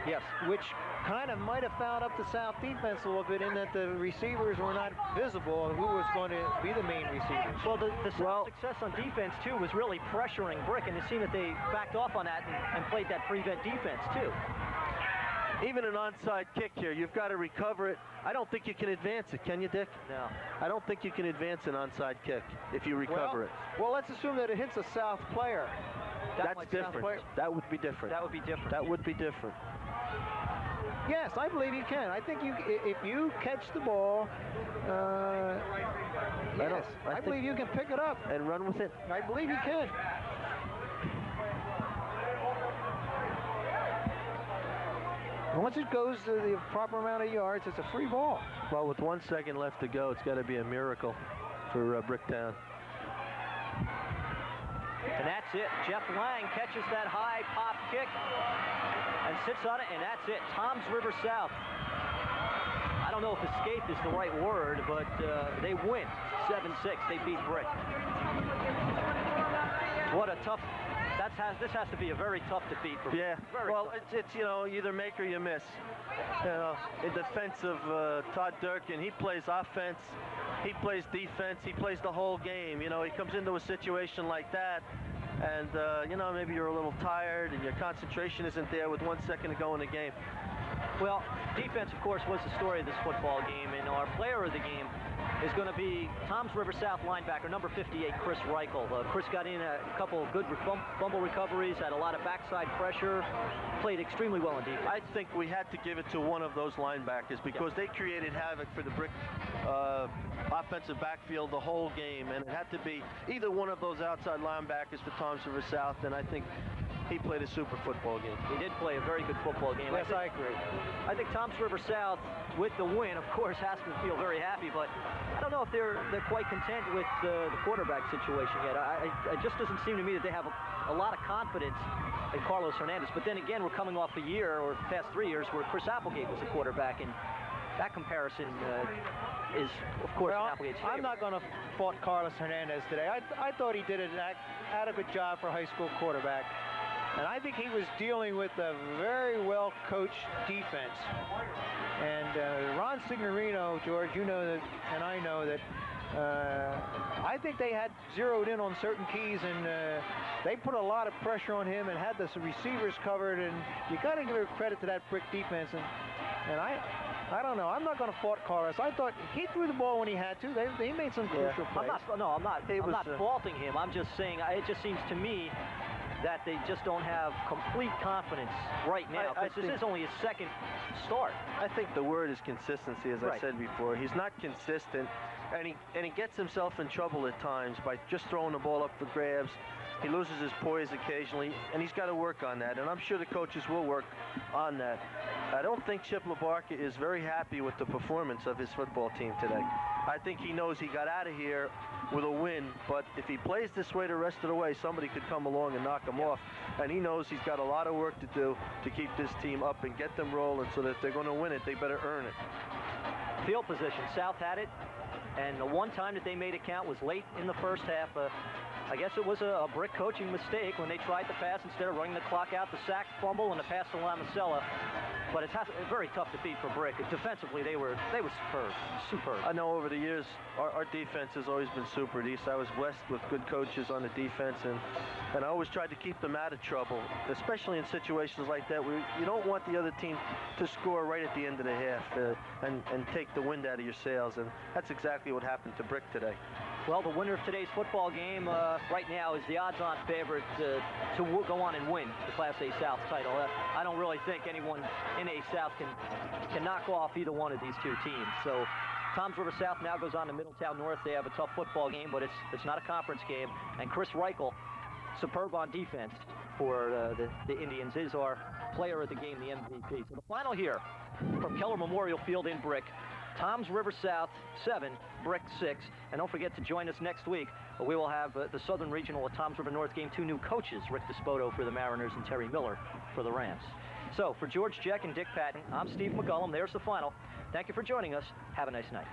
Yes. Which kind of might have fouled up the South defense a little bit in that the receivers were not visible who was going to be the main receivers. Well, the South success on defense, too, was really pressuring Brick, and it seemed that they backed off on that and played that prevent defense, too. Even an onside kick here, you've got to recover it. I don't think you can advance it, can you, Dick? No. I don't think you can advance an onside kick if you recover it. Well, let's assume that it hits a South player. That's different. That would be different. That would be different. That would be different. Yes, I believe you can. I think if you catch the ball, yes, I believe you can pick it up. And run with it? I believe you can. Once it goes to the proper amount of yards, it's a free ball. Well, with 1 second left to go, it's got to be a miracle for Bricktown. And that's it. Jeff Lang catches that high pop kick and sits on it, and that's it. Toms River South. I don't know if escape is the right word, but they win 7-6. They beat Brick. What a tough... This has to be a very tough defeat for Yeah, well, it's you know, either make or you miss. You know, in defense of Todd Durkin, he plays offense, he plays defense, he plays the whole game. You know, he comes into a situation like that, and you know, maybe you're a little tired and your concentration isn't there with 1 second to go in the game. Well, defense, of course, was the story of this football game, and our player of the game is going to be Toms River South linebacker, number 58, Chris Reichel. Chris got in a couple of good fumble recoveries, had a lot of backside pressure, played extremely well in defense. I think we had to give it to one of those linebackers because they created havoc for the Brick offensive backfield the whole game, and it had to be either one of those outside linebackers for Toms River South, and I think he played a super football game. He did play a very good football game. Yes, I agree. I think Toms River South, with the win, of course, has to feel very happy, but I don't know if they're quite content with the quarterback situation yet. It just doesn't seem to me that they have a lot of confidence in Carlos Hernandez. But then again, we're coming off a year, or the past 3 years, where Chris Applegate was the quarterback, and that comparison is, of course, Well, Applegate's favorite. I'm not going to fault Carlos Hernandez today. I thought he did an adequate job for a high school quarterback. And I think he was dealing with a very well-coached defense. And Ron Signorino, George, you know that, and I know that, I think they had zeroed in on certain keys, and they put a lot of pressure on him and had the receivers covered, and you got to give credit to that brick defense. And I don't know. I'm not going to fault Carlos. I thought he threw the ball when he had to. They made some crucial plays. I'm not faulting him. I'm just saying it just seems to me that they just don't have complete confidence right now. This is only his second start. I think the word is consistency, as I said before. He's not consistent, and he gets himself in trouble at times by just throwing the ball up for grabs. He loses his poise occasionally, and he's got to work on that, and I'm sure the coaches will work on that. I don't think Chip LaBarca is very happy with the performance of his football team today. I think he knows he got out of here with a win, but if he plays this way the rest of the way, somebody could come along and knock him off, and he knows he's got a lot of work to do to keep this team up and get them rolling, so that if they're going to win it, they better earn it. Field position, South had it, and the one time that they made it count was late in the first half. I guess it was a Brick coaching mistake when they tried to pass instead of running the clock out, the sack, fumble, and the pass to Lamacella. But it's a very tough defeat for Brick. Defensively, they were superb. I know over the years, our defense has always been super. I was blessed with good coaches on the defense, and I always tried to keep them out of trouble, especially in situations like that where you don't want the other team to score right at the end of the half and take the wind out of your sails, and that's exactly what happened to Brick today. Well, the winner of today's football game right now is the odds-on favorite to go on and win the Class A South title. I don't really think anyone in A South can knock off either one of these two teams. So Toms River South now goes on to Middletown North. They have a tough football game, but it's not a conference game. And Chris Reichel, superb on defense for the Indians, is our player of the game, the MVP. So the final here from Keller Memorial Field in Brick. Toms River South 7, Brick 6. And don't forget to join us next week. We will have the Southern Regional at Toms River North game, 2 new coaches, Rick Despoto for the Mariners and Terry Miller for the Rams. So for George Jeck and Dick Patton, I'm Steve McCullum. There's the final. Thank you for joining us. Have a nice night.